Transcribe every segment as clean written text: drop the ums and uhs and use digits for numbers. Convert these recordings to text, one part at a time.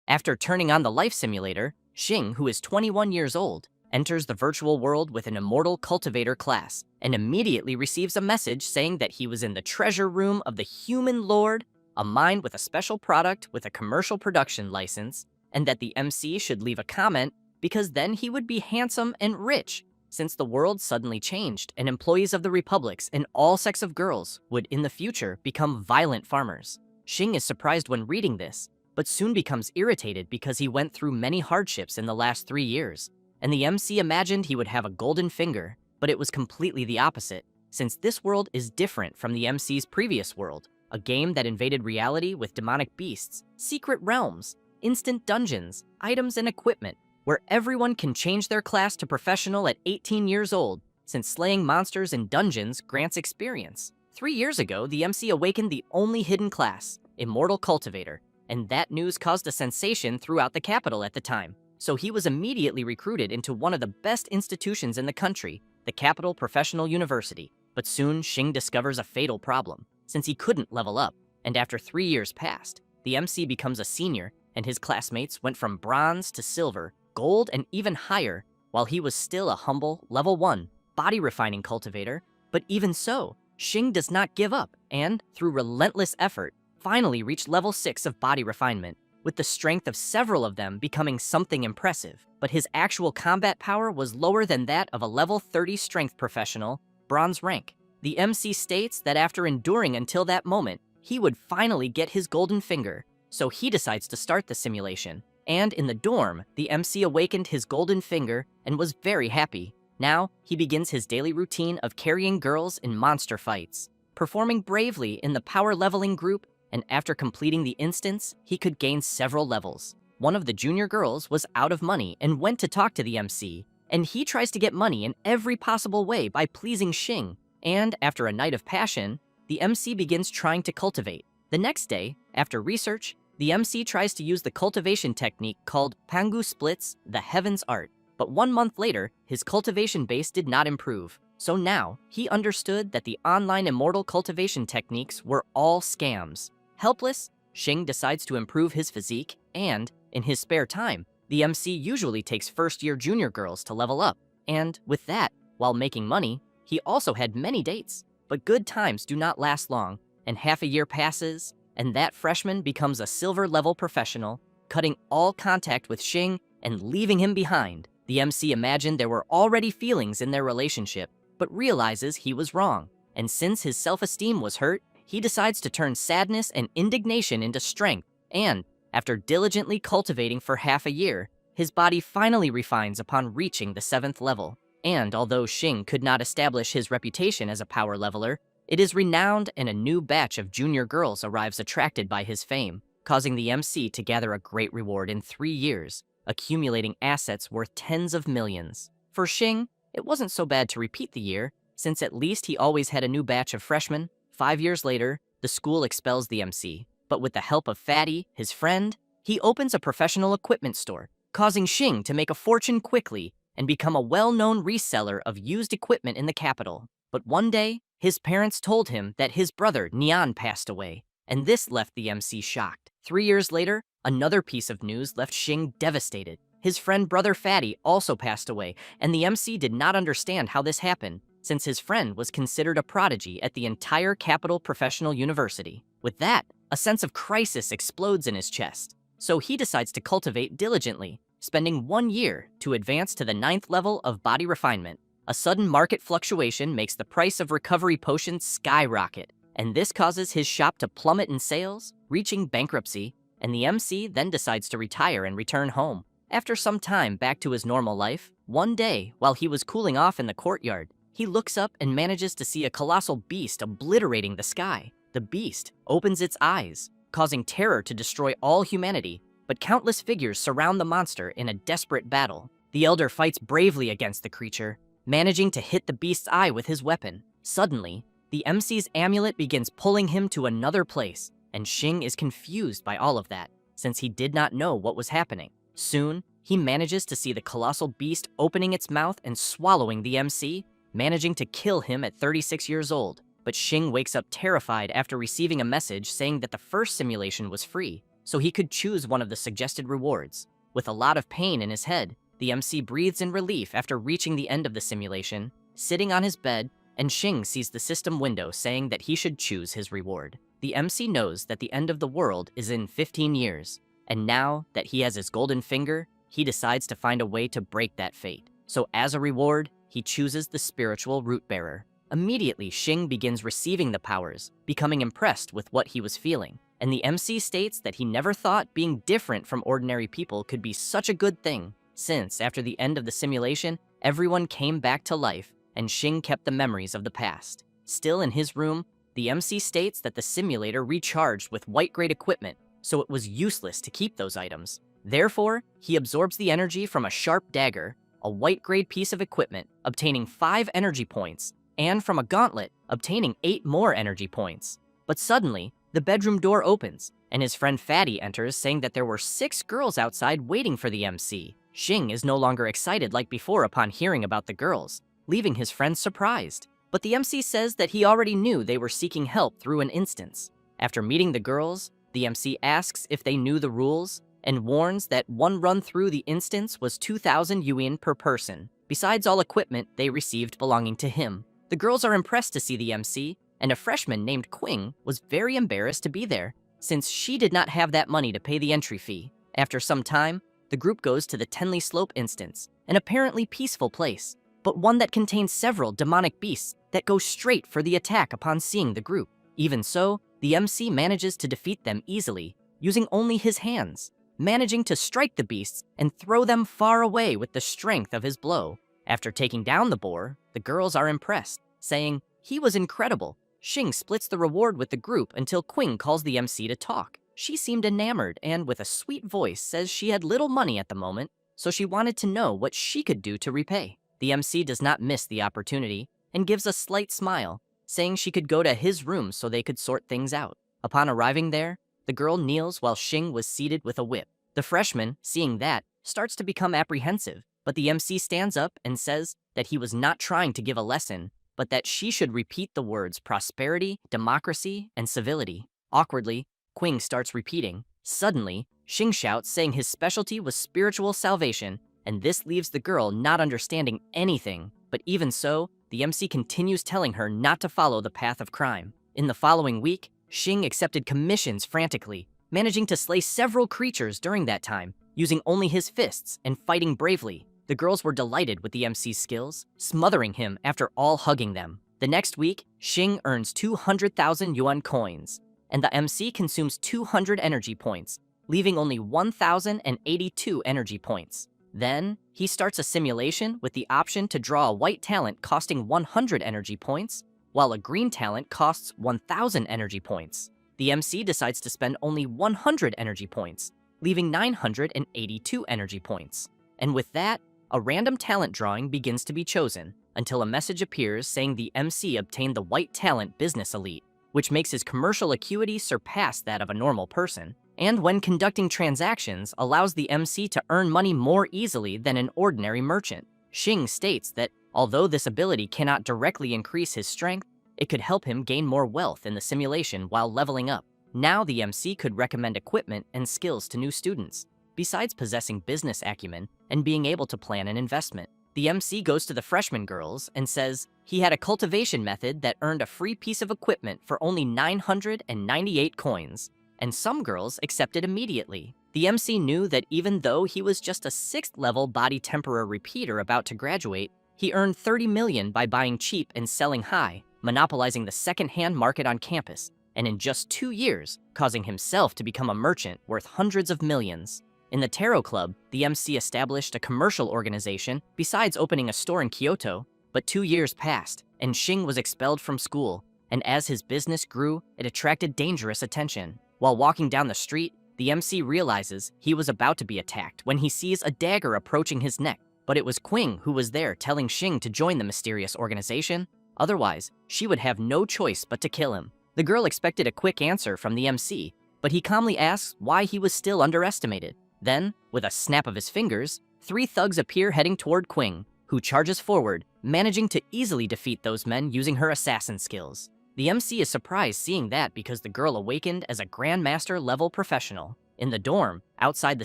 After turning on the life simulator, Xing, who is 21 years old, enters the virtual world with an immortal cultivator class and immediately receives a message saying that he was in the treasure room of the Human Lord, a mine with a special product with a commercial production license, and that the MC should leave a comment because then he would be handsome and rich, since the world suddenly changed and employees of the republics and all sects of girls would in the future become violent farmers. Xing is surprised when reading this, but soon becomes irritated because he went through many hardships in the last 3 years, and the MC imagined he would have a golden finger, but it was completely the opposite, since this world is different from the MC's previous world, a game that invaded reality with demonic beasts, secret realms, instant dungeons, items and equipment, where everyone can change their class to professional at 18 years old, since slaying monsters in dungeons grants experience. 3 years ago, the MC awakened the only hidden class, Immortal Cultivator, and that news caused a sensation throughout the capital at the time. So he was immediately recruited into one of the best institutions in the country, the Capital Professional University. But soon, Xing discovers a fatal problem, since he couldn't level up, and after 3 years passed, the MC becomes a senior, and his classmates went from bronze to silver, gold, and even higher, while he was still a humble, level 1, body-refining cultivator. But even so, Xing does not give up, and, through relentless effort, finally reached level 6 of body refinement, with the strength of several of them becoming something impressive. But his actual combat power was lower than that of a level 30 strength professional, bronze rank. The MC states that after enduring until that moment, he would finally get his golden finger, so he decides to start the simulation. And in the dorm, the MC awakened his golden finger and was very happy. Now, he begins his daily routine of carrying girls in monster fights, performing bravely in the power leveling group, and after completing the instance, he could gain several levels. One of the junior girls was out of money and went to talk to the MC, and he tries to get money in every possible way by pleasing Xing. And after a night of passion, the MC begins trying to cultivate. The next day, after research, the MC tries to use the cultivation technique called Pangu Splits, the Heaven's Art. But 1 month later, his cultivation base did not improve. So now, he understood that the online immortal cultivation techniques were all scams. Helpless, Xing decides to improve his physique, and, in his spare time, the MC usually takes first-year junior girls to level up. And with that, while making money, he also had many dates. But good times do not last long, and half a year passes, and that freshman becomes a silver-level professional, cutting all contact with Xing and leaving him behind. The MC imagined there were already feelings in their relationship, but realizes he was wrong. And since his self-esteem was hurt, he decides to turn sadness and indignation into strength. And, after diligently cultivating for half a year, his body finally refines upon reaching the 7th level. And although Xing could not establish his reputation as a power leveler, it is renowned, and a new batch of junior girls arrives attracted by his fame, causing the MC to gather a great reward in 3 years, accumulating assets worth tens of millions. For Xing, it wasn't so bad to repeat the year, since at least he always had a new batch of freshmen. 5 years later, the school expels the MC, but with the help of Fatty, his friend, he opens a professional equipment store, causing Xing to make a fortune quickly and become a well-known reseller of used equipment in the capital. But one day, his parents told him that his brother Nian passed away, and this left the MC shocked. 3 years later, another piece of news left Xing devastated. His friend brother Fatty also passed away, and the MC did not understand how this happened, since his friend was considered a prodigy at the entire Capital Professional University. With that, a sense of crisis explodes in his chest. So he decides to cultivate diligently, spending 1 year to advance to the 9th level of body refinement. A sudden market fluctuation makes the price of recovery potions skyrocket, and this causes his shop to plummet in sales, reaching bankruptcy, and the MC then decides to retire and return home. After some time back to his normal life, one day, while he was cooling off in the courtyard, he looks up and manages to see a colossal beast obliterating the sky. The beast opens its eyes, causing terror to destroy all humanity, but countless figures surround the monster in a desperate battle. The elder fights bravely against the creature, managing to hit the beast's eye with his weapon. Suddenly, the MC's amulet begins pulling him to another place, and Xing is confused by all of that, since he did not know what was happening. Soon, he manages to see the colossal beast opening its mouth and swallowing the MC, managing to kill him at 36 years old. But Xing wakes up terrified after receiving a message saying that the first simulation was free, so he could choose one of the suggested rewards. With a lot of pain in his head, the MC breathes in relief after reaching the end of the simulation, sitting on his bed, and Xing sees the system window saying that he should choose his reward. The MC knows that the end of the world is in 15 years, and now that he has his golden finger, he decides to find a way to break that fate. So as a reward, he chooses the spiritual root bearer. Immediately, Xing begins receiving the powers, becoming impressed with what he was feeling. And the MC states that he never thought being different from ordinary people could be such a good thing, since after the end of the simulation, everyone came back to life, and Xing kept the memories of the past. Still in his room, the MC states that the simulator recharged with white-grade equipment, so it was useless to keep those items. Therefore, he absorbs the energy from a sharp dagger, a white-grade piece of equipment, obtaining 5 energy points, and from a gauntlet, obtaining 8 more energy points. But suddenly, the bedroom door opens, and his friend Fatty enters saying that there were 6 girls outside waiting for the MC. Xing is no longer excited like before upon hearing about the girls, leaving his friends surprised. But the MC says that he already knew they were seeking help through an instance. After meeting the girls, the MC asks if they knew the rules, and warns that one run through the instance was 2,000 yuan per person, besides all equipment they received belonging to him. The girls are impressed to see the MC, and a freshman named Qing was very embarrassed to be there, since she did not have that money to pay the entry fee. After some time, the group goes to the Tenley Slope instance, an apparently peaceful place, but one that contains several demonic beasts that go straight for the attack upon seeing the group. Even so, the MC manages to defeat them easily, using only his hands, managing to strike the beasts and throw them far away with the strength of his blow. After taking down the boar, the girls are impressed, saying, "He was incredible." Xing splits the reward with the group until Qing calls the MC to talk. She seemed enamored and, with a sweet voice, says she had little money at the moment, so she wanted to know what she could do to repay. The MC does not miss the opportunity and gives a slight smile, saying she could go to his room so they could sort things out. Upon arriving there, the girl kneels while Xing was seated with a whip. The freshman, seeing that, starts to become apprehensive, but the MC stands up and says that he was not trying to give a lesson, but that she should repeat the words prosperity, democracy, and civility. Awkwardly, Qing starts repeating. Suddenly, Xing shouts saying his specialty was spiritual salvation, and this leaves the girl not understanding anything. But even so, the MC continues telling her not to follow the path of crime. In the following week, Xing accepted commissions frantically, managing to slay several creatures during that time, using only his fists and fighting bravely. The girls were delighted with the MC's skills, smothering him after all hugging them. The next week, Xing earns 200,000 yuan coins, and the MC consumes 200 energy points, leaving only 1,082 energy points. Then, he starts a simulation with the option to draw a white talent costing 100 energy points, while a green talent costs 1,000 energy points. The MC decides to spend only 100 energy points, leaving 982 energy points. And with that, a random talent drawing begins to be chosen, until a message appears saying the MC obtained the White Talent Business Elite, which makes his commercial acuity surpass that of a normal person, and when conducting transactions allows the MC to earn money more easily than an ordinary merchant. Xing states that although this ability cannot directly increase his strength, it could help him gain more wealth in the simulation while leveling up. Now the MC could recommend equipment and skills to new students, besides possessing business acumen and being able to plan an investment. The MC goes to the freshman girls and says he had a cultivation method that earned a free piece of equipment for only 998 coins, and some girls accepted immediately. The MC knew that even though he was just a 6th level body tempera repeater about to graduate, he earned 30 million by buying cheap and selling high, monopolizing the second-hand market on campus, and in just 2 years, causing himself to become a merchant worth hundreds of millions. In the Tarot Club, the MC established a commercial organization besides opening a store in Kyoto, but 2 years passed, and Xing was expelled from school, and as his business grew, it attracted dangerous attention. While walking down the street, the MC realizes he was about to be attacked when he sees a dagger approaching his neck, but it was Qing who was there telling Xing to join the mysterious organization. Otherwise, she would have no choice but to kill him. The girl expected a quick answer from the MC, but he calmly asks why he was still underestimated. Then, with a snap of his fingers, 3 thugs appear heading toward Qing, who charges forward, managing to easily defeat those men using her assassin skills. The MC is surprised seeing that because the girl awakened as a Grandmaster level professional. In the dorm, outside the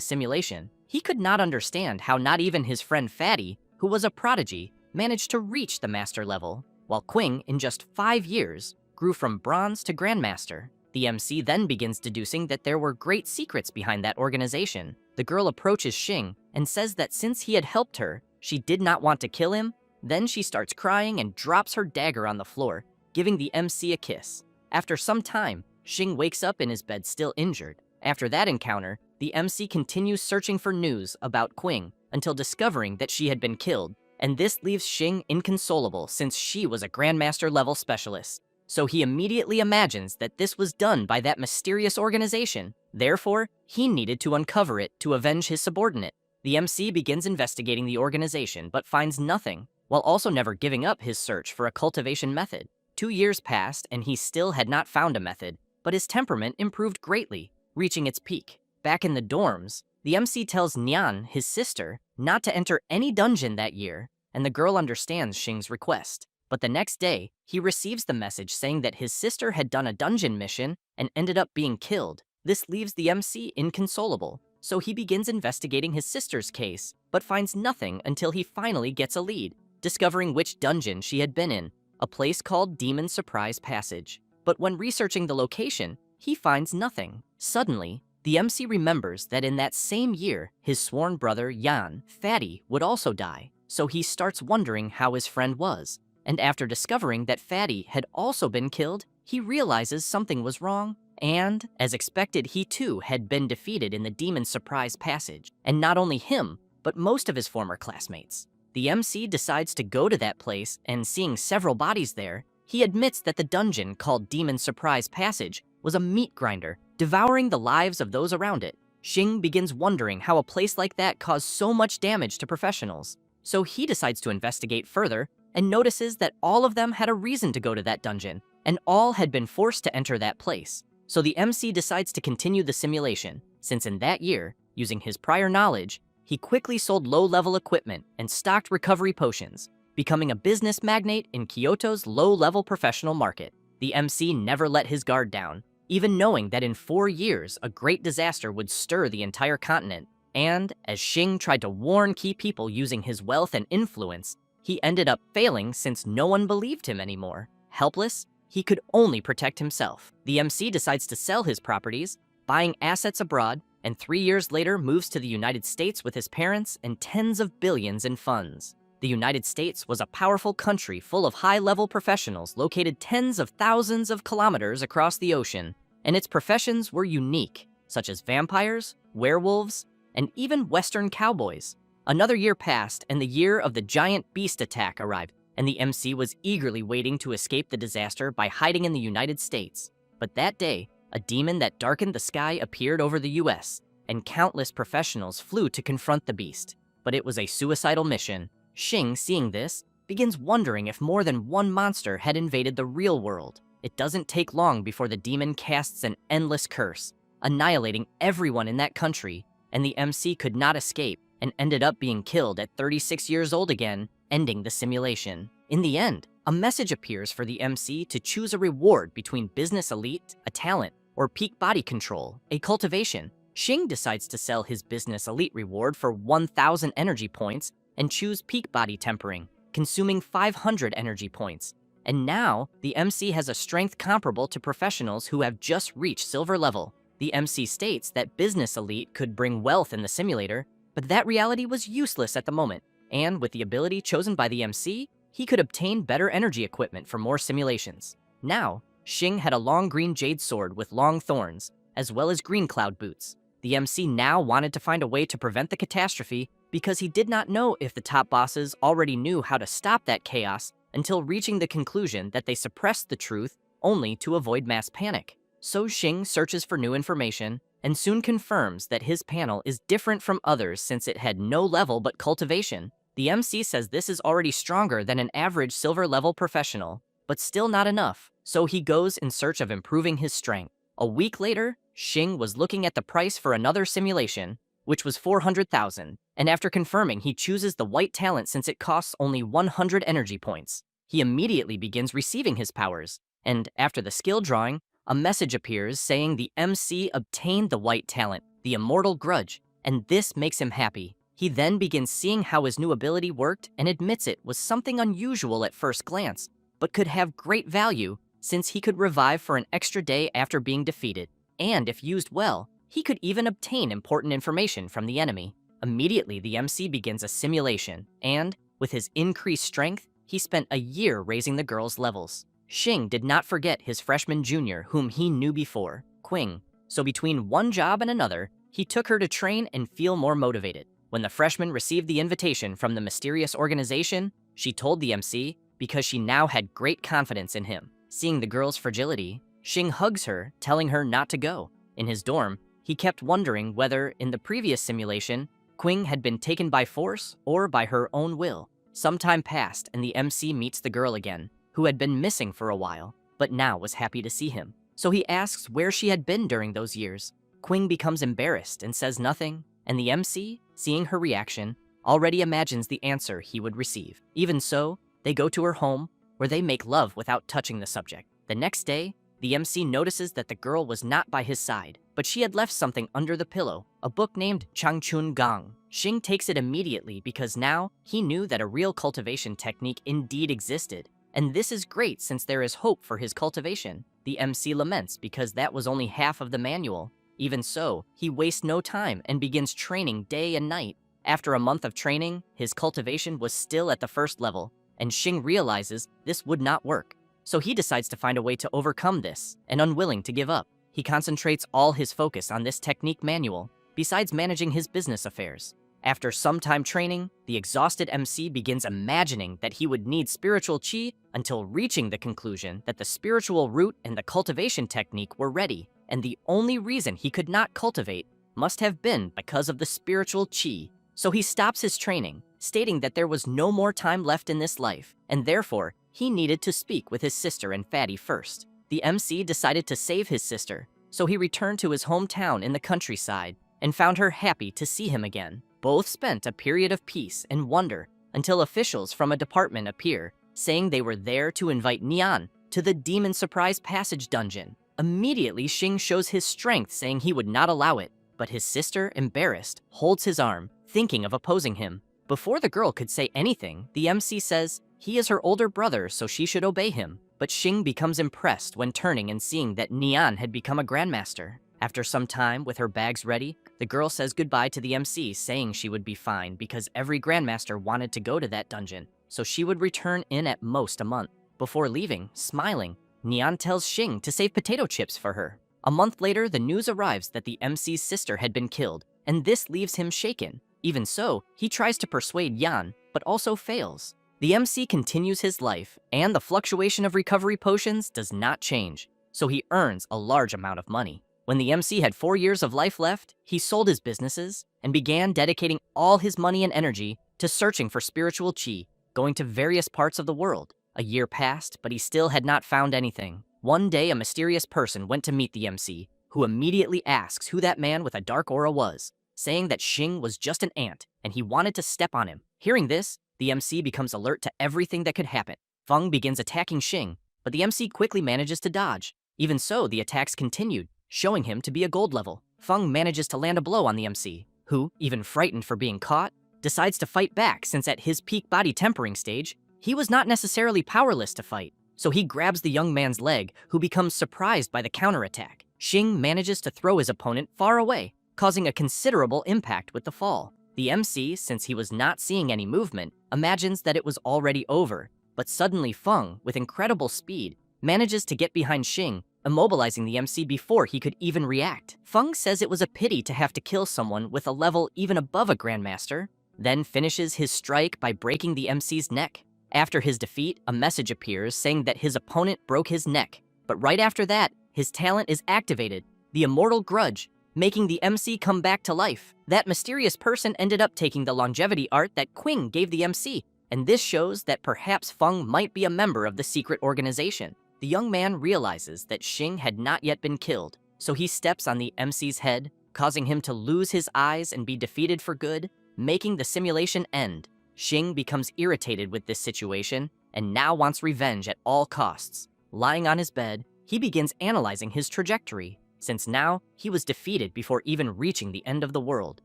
simulation, he could not understand how not even his friend Fatty, who was a prodigy, managed to reach the master level, while Qing, in just 5 years, grew from bronze to grandmaster. The MC then begins deducing that there were great secrets behind that organization. The girl approaches Xing and says that since he had helped her, she did not want to kill him. Then she starts crying and drops her dagger on the floor, giving the MC a kiss. After some time, Xing wakes up in his bed still injured. After that encounter, the MC continues searching for news about Qing until discovering that she had been killed, and this leaves Xing inconsolable since she was a Grandmaster level specialist. So he immediately imagines that this was done by that mysterious organization. Therefore, he needed to uncover it to avenge his subordinate. The MC begins investigating the organization but finds nothing, while also never giving up his search for a cultivation method. 2 years passed and he still had not found a method, but his temperament improved greatly, reaching its peak. Back in the dorms, the MC tells Nian, his sister, not to enter any dungeon that year, and the girl understands Xing's request. But the next day, he receives the message saying that his sister had done a dungeon mission and ended up being killed. This leaves the MC inconsolable, so he begins investigating his sister's case, but finds nothing until he finally gets a lead, discovering which dungeon she had been in, a place called Demon Surprise Passage. But when researching the location, he finds nothing. Suddenly, the MC remembers that in that same year, his sworn brother Yan, Fatty, would also die, so he starts wondering how his friend was. And after discovering that Fatty had also been killed, he realizes something was wrong, and, as expected, he too had been defeated in the Demon Surprise Passage. And not only him, but most of his former classmates. The MC decides to go to that place, and seeing several bodies there, he admits that the dungeon called Demon Surprise Passage was a meat grinder, devouring the lives of those around it. Xing begins wondering how a place like that caused so much damage to professionals. So he decides to investigate further and notices that all of them had a reason to go to that dungeon, and all had been forced to enter that place. So the MC decides to continue the simulation, since in that year, using his prior knowledge, he quickly sold low-level equipment and stocked recovery potions, becoming a business magnate in Kyoto's low-level professional market. The MC never let his guard down, even knowing that in 4 years, a great disaster would stir the entire continent. And as Xing tried to warn key people using his wealth and influence, he ended up failing since no one believed him anymore. Helpless, he could only protect himself. The MC decides to sell his properties, buying assets abroad, and 3 years later moves to the United States with his parents and tens of billions in funds. The United States was a powerful country full of high-level professionals located tens of thousands of kilometers across the ocean, and its professions were unique, such as vampires, werewolves, and even Western cowboys. Another year passed, and the year of the giant beast attack arrived, and the MC was eagerly waiting to escape the disaster by hiding in the United States. But that day, a demon that darkened the sky appeared over the US, and countless professionals flew to confront the beast. But it was a suicidal mission. Xing, seeing this, begins wondering if more than one monster had invaded the real world. It doesn't take long before the demon casts an endless curse, annihilating everyone in that country, and the MC could not escape and ended up being killed at 36 years old again, ending the simulation. In the end, a message appears for the MC to choose a reward between business elite, a talent, or peak body control, a cultivation. Xing decides to sell his business elite reward for 1,000 energy points and choose peak body tempering, consuming 500 energy points. And now, the MC has a strength comparable to professionals who have just reached silver level. The MC states that business elite could bring wealth in the simulator, but that reality was useless at the moment, and with the ability chosen by the MC, he could obtain better energy equipment for more simulations. Now, Xing had a long green jade sword with long thorns, as well as green cloud boots. The MC now wanted to find a way to prevent the catastrophe because he did not know if the top bosses already knew how to stop that chaos until reaching the conclusion that they suppressed the truth only to avoid mass panic. So Xing searches for new information and soon confirms that his panel is different from others since it had no level but cultivation. The MC says this is already stronger than an average silver level professional, but still not enough, so he goes in search of improving his strength. A week later, Xing was looking at the price for another simulation, which was 400,000, and after confirming, he chooses the white talent since it costs only 100 energy points. He immediately begins receiving his powers, and after the skill drawing, a message appears saying the MC obtained the white talent, the immortal grudge, and this makes him happy. He then begins seeing how his new ability worked and admits it was something unusual at first glance, but could have great value since he could revive for an extra day after being defeated. And if used well, he could even obtain important information from the enemy. Immediately, the MC begins a simulation, and, with his increased strength, he spent a year raising the girl's levels. Xing did not forget his freshman junior whom he knew before, Qing. So between one job and another, he took her to train and feel more motivated. When the freshman received the invitation from the mysterious organization, she told the MC because she now had great confidence in him. Seeing the girl's fragility, Xing hugs her, telling her not to go. In his dorm, he kept wondering whether, in the previous simulation, Qing had been taken by force or by her own will. Some time passed and the MC meets the girl again, who had been missing for a while, but now was happy to see him. So he asks where she had been during those years. Qing becomes embarrassed and says nothing, and the MC, seeing her reaction, already imagines the answer he would receive. Even so, they go to her home, where they make love without touching the subject. The next day, the MC notices that the girl was not by his side, but she had left something under the pillow, a book named Changchun Gang. Xing takes it immediately because now he knew that a real cultivation technique indeed existed. And this is great since there is hope for his cultivation. The MC laments because that was only half of the manual. Even so, he wastes no time and begins training day and night. After a month of training, his cultivation was still at the first level, and Xing realizes this would not work. So he decides to find a way to overcome this, and unwilling to give up, he concentrates all his focus on this technique manual, besides managing his business affairs. After some time training, the exhausted MC begins imagining that he would need spiritual chi until reaching the conclusion that the spiritual root and the cultivation technique were ready, and the only reason he could not cultivate must have been because of the spiritual chi. So he stops his training, stating that there was no more time left in this life, and therefore he needed to speak with his sister and Fatty first. The MC decided to save his sister, so he returned to his hometown in the countryside and found her happy to see him again. Both spent a period of peace and wonder until officials from a department appear, saying they were there to invite Nian to the Demon Surprise Passage dungeon. Immediately, Xing shows his strength, saying he would not allow it, but his sister, embarrassed, holds his arm, thinking of opposing him. Before the girl could say anything, the MC says he is her older brother, so she should obey him. But Xing becomes impressed when turning and seeing that Nian had become a grandmaster. After some time, with her bags ready, the girl says goodbye to the MC, saying she would be fine because every grandmaster wanted to go to that dungeon, so she would return in at most a month. Before leaving, smiling, Nian tells Xing to save potato chips for her. A month later, the news arrives that the MC's sister had been killed, and this leaves him shaken. Even so, he tries to persuade Yan, but also fails. The MC continues his life, and the fluctuation of recovery potions does not change, so he earns a large amount of money. When the MC had 4 years of life left, he sold his businesses and began dedicating all his money and energy to searching for spiritual chi, going to various parts of the world. A year passed, but he still had not found anything. One day, a mysterious person went to meet the MC, who immediately asks who that man with a dark aura was, saying that Xing was just an ant and he wanted to step on him. Hearing this, the MC becomes alert to everything that could happen. Feng begins attacking Xing, but the MC quickly manages to dodge. Even so, the attacks continued, showing him to be a gold level. Feng manages to land a blow on the MC, who, even frightened for being caught, decides to fight back since at his peak body tempering stage, he was not necessarily powerless to fight. So he grabs the young man's leg, who becomes surprised by the counterattack. Xing manages to throw his opponent far away, causing a considerable impact with the fall. The MC, since he was not seeing any movement, imagines that it was already over, but suddenly Feng, with incredible speed, manages to get behind Xing, immobilizing the MC before he could even react. Feng says it was a pity to have to kill someone with a level even above a grandmaster, then finishes his strike by breaking the MC's neck. After his defeat, a message appears saying that his opponent broke his neck, but right after that, his talent is activated, the immortal grudge, making the MC come back to life. That mysterious person ended up taking the longevity art that Qing gave the MC, and this shows that perhaps Feng might be a member of the secret organization. The young man realizes that Xing had not yet been killed, so he steps on the MC's head, causing him to lose his eyes and be defeated for good, making the simulation end. Xing becomes irritated with this situation and now wants revenge at all costs. Lying on his bed, he begins analyzing his trajectory, since now he was defeated before even reaching the end of the world.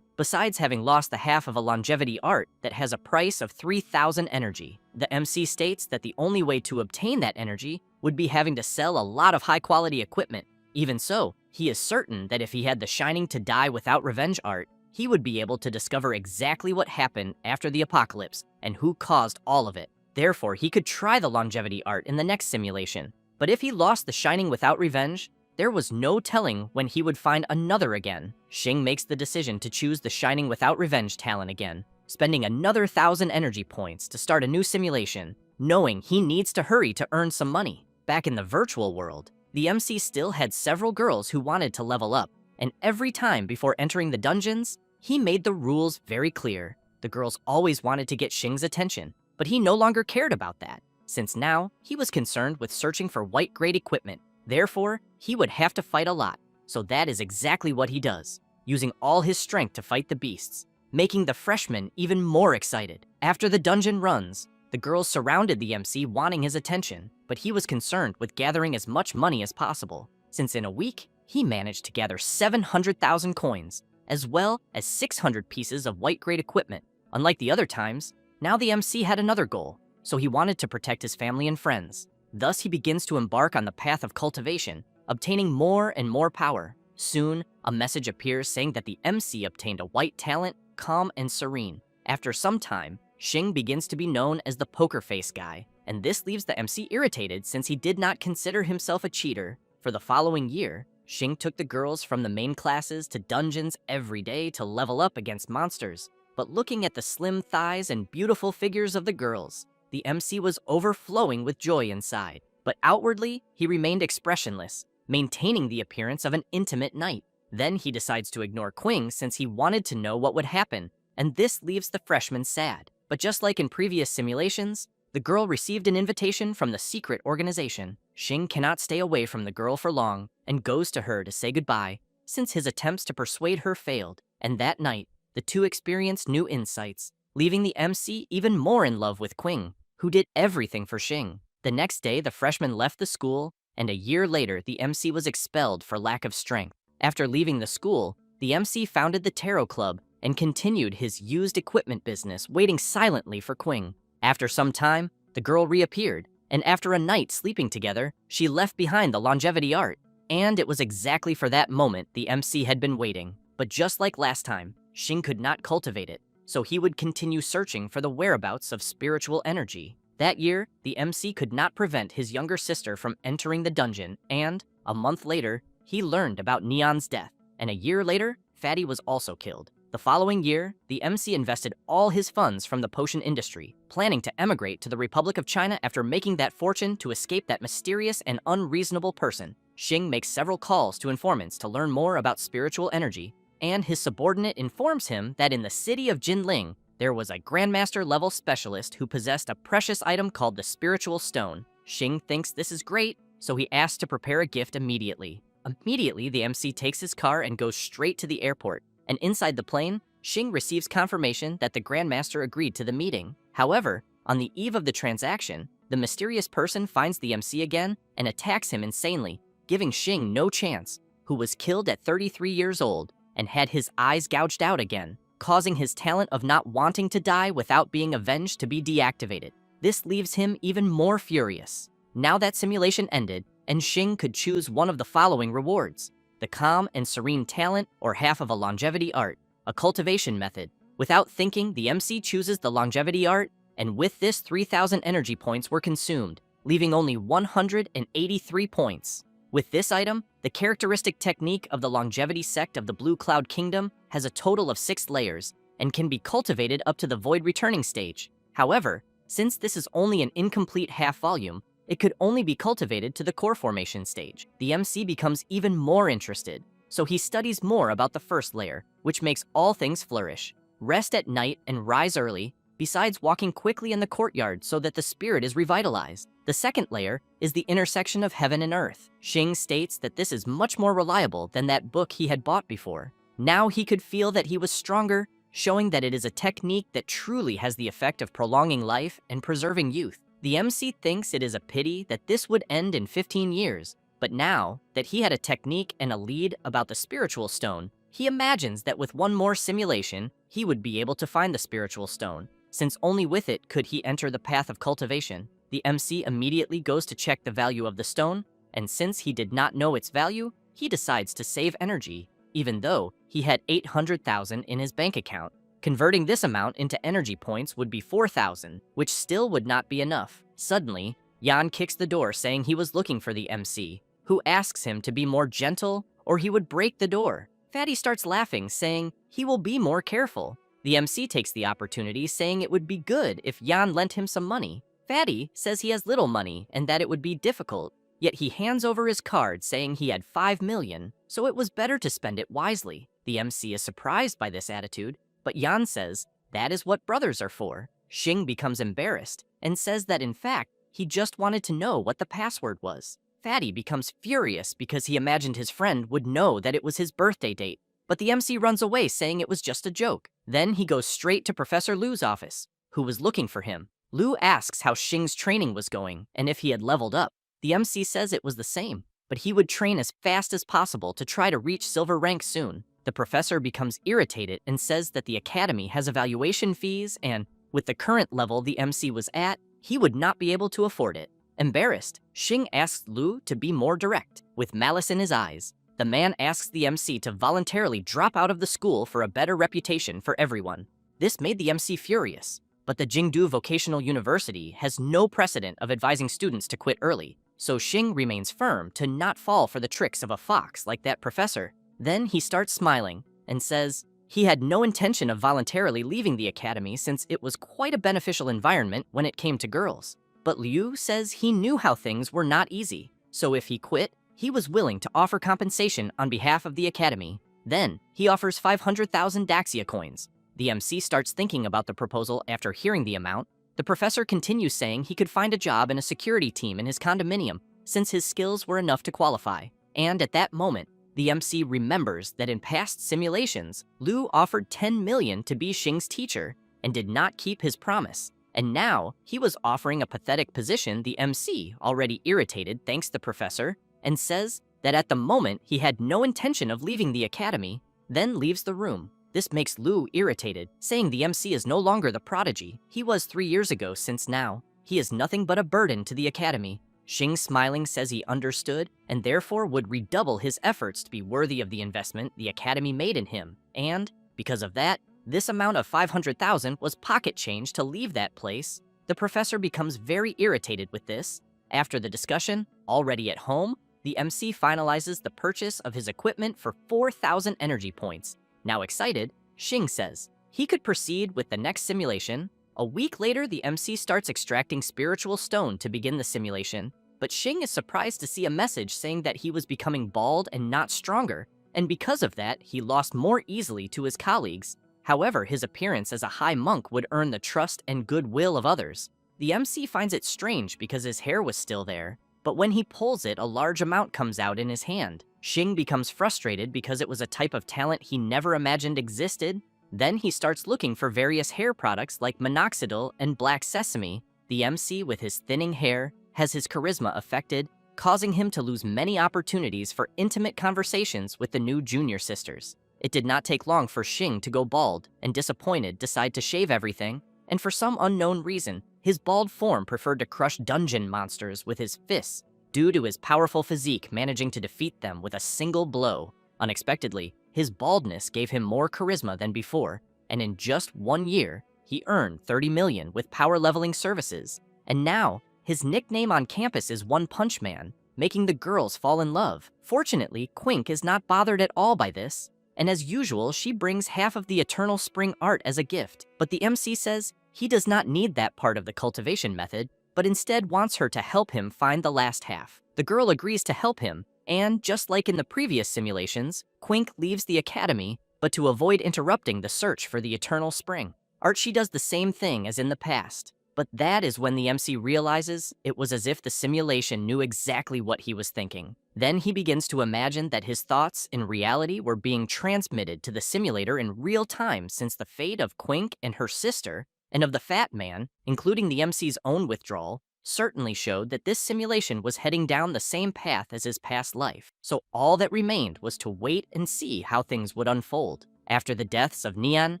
Besides having lost the half of a longevity art that has a price of 3,000 energy, the MC states that the only way to obtain that energy would be having to sell a lot of high-quality equipment. Even so, he is certain that if he had the Shining to Die Without Revenge art, he would be able to discover exactly what happened after the apocalypse and who caused all of it. Therefore, he could try the longevity art in the next simulation. But if he lost the Shining Without Revenge, there was no telling when he would find another again. Xing makes the decision to choose the Shining Without Revenge talent again, spending another 1,000 energy points to start a new simulation, knowing he needs to hurry to earn some money. Back in the virtual world, the MC still had several girls who wanted to level up, and every time before entering the dungeons, he made the rules very clear. The girls always wanted to get Xing's attention, but he no longer cared about that, since now he was concerned with searching for white-grade equipment. Therefore, he would have to fight a lot, so that is exactly what he does, using all his strength to fight the beasts, making the freshmen even more excited. After the dungeon runs, the girls surrounded the MC wanting his attention, but he was concerned with gathering as much money as possible, since in a week, he managed to gather 700,000 coins, as well as 600 pieces of white-grade equipment. Unlike the other times, now the MC had another goal, so he wanted to protect his family and friends. Thus, he begins to embark on the path of cultivation, obtaining more and more power. Soon, a message appears saying that the MC obtained a white talent, calm and serene. After some time, Xing begins to be known as the poker face guy, and this leaves the MC irritated since he did not consider himself a cheater. For the following year, Xing took the girls from the main classes to dungeons every day to level up against monsters. But looking at the slim thighs and beautiful figures of the girls, the MC was overflowing with joy inside, but outwardly, he remained expressionless, maintaining the appearance of an intimate knight. Then he decides to ignore Qing since he wanted to know what would happen, and this leaves the freshman sad. But just like in previous simulations, the girl received an invitation from the secret organization. Xing cannot stay away from the girl for long and goes to her to say goodbye, since his attempts to persuade her failed, and that night, the two experienced new insights, leaving the MC even more in love with Qing, who did everything for Xing. The next day, the freshman left the school, and a year later, the MC was expelled for lack of strength. After leaving the school, the MC founded the Tarot Club and continued his used equipment business, waiting silently for Qing. After some time, the girl reappeared, and after a night sleeping together, she left behind the longevity art. And it was exactly for that moment the MC had been waiting. But just like last time, Xing could not cultivate it, so he would continue searching for the whereabouts of spiritual energy. That year, the MC could not prevent his younger sister from entering the dungeon, and, a month later, he learned about Neon's death, and a year later, Fatty was also killed. The following year, the MC invested all his funds from the potion industry, planning to emigrate to the Republic of China after making that fortune to escape that mysterious and unreasonable person. Xing makes several calls to informants to learn more about spiritual energy, and his subordinate informs him that in the city of Jinling, there was a Grandmaster-level specialist who possessed a precious item called the Spiritual Stone. Xing thinks this is great, so he asks to prepare a gift immediately. Immediately, the MC takes his car and goes straight to the airport, and inside the plane, Xing receives confirmation that the Grandmaster agreed to the meeting. However, on the eve of the transaction, the mysterious person finds the MC again and attacks him insanely, giving Xing no chance, who was killed at 33 years old and had his eyes gouged out again, causing his talent of not wanting to die without being avenged to be deactivated. This leaves him even more furious. Now that simulation ended, and Xing could choose one of the following rewards: the calm and serene talent or half of a longevity art, a cultivation method. Without thinking, the MC chooses the longevity art, and with this 3,000 energy points were consumed, leaving only 183 points. With this item, the characteristic technique of the longevity sect of the Blue Cloud Kingdom has a total of 6 layers and can be cultivated up to the void returning stage. However, since this is only an incomplete half volume, it could only be cultivated to the core formation stage. The MC becomes even more interested, so he studies more about the first layer, which makes all things flourish. Rest at night and rise early, besides walking quickly in the courtyard so that the spirit is revitalized. The second layer is the intersection of heaven and earth. Xing states that this is much more reliable than that book he had bought before. Now he could feel that he was stronger, showing that it is a technique that truly has the effect of prolonging life and preserving youth. The MC thinks it is a pity that this would end in 15 years, But now that he had a technique and a lead about the spiritual stone, he imagines that with one more simulation, he would be able to find the spiritual stone, since only with it could he enter the path of cultivation. The MC immediately goes to check the value of the stone, and since he did not know its value, he decides to save energy, even though he had 800,000 in his bank account. Converting this amount into energy points would be 4,000, which still would not be enough. Suddenly, Jan kicks the door saying he was looking for the MC, who asks him to be more gentle or he would break the door. Fatty starts laughing, saying he will be more careful. The MC takes the opportunity, saying it would be good if Jan lent him some money. Fatty says he has little money and that it would be difficult, yet he hands over his card saying he had 5 million, so it was better to spend it wisely. The MC is surprised by this attitude, but Jan says that is what brothers are for. Xing becomes embarrassed and says that in fact, he just wanted to know what the password was. Fatty becomes furious because he imagined his friend would know that it was his birthday date, but the MC runs away saying it was just a joke. Then he goes straight to Professor Lu's office, who was looking for him. Lu asks how Xing's training was going and if he had leveled up. The MC says it was the same, but he would train as fast as possible to try to reach silver rank soon. The professor becomes irritated and says that the academy has evaluation fees and, with the current level the MC was at, he would not be able to afford it. Embarrassed, Xing asks Lu to be more direct. With malice in his eyes, the man asks the MC to voluntarily drop out of the school for a better reputation for everyone. This made the MC furious, but the Jingdu Vocational University has no precedent of advising students to quit early, so Xing remains firm to not fall for the tricks of a fox like that professor. Then he starts smiling and says he had no intention of voluntarily leaving the academy since it was quite a beneficial environment when it came to girls. But Liu says he knew how things were not easy, so if he quit, he was willing to offer compensation on behalf of the academy. Then, he offers 500,000 Daxia coins. The MC starts thinking about the proposal after hearing the amount. The professor continues saying he could find a job in a security team in his condominium since his skills were enough to qualify. And at that moment, the MC remembers that in past simulations, Lu offered 10 million to be Xing's teacher and did not keep his promise. And now, he was offering a pathetic position. The MC, already irritated thanks the professor, and says that at the moment he had no intention of leaving the academy, then leaves the room. This makes Lu irritated, saying the MC is no longer the prodigy he was 3 years ago since now he is nothing but a burden to the academy. Xing smiling says he understood and therefore would redouble his efforts to be worthy of the investment the academy made in him, and because of that, this amount of 500,000 was pocket change to leave that place. The professor becomes very irritated with this. After the discussion, already at home, the MC finalizes the purchase of his equipment for 4,000 energy points. Now excited, Xing says he could proceed with the next simulation. A week later, the MC starts extracting spiritual stone to begin the simulation, but Xing is surprised to see a message saying that he was becoming bald and not stronger, and because of that, he lost more easily to his colleagues. However, his appearance as a high monk would earn the trust and goodwill of others. The MC finds it strange because his hair was still there, but when he pulls it, a large amount comes out in his hand. Xing becomes frustrated because it was a type of talent he never imagined existed. Then he starts looking for various hair products like minoxidil and black sesame. The MC, with his thinning hair, has his charisma affected, causing him to lose many opportunities for intimate conversations with the new junior sisters. It did not take long for Xing to go bald and, disappointed, decide to shave everything, and for some unknown reason, his bald form preferred to crush dungeon monsters with his fists, due to his powerful physique managing to defeat them with a single blow. Unexpectedly, his baldness gave him more charisma than before, and in just 1 year, he earned 30 million with power leveling services. And now, his nickname on campus is One Punch Man, making the girls fall in love. Fortunately, Quink is not bothered at all by this, and as usual, she brings half of the Eternal Spring art as a gift. But the MC says he does not need that part of the cultivation method, but instead wants her to help him find the last half. The girl agrees to help him, and just like in the previous simulations, Quink leaves the academy, but to avoid interrupting the search for the Eternal Spring. Archie does the same thing as in the past, but that is when the MC realizes it was as if the simulation knew exactly what he was thinking. Then he begins to imagine that his thoughts in reality were being transmitted to the simulator in real time, since the fate of Quink and her sister, and of the fat man, including the MC's own withdrawal, certainly showed that this simulation was heading down the same path as his past life. So all that remained was to wait and see how things would unfold. After the deaths of Neon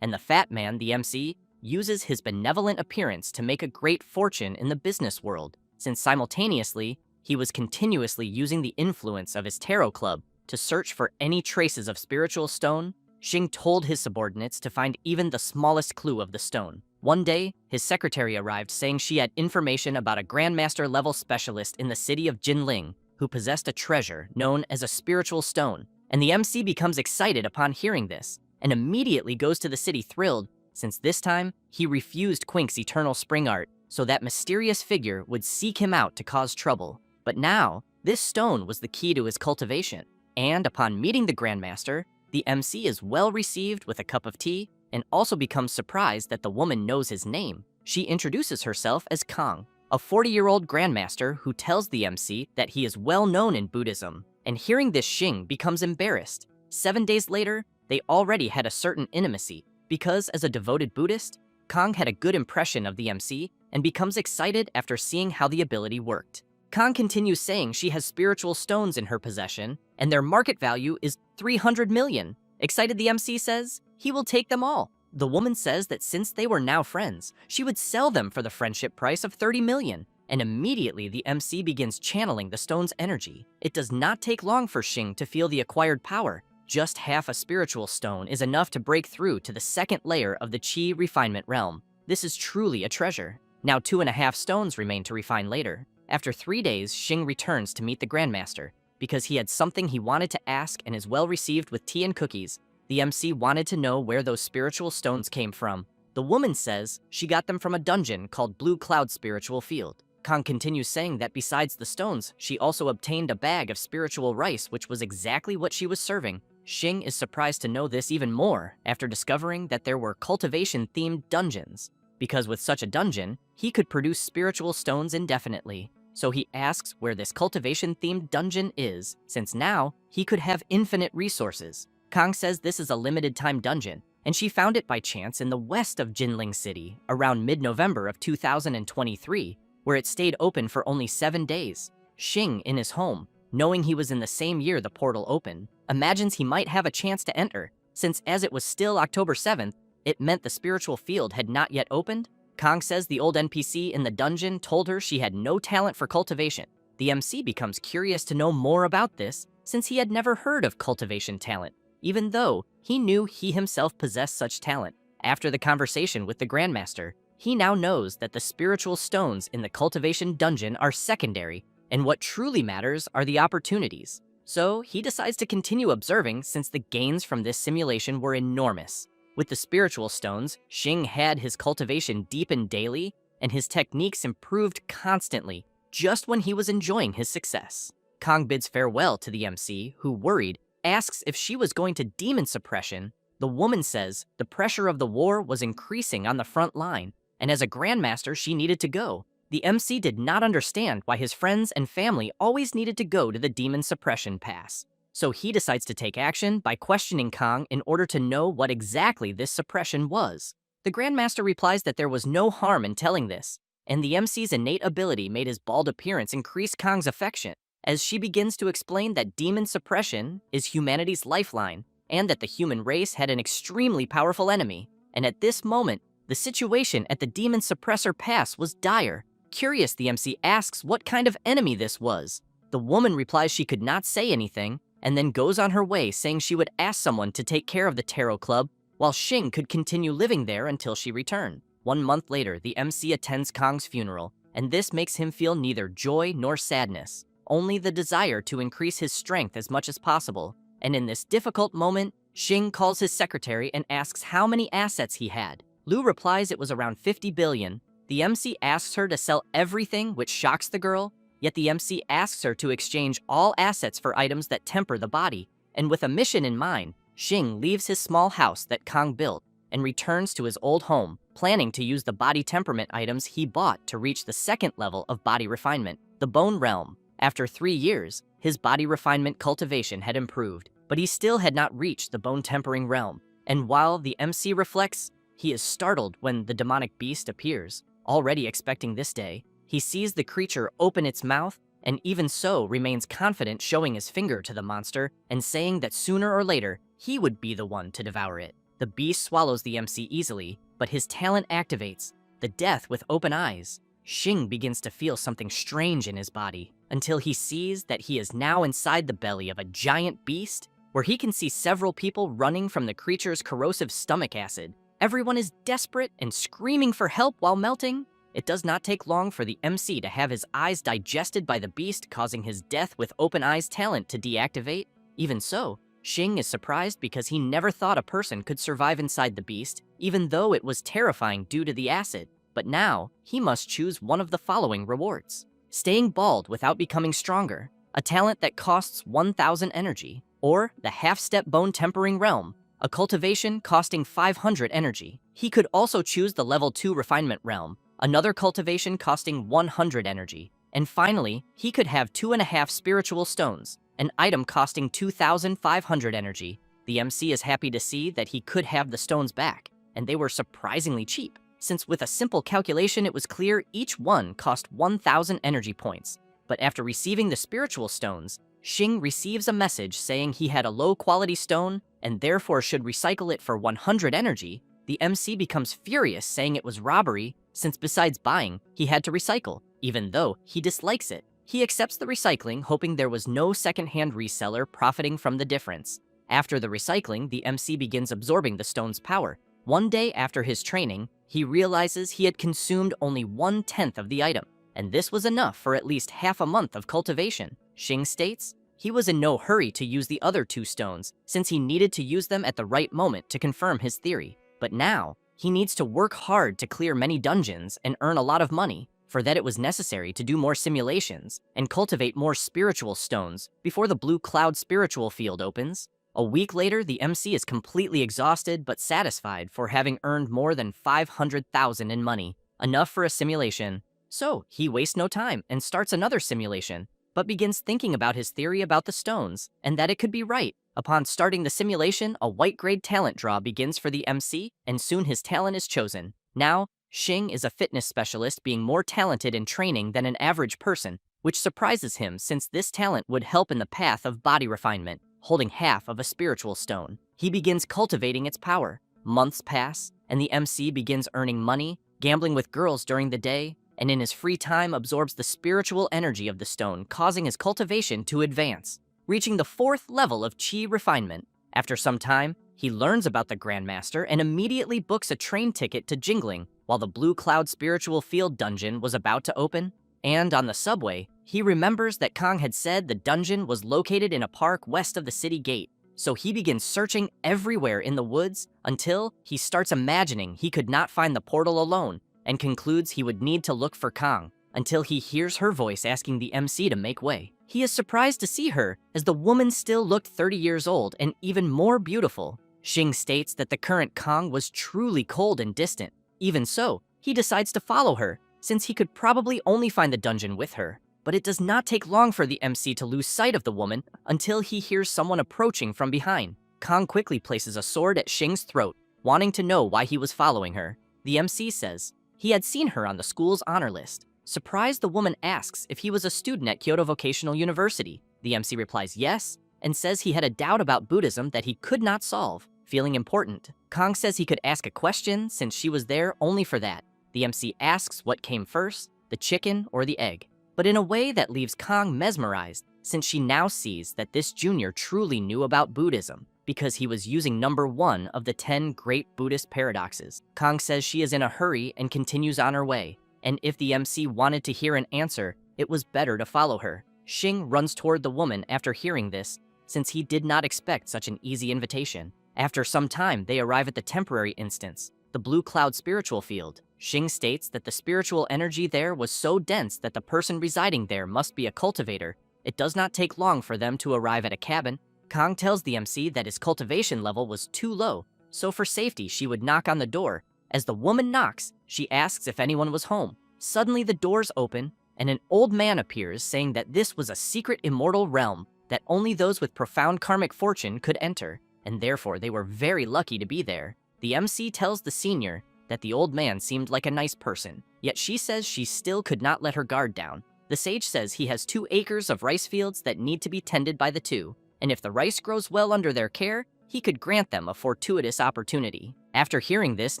and the Fat Man, the MC uses his benevolent appearance to make a great fortune in the business world, since simultaneously, he was continuously using the influence of his tarot club to search for any traces of spiritual stone. Xing told his subordinates to find even the smallest clue of the stone. One day, his secretary arrived saying she had information about a Grandmaster-level specialist in the city of Jinling who possessed a treasure known as a spiritual stone, and the MC becomes excited upon hearing this, and immediately goes to the city thrilled, since this time, he refused Quink's eternal spring art, so that mysterious figure would seek him out to cause trouble. But now, this stone was the key to his cultivation, and upon meeting the Grandmaster, the MC is well received with a cup of tea, and also becomes surprised that the woman knows his name. She introduces herself as Kang, a 40-year-old Grandmaster who tells the MC that he is well known in Buddhism, and hearing this, Xing becomes embarrassed. 7 days later, they already had a certain intimacy, because as a devoted Buddhist, Kang had a good impression of the MC and becomes excited after seeing how the ability worked. Kang continues saying she has spiritual stones in her possession, and their market value is 300 million. Excited, the MC says he will take them all. The woman says that since they were now friends, she would sell them for the friendship price of 30 million. And immediately the MC begins channeling the stone's energy. It does not take long for Xing to feel the acquired power. Just half a spiritual stone is enough to break through to the second layer of the Qi refinement realm. This is truly a treasure. Now 2.5 stones remain to refine later. After 3 days, Xing returns to meet the Grandmaster. Because he had something he wanted to ask and is well received with tea and cookies, the MC wanted to know where those spiritual stones came from. The woman says she got them from a dungeon called Blue Cloud Spiritual Field. Kang continues saying that besides the stones, she also obtained a bag of spiritual rice, which was exactly what she was serving. Xing is surprised to know this even more after discovering that there were cultivation-themed dungeons, because with such a dungeon, he could produce spiritual stones indefinitely. So he asks where this cultivation-themed dungeon is, since now he could have infinite resources. Kang says this is a limited-time dungeon, and she found it by chance in the west of Jinling City around mid-November of 2023, where it stayed open for only 7 days. Xing, in his home, knowing he was in the same year the portal opened, imagines he might have a chance to enter, since as it was still October 7th, it meant the spiritual field had not yet opened. Kang says the old NPC in the dungeon told her she had no talent for cultivation. The MC becomes curious to know more about this, since he had never heard of cultivation talent, even though he knew he himself possessed such talent. After the conversation with the Grandmaster, he now knows that the spiritual stones in the cultivation dungeon are secondary, and what truly matters are the opportunities. So he decides to continue observing since the gains from this simulation were enormous. With the spiritual stones, Xing had his cultivation deepened daily, and his techniques improved constantly, just when he was enjoying his success. Kang bids farewell to the MC, who, worried, asks if she was going to demon suppression. The woman says the pressure of the war was increasing on the front line, and as a Grandmaster, she needed to go. The MC did not understand why his friends and family always needed to go to the demon suppression pass. So he decides to take action by questioning Kang in order to know what exactly this suppression was. The Grandmaster replies that there was no harm in telling this, and the MC's innate ability made his bald appearance increase Kang's affection, as she begins to explain that demon suppression is humanity's lifeline, and that the human race had an extremely powerful enemy. And at this moment, the situation at the Demon Suppressor Pass was dire. Curious, the MC asks what kind of enemy this was. The woman replies she could not say anything, and then goes on her way saying she would ask someone to take care of the Tarot Club, while Xing could continue living there until she returned. 1 month later, the MC attends Kang's funeral, and this makes him feel neither joy nor sadness, only the desire to increase his strength as much as possible. And in this difficult moment, Xing calls his secretary and asks how many assets he had. Lu replies it was around 50 billion. The MC asks her to sell everything, which shocks the girl, yet the MC asks her to exchange all assets for items that temper the body. And with a mission in mind, Xing leaves his small house that Kang built and returns to his old home, planning to use the body temperament items he bought to reach the second level of body refinement, the Bone Realm. After 3 years, his body refinement cultivation had improved, but he still had not reached the bone tempering realm. And while the MC reflects, he is startled when the demonic beast appears. Already expecting this day, He sees the creature open its mouth, and even so remains confident, showing his finger to the monster and saying that sooner or later he would be the one to devour it. The beast swallows the MC easily, but his talent activates, the death with open eyes. Xing begins to feel something strange in his body until he sees that he is now inside the belly of a giant beast where he can see several people running from the creature's corrosive stomach acid. Everyone is desperate and screaming for help while melting. It does not take long for the MC to have his eyes digested by the beast, causing his death with open eyes talent to deactivate. Even so, Xing is surprised because he never thought a person could survive inside the beast, even though it was terrifying due to the acid. But now, he must choose one of the following rewards. Staying bald without becoming stronger, a talent that costs 1,000 energy, or the half-step bone tempering realm, a cultivation costing 500 energy. He could also choose the level 2 refinement realm, another cultivation costing 100 energy. And finally, he could have 2.5 spiritual stones, an item costing 2,500 energy. The MC is happy to see that he could have the stones back, and they were surprisingly cheap, since with a simple calculation it was clear each one cost 1,000 energy points. But after receiving the spiritual stones, Xing receives a message saying he had a low-quality stone and therefore should recycle it for 100 energy. The MC becomes furious, saying it was robbery, since besides buying, he had to recycle, even though he dislikes it. He accepts the recycling, hoping there was no second-hand reseller profiting from the difference. After the recycling, the MC begins absorbing the stone's power. One day after his training, he realizes he had consumed only 1/10 of the item, and this was enough for at least half a month of cultivation. Xing states he was in no hurry to use the other 2 stones, since he needed to use them at the right moment to confirm his theory. But now, he needs to work hard to clear many dungeons and earn a lot of money. For that, it was necessary to do more simulations and cultivate more spiritual stones before the blue cloud spiritual field opens. A week later, the MC is completely exhausted but satisfied for having earned more than 500,000 in money, enough for a simulation. So he wastes no time and starts another simulation, but begins thinking about his theory about the stones and that it could be right. Upon starting the simulation, a white grade talent draw begins for the MC, and soon his talent is chosen. Now, Xing is a fitness specialist, being more talented in training than an average person, which surprises him since this talent would help in the path of body refinement. Holding half of a spiritual stone, he begins cultivating its power. Months pass, and the MC begins earning money, gambling with girls during the day, and in his free time absorbs the spiritual energy of the stone, causing his cultivation to advance, reaching the 4th level of Qi refinement. After some time, he learns about the Grandmaster and immediately books a train ticket to Jingling while the Blue Cloud Spiritual Field dungeon was about to open. And on the subway, he remembers that Kong had said the dungeon was located in a park west of the city gate. So he begins searching everywhere in the woods until he starts imagining he could not find the portal alone and concludes he would need to look for Kong until he hears her voice asking the MC to make way. He is surprised to see her, as the woman still looked 30 years old and even more beautiful. Xing states that the current Kong was truly cold and distant. Even so, he decides to follow her, since he could probably only find the dungeon with her. But it does not take long for the MC to lose sight of the woman until he hears someone approaching from behind. Kong quickly places a sword at Xing's throat, wanting to know why he was following her. The MC says he had seen her on the school's honor list. Surprised, the woman asks if he was a student at Kyoto Vocational University. The MC replies yes, and says he had a doubt about Buddhism that he could not solve. Feeling important, Kong says he could ask a question since she was there only for that. The MC asks what came first, the chicken or the egg, but in a way that leaves Kong mesmerized, since she now sees that this junior truly knew about Buddhism, because he was using number 1 of the 10 great Buddhist paradoxes. Kong says she is in a hurry and continues on her way, and if the MC wanted to hear an answer, it was better to follow her. Xing runs toward the woman after hearing this, since he did not expect such an easy invitation. After some time, they arrive at the temporary instance, the Blue Cloud Spiritual Field. Xing states that the spiritual energy there was so dense that the person residing there must be a cultivator. It does not take long for them to arrive at a cabin. Kong tells the MC that his cultivation level was too low, so for safety she would knock on the door. As the woman knocks, she asks if anyone was home. Suddenly the doors open, and an old man appears, saying that this was a secret immortal realm that only those with profound karmic fortune could enter, and therefore they were very lucky to be there. The MC tells the senior that the old man seemed like a nice person, yet she says she still could not let her guard down. The sage says he has 2 acres of rice fields that need to be tended by the two, and if the rice grows well under their care, he could grant them a fortuitous opportunity. After hearing this,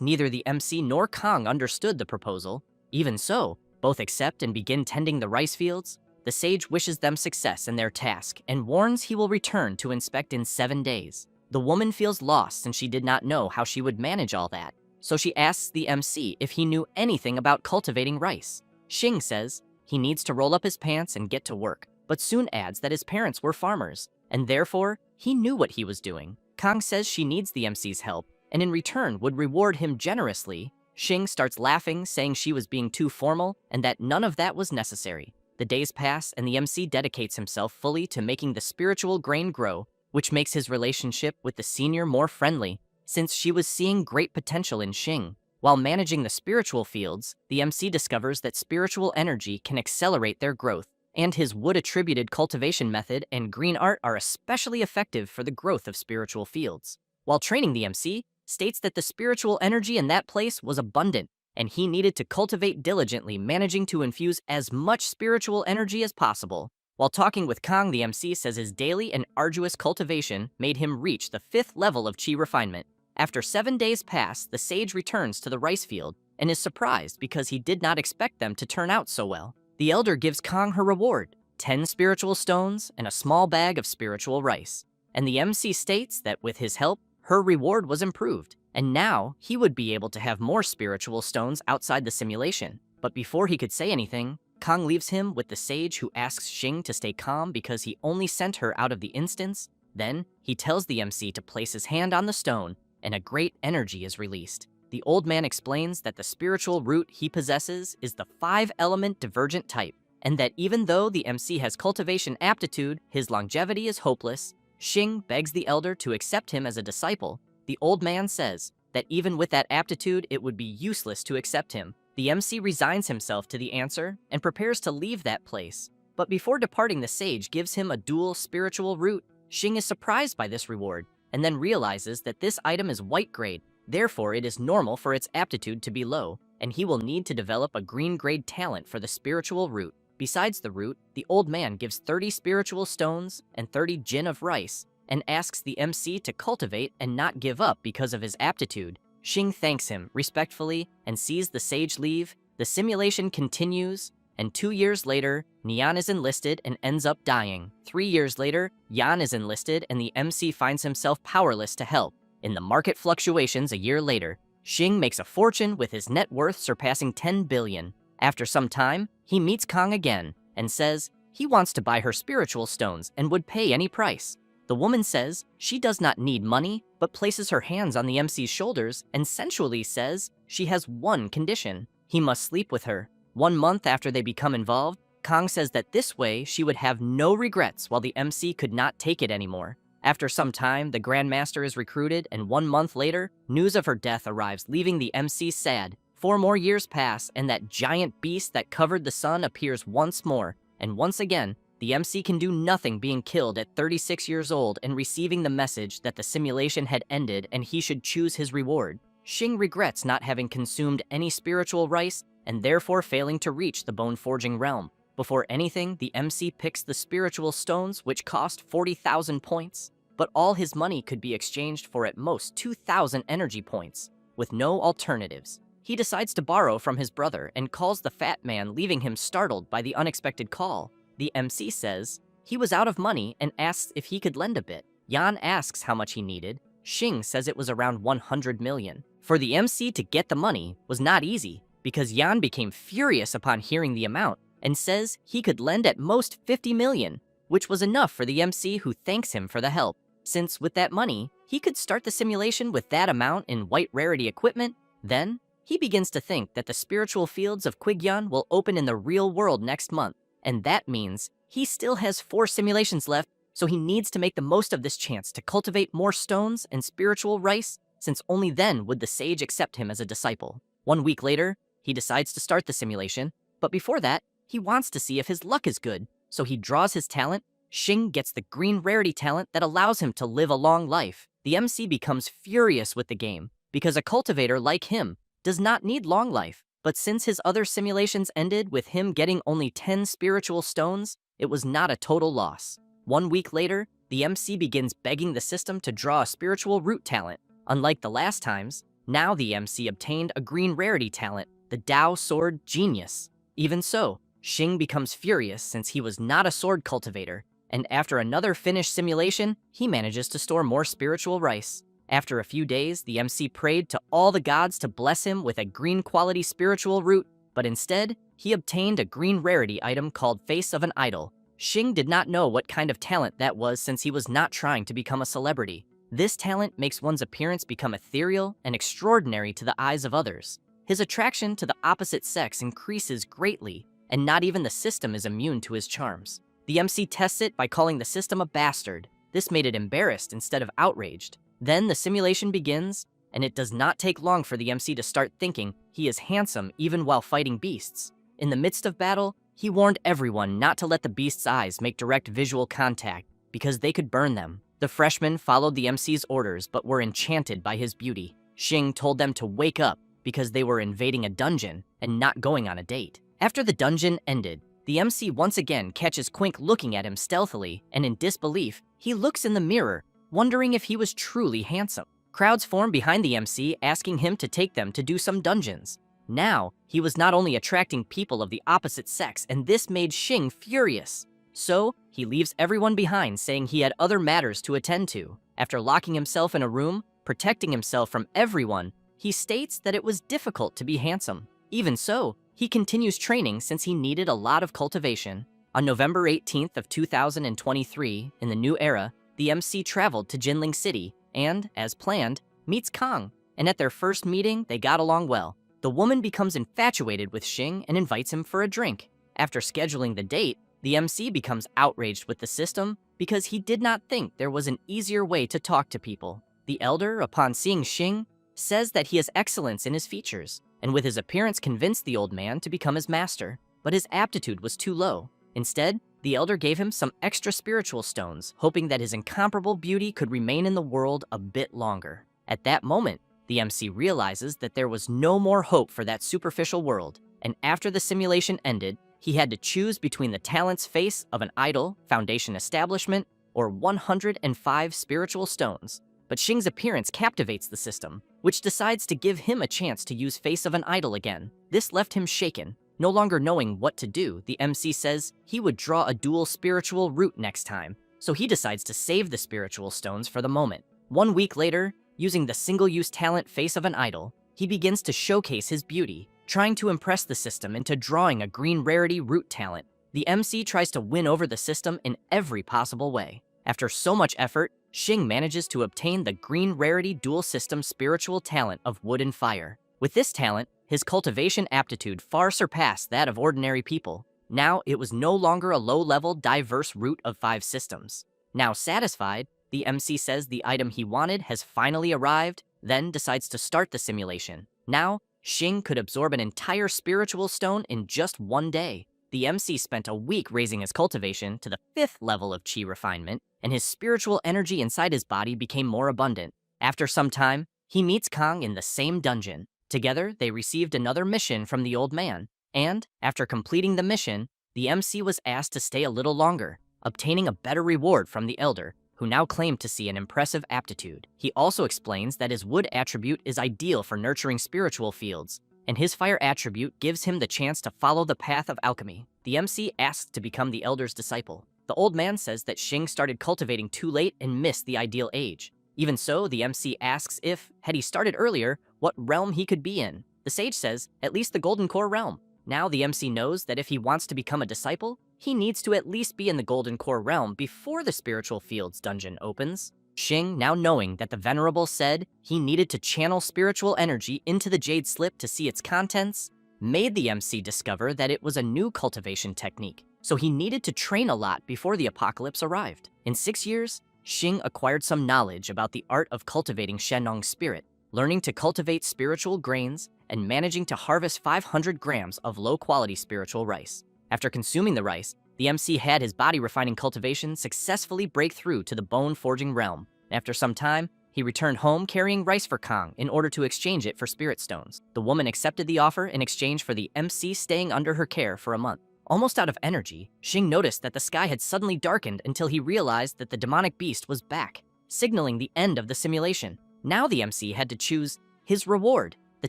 neither the MC nor Kang understood the proposal. Even so, both accept and begin tending the rice fields. The sage wishes them success in their task and warns he will return to inspect in 7 days. The woman feels lost and she did not know how she would manage all that, so she asks the MC if he knew anything about cultivating rice. Xing says he needs to roll up his pants and get to work, but soon adds that his parents were farmers, and therefore, he knew what he was doing. Kang says she needs the MC's help, and in return would reward him generously. Xing starts laughing, saying she was being too formal, and that none of that was necessary. The days pass, and the MC dedicates himself fully to making the spiritual grain grow, which makes his relationship with the senior more friendly, since she was seeing great potential in Xing. While managing the spiritual fields, the MC discovers that spiritual energy can accelerate their growth, and his wood-attributed cultivation method and green art are especially effective for the growth of spiritual fields. While training, the MC states that the spiritual energy in that place was abundant, and he needed to cultivate diligently, managing to infuse as much spiritual energy as possible. While talking with Kang, the MC says his daily and arduous cultivation made him reach the 5th level of Qi refinement. After 7 days pass, the sage returns to the rice field and is surprised because he did not expect them to turn out so well. The elder gives Kang her reward, 10 spiritual stones and a small bag of spiritual rice. And the MC states that with his help, her reward was improved, and now he would be able to have more spiritual stones outside the simulation. But before he could say anything, Kang leaves him with the sage, who asks Xing to stay calm because he only sent her out of the instance. Then he tells the MC to place his hand on the stone, and a great energy is released. The old man explains that the spiritual root he possesses is the 5-element divergent type, and that even though the MC has cultivation aptitude, his longevity is hopeless. Xing begs the elder to accept him as a disciple. The old man says that even with that aptitude, it would be useless to accept him. The MC resigns himself to the answer and prepares to leave that place. But before departing, the sage gives him a dual spiritual root. Xing is surprised by this reward, and then realizes that this item is white grade, therefore it is normal for its aptitude to be low, and he will need to develop a green grade talent for the spiritual root. Besides the root, the old man gives 30 spiritual stones and 30 jin of rice, and asks the MC to cultivate and not give up because of his aptitude. Xing thanks him respectfully and sees the sage leave. The simulation continues, and 2 years later, Nian is enlisted and ends up dying. 3 years later, Yan is enlisted and the MC finds himself powerless to help. In the market fluctuations a year later, Xing makes a fortune with his net worth surpassing 10 billion. After some time, he meets Kang again and says he wants to buy her spiritual stones and would pay any price. The woman says she does not need money, but places her hands on the MC's shoulders and sensually says she has one condition: he must sleep with her. 1 month after they become involved, Kang says that this way she would have no regrets, while the MC could not take it anymore. After some time, the Grandmaster is recruited, and 1 month later, news of her death arrives, leaving the MC sad. 4 more years pass, and that giant beast that covered the sun appears once more, and once again, the MC can do nothing, being killed at 36 years old and receiving the message that the simulation had ended and he should choose his reward. Xing regrets not having consumed any spiritual rice and therefore failing to reach the bone-forging realm. Before anything, the MC picks the spiritual stones, which cost 40,000 points, but all his money could be exchanged for at most 2,000 energy points. With no alternatives, he decides to borrow from his brother and calls the fat man, leaving him startled by the unexpected call. The MC says he was out of money and asks if he could lend a bit. Yan asks how much he needed. Xing says it was around 100 million. For the MC to get the money was not easy, because Yan became furious upon hearing the amount and says he could lend at most 50 million, which was enough for the MC, who thanks him for the help, since with that money, he could start the simulation with that amount in white rarity equipment. Then, he begins to think that the spiritual fields of Quigyan will open in the real world next month, and that means he still has 4 simulations left, so he needs to make the most of this chance to cultivate more stones and spiritual rice, since only then would the sage accept him as a disciple. 1 week later, he decides to start the simulation, but before that, he wants to see if his luck is good, so he draws his talent. Xing gets the green rarity talent that allows him to live a long life. The MC becomes furious with the game, because a cultivator like him does not need long life, but since his other simulations ended with him getting only 10 spiritual stones, it was not a total loss. 1 week later, the MC begins begging the system to draw a spiritual root talent. Unlike the last times, now the MC obtained a green rarity talent, the Dao Sword Genius. Even so, Xing becomes furious since he was not a sword cultivator, and after another finished simulation, he manages to store more spiritual rice. After a few days, the MC prayed to all the gods to bless him with a green quality spiritual root, but instead, he obtained a green rarity item called Face of an Idol. Xing did not know what kind of talent that was since he was not trying to become a celebrity. This talent makes one's appearance become ethereal and extraordinary to the eyes of others. His attraction to the opposite sex increases greatly, and not even the system is immune to his charms. The MC tests it by calling the system a bastard. This made it embarrassed instead of outraged. Then the simulation begins, and it does not take long for the MC to start thinking he is handsome even while fighting beasts. In the midst of battle, he warned everyone not to let the beast's eyes make direct visual contact because they could burn them. The freshmen followed the MC's orders but were enchanted by his beauty. Xing told them to wake up because they were invading a dungeon and not going on a date. After the dungeon ended, the MC once again catches Quink looking at him stealthily, and in disbelief, he looks in the mirror, wondering if he was truly handsome. Crowds form behind the MC, asking him to take them to do some dungeons. Now, he was not only attracting people of the opposite sex, and this made Xing furious. So, he leaves everyone behind, saying he had other matters to attend to. After locking himself in a room, protecting himself from everyone, he states that it was difficult to be handsome. Even so, he continues training since he needed a lot of cultivation. On November 18th of 2023, in the new era, the MC traveled to Jinling City and, as planned, meets Kang, and at their first meeting, they got along well. The woman becomes infatuated with Xing and invites him for a drink. After scheduling the date, the MC becomes outraged with the system because he did not think there was an easier way to talk to people. The elder, upon seeing Xing, says that he has excellence in his features, and with his appearance convinced the old man to become his master, but his aptitude was too low. Instead, the elder gave him some extra spiritual stones, hoping that his incomparable beauty could remain in the world a bit longer. At that moment, the MC realizes that there was no more hope for that superficial world, and after the simulation ended, he had to choose between the talent's Face of an Idol, Foundation Establishment, or 105 spiritual stones. But Xing's appearance captivates the system, which decides to give him a chance to use Face of an Idol again. This left him shaken. No longer knowing what to do, the MC says he would draw a dual spiritual root next time, so he decides to save the spiritual stones for the moment. 1 week later, using the single-use talent Face of an Idol, he begins to showcase his beauty, trying to impress the system into drawing a green rarity root talent. The MC tries to win over the system in every possible way. After so much effort, Xing manages to obtain the green rarity dual system spiritual talent of Wood and Fire. With this talent, his cultivation aptitude far surpassed that of ordinary people. Now it was no longer a low-level, diverse root of 5 systems. Now satisfied, the MC says the item he wanted has finally arrived, then decides to start the simulation. Now, Xing could absorb an entire spiritual stone in just 1 day. The MC spent a week raising his cultivation to the 5th level of Qi refinement, and his spiritual energy inside his body became more abundant. After some time, he meets Kang in the same dungeon. Together, they received another mission from the old man, and, after completing the mission, the MC was asked to stay a little longer, obtaining a better reward from the elder, who now claimed to see an impressive aptitude. He also explains that his wood attribute is ideal for nurturing spiritual fields, and his fire attribute gives him the chance to follow the path of alchemy. The MC asks to become the elder's disciple. The old man says that Xing started cultivating too late and missed the ideal age. Even so, the MC asks if, had he started earlier, what realm he could be in. The sage says, at least the Golden Core realm. Now the MC knows that if he wants to become a disciple, he needs to at least be in the Golden Core realm before the Spiritual Fields dungeon opens. Xing, now knowing that the Venerable said he needed to channel spiritual energy into the Jade Slip to see its contents, made the MC discover that it was a new cultivation technique, so he needed to train a lot before the apocalypse arrived. In 6 years, Xing acquired some knowledge about the art of cultivating Shenong's spirit, learning to cultivate spiritual grains and managing to harvest 500 grams of low-quality spiritual rice. After consuming the rice, the MC had his body-refining cultivation successfully break through to the bone-forging realm. After some time, He returned home carrying rice for Kang in order to exchange it for spirit stones. The woman accepted the offer in exchange for the MC staying under her care for a month. Almost out of energy, Xing noticed that the sky had suddenly darkened until he realized that the demonic beast was back, signaling the end of the simulation. Now the MC had to choose his reward, the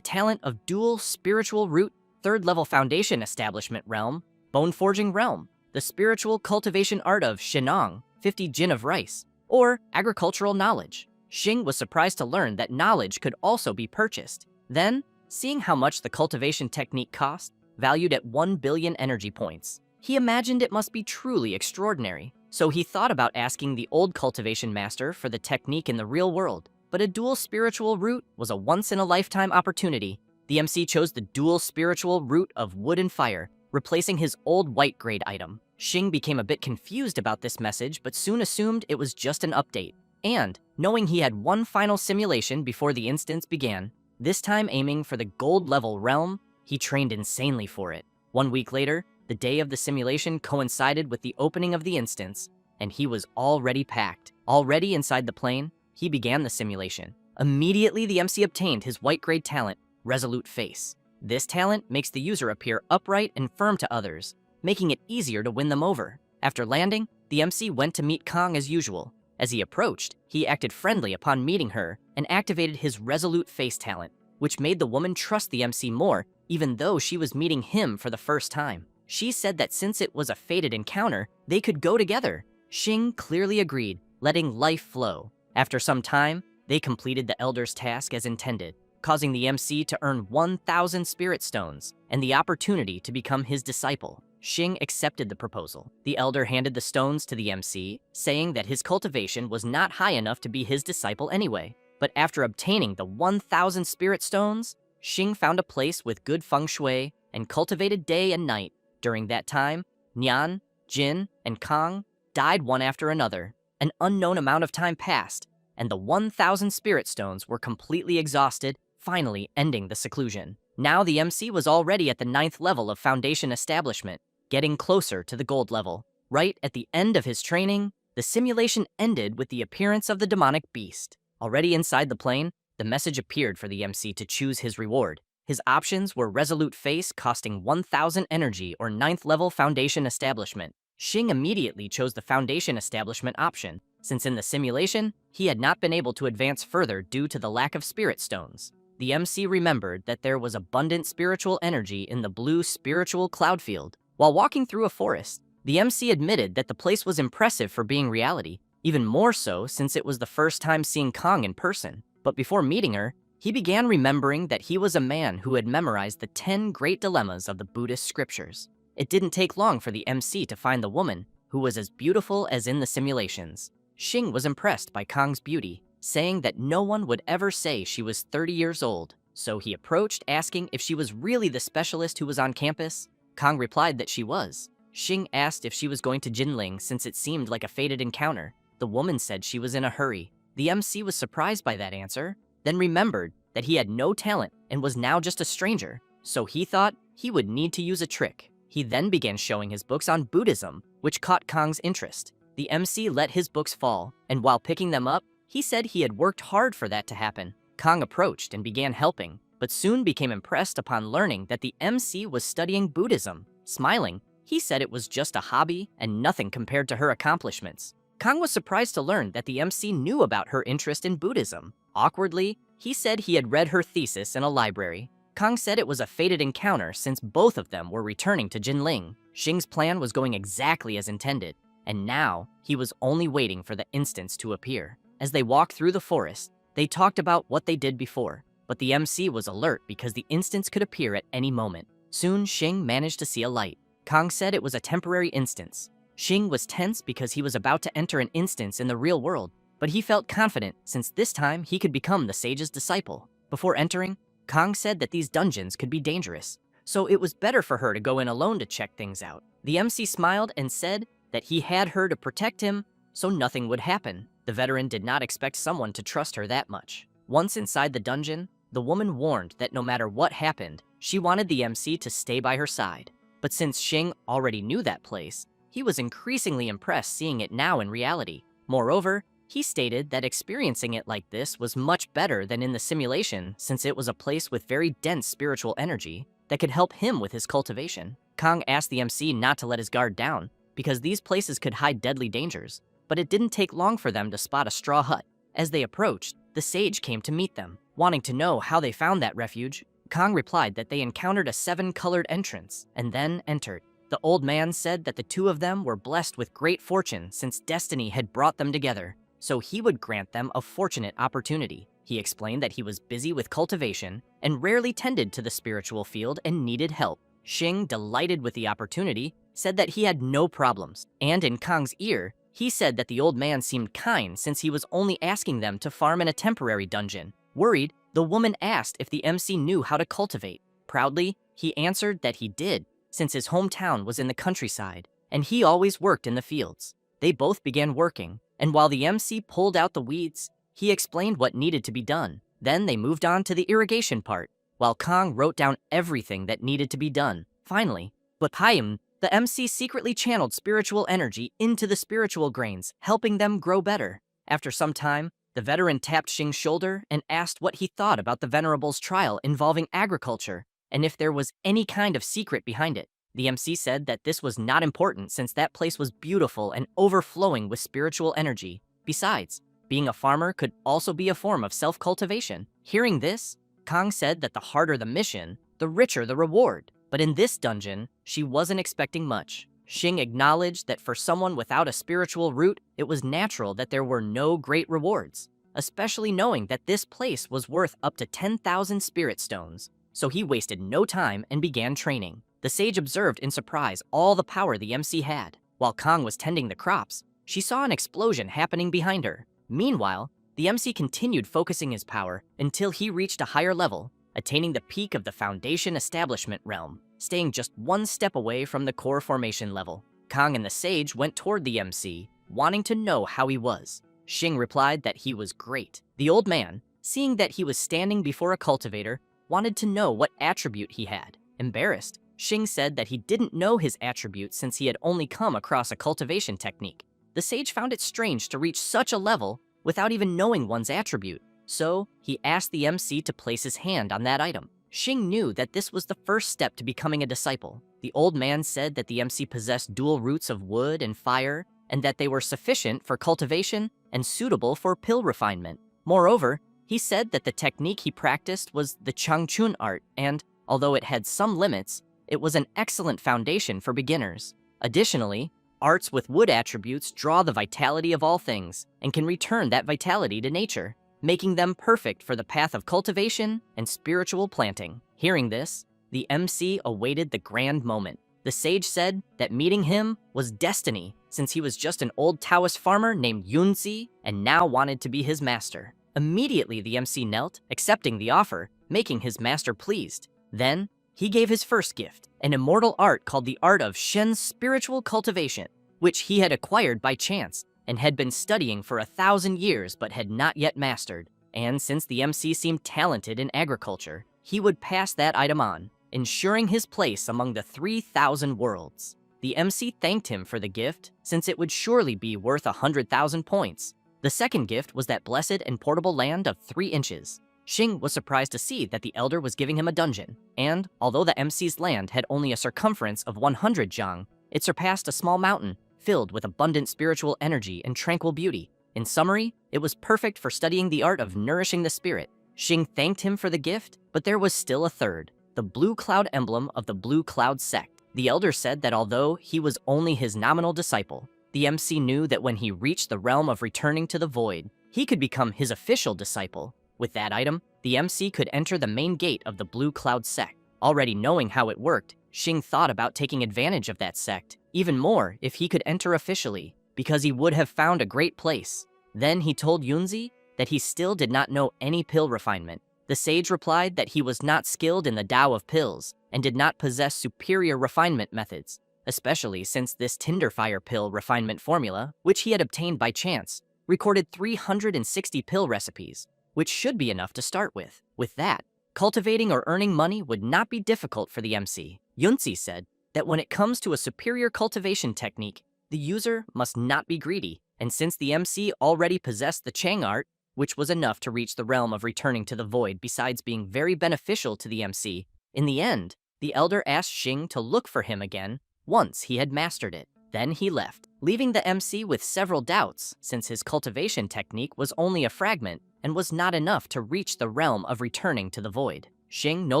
talent of dual spiritual root, third level foundation establishment realm, bone forging realm, the spiritual cultivation art of Shenong, 50 jin of rice, or agricultural knowledge. Xing was surprised to learn that knowledge could also be purchased. Then, seeing how much the cultivation technique cost, valued at 1 billion energy points, he imagined it must be truly extraordinary. So he thought about asking the old cultivation master for the technique in the real world. But a dual spiritual root was a once-in-a-lifetime opportunity. The MC chose the dual spiritual root of wood and fire, replacing his old white grade item. Xing became a bit confused about this message, but soon assumed it was just an update. And, knowing he had one final simulation before the instance began, this time aiming for the gold level realm, he trained insanely for it. 1 week later, the day of the simulation coincided with the opening of the instance, and he was already packed. Already inside the plane, he began the simulation. Immediately, the MC obtained his white grade talent, Resolute Face. This talent makes the user appear upright and firm to others, making it easier to win them over. After landing, the MC went to meet Kang as usual. As he approached, he acted friendly upon meeting her and activated his Resolute Face talent, which made the woman trust the MC more, even though she was meeting him for the first time. She said that since it was a fated encounter, they could go together. Xing clearly agreed, letting life flow. After some time, they completed the Elder's task as intended, causing the MC to earn 1,000 spirit stones and the opportunity to become his disciple. Xing accepted the proposal. The Elder handed the stones to the MC, saying that his cultivation was not high enough to be his disciple anyway. But after obtaining the 1,000 spirit stones, Xing found a place with good feng shui and cultivated day and night. During that time, Nian, Jin, and Kang died one after another. An unknown amount of time passed, and the 1,000 spirit stones were completely exhausted, finally ending the seclusion. Now the MC was already at the 9th level of foundation establishment, getting closer to the gold level. Right at the end of his training, the simulation ended with the appearance of the demonic beast. Already inside the plane, the message appeared for the MC to choose his reward. His options were Resolute Face costing 1,000 energy or 9th level foundation establishment. Xing immediately chose the foundation establishment option, since in the simulation, he had not been able to advance further due to the lack of spirit stones. The MC remembered that there was abundant spiritual energy in the blue spiritual cloud field. While walking through a forest, the MC admitted that the place was impressive for being reality, even more so since it was the first time seeing Kang in person. But before meeting her, he began remembering that he was a man who had memorized the 10 great dilemmas of the Buddhist scriptures. It didn't take long for the MC to find the woman, who was as beautiful as in the simulations. Xing was impressed by Kang's beauty, saying that no one would ever say she was 30 years old. So he approached asking if she was really the specialist who was on campus. Kang replied that she was. Xing asked if she was going to Jinling since it seemed like a fated encounter. The woman said she was in a hurry. The MC was surprised by that answer, then remembered that he had no talent and was now just a stranger, so he thought he would need to use a trick. He then began showing his books on Buddhism, which caught Kang's interest. The MC let his books fall, and while picking them up, he said he had worked hard for that to happen. Kang approached and began helping, but soon became impressed upon learning that the MC was studying Buddhism. Smiling, he said it was just a hobby and nothing compared to her accomplishments. Kang was surprised to learn that the MC knew about her interest in Buddhism. Awkwardly, he said he had read her thesis in a library. Kang said it was a fated encounter since both of them were returning to Jinling. Xing's plan was going exactly as intended, and now he was only waiting for the instance to appear. As they walked through the forest, they talked about what they did before, but the MC was alert because the instance could appear at any moment. Soon, Xing managed to see a light. Kang said it was a temporary instance. Xing was tense because he was about to enter an instance in the real world, but he felt confident since this time he could become the sage's disciple. Before entering, Kang said that these dungeons could be dangerous, so it was better for her to go in alone to check things out. The MC smiled and said that he had her to protect him so nothing would happen. The veteran did not expect someone to trust her that much. Once inside the dungeon, the woman warned that no matter what happened, she wanted the MC to stay by her side. But since Xing already knew that place, he was increasingly impressed seeing it now in reality. Moreover, He stated that experiencing it like this was much better than in the simulation since it was a place with very dense spiritual energy that could help him with his cultivation. Kang asked the MC not to let his guard down because these places could hide deadly dangers, but it didn't take long for them to spot a straw hut. As they approached, the sage came to meet them. Wanting to know how they found that refuge, Kang replied that they encountered a 7-colored entrance and then entered. The old man said that the two of them were blessed with great fortune since destiny had brought them together, so he would grant them a fortunate opportunity. He explained that he was busy with cultivation and rarely tended to the spiritual field and needed help. Xing, delighted with the opportunity, said that he had no problems, and in Kang's ear, he said that the old man seemed kind since he was only asking them to farm in a temporary dungeon. Worried, the woman asked if the MC knew how to cultivate. Proudly, he answered that he did, since his hometown was in the countryside, and he always worked in the fields. They both began working, and while the MC pulled out the weeds, he explained what needed to be done. Then they moved on to the irrigation part, while Kang wrote down everything that needed to be done. Finally, the MC secretly channeled spiritual energy into the spiritual grains, helping them grow better. After some time, the veteran tapped Xing's shoulder and asked what he thought about the Venerable's trial involving agriculture, and if there was any kind of secret behind it. The MC said that this was not important since that place was beautiful and overflowing with spiritual energy. Besides, being a farmer could also be a form of self-cultivation. Hearing this, Kang said that the harder the mission, the richer the reward. But in this dungeon, she wasn't expecting much. Xing acknowledged that for someone without a spiritual root, it was natural that there were no great rewards, especially knowing that this place was worth up to 10,000 spirit stones. So he wasted no time and began training. The sage observed in surprise all the power the MC had. While Kang was tending the crops, she saw an explosion happening behind her. Meanwhile, the MC continued focusing his power until he reached a higher level, attaining the peak of the Foundation Establishment realm, staying just one step away from the core formation level. Kang and the sage went toward the MC, wanting to know how he was. Xing replied that he was great. The old man, seeing that he was standing before a cultivator, wanted to know what attribute he had. Embarrassed, Xing said that he didn't know his attribute since he had only come across a cultivation technique. The sage found it strange to reach such a level without even knowing one's attribute, so he asked the MC to place his hand on that item. Xing knew that this was the first step to becoming a disciple. The old man said that the MC possessed dual roots of wood and fire, and that they were sufficient for cultivation and suitable for pill refinement. Moreover, he said that the technique he practiced was the Changchun art, and although it had some limits, it was an excellent foundation for beginners. Additionally, arts with wood attributes draw the vitality of all things and can return that vitality to nature, making them perfect for the path of cultivation and spiritual planting. Hearing this, the MC awaited the grand moment. The sage said that meeting him was destiny since he was just an old Taoist farmer named Yunzi and now wanted to be his master. Immediately, the MC knelt, accepting the offer, making his master pleased. Then, he gave his first gift, an immortal art called the Art of Shen's Spiritual Cultivation, which he had acquired by chance and had been studying for 1,000 years but had not yet mastered. And since the MC seemed talented in agriculture, he would pass that item on, ensuring his place among the 3,000 worlds. The MC thanked him for the gift, since it would surely be worth 100,000 points. The second gift was that blessed and portable land of 3 inches. Xing was surprised to see that the elder was giving him a dungeon, and although the MC's land had only a circumference of 100 zhang, it surpassed a small mountain filled with abundant spiritual energy and tranquil beauty. In summary, it was perfect for studying the art of nourishing the spirit. Xing thanked him for the gift, but there was still a third, the blue cloud emblem of the Blue Cloud sect. The elder said that although he was only his nominal disciple, the MC knew that when he reached the realm of returning to the void, he could become his official disciple. With that item, the MC could enter the main gate of the Blue Cloud sect. Already knowing how it worked, Xing thought about taking advantage of that sect, even more if he could enter officially, because he would have found a great place. Then he told Yunzi that he still did not know any pill refinement. The sage replied that he was not skilled in the Tao of pills and did not possess superior refinement methods, especially since this Tinderfire pill refinement formula, which he had obtained by chance, recorded 360 pill recipes, which should be enough to start with. With that, cultivating or earning money would not be difficult for the MC. Yunzi said that when it comes to a superior cultivation technique, the user must not be greedy And since the MC already possessed the Chang art, which was enough to reach the realm of returning to the void besides being very beneficial to the MC, in the end, the elder asked Xing to look for him again once he had mastered it. Then he left, leaving the MC with several doubts, since his cultivation technique was only a fragment and was not enough to reach the realm of returning to the void. Xing no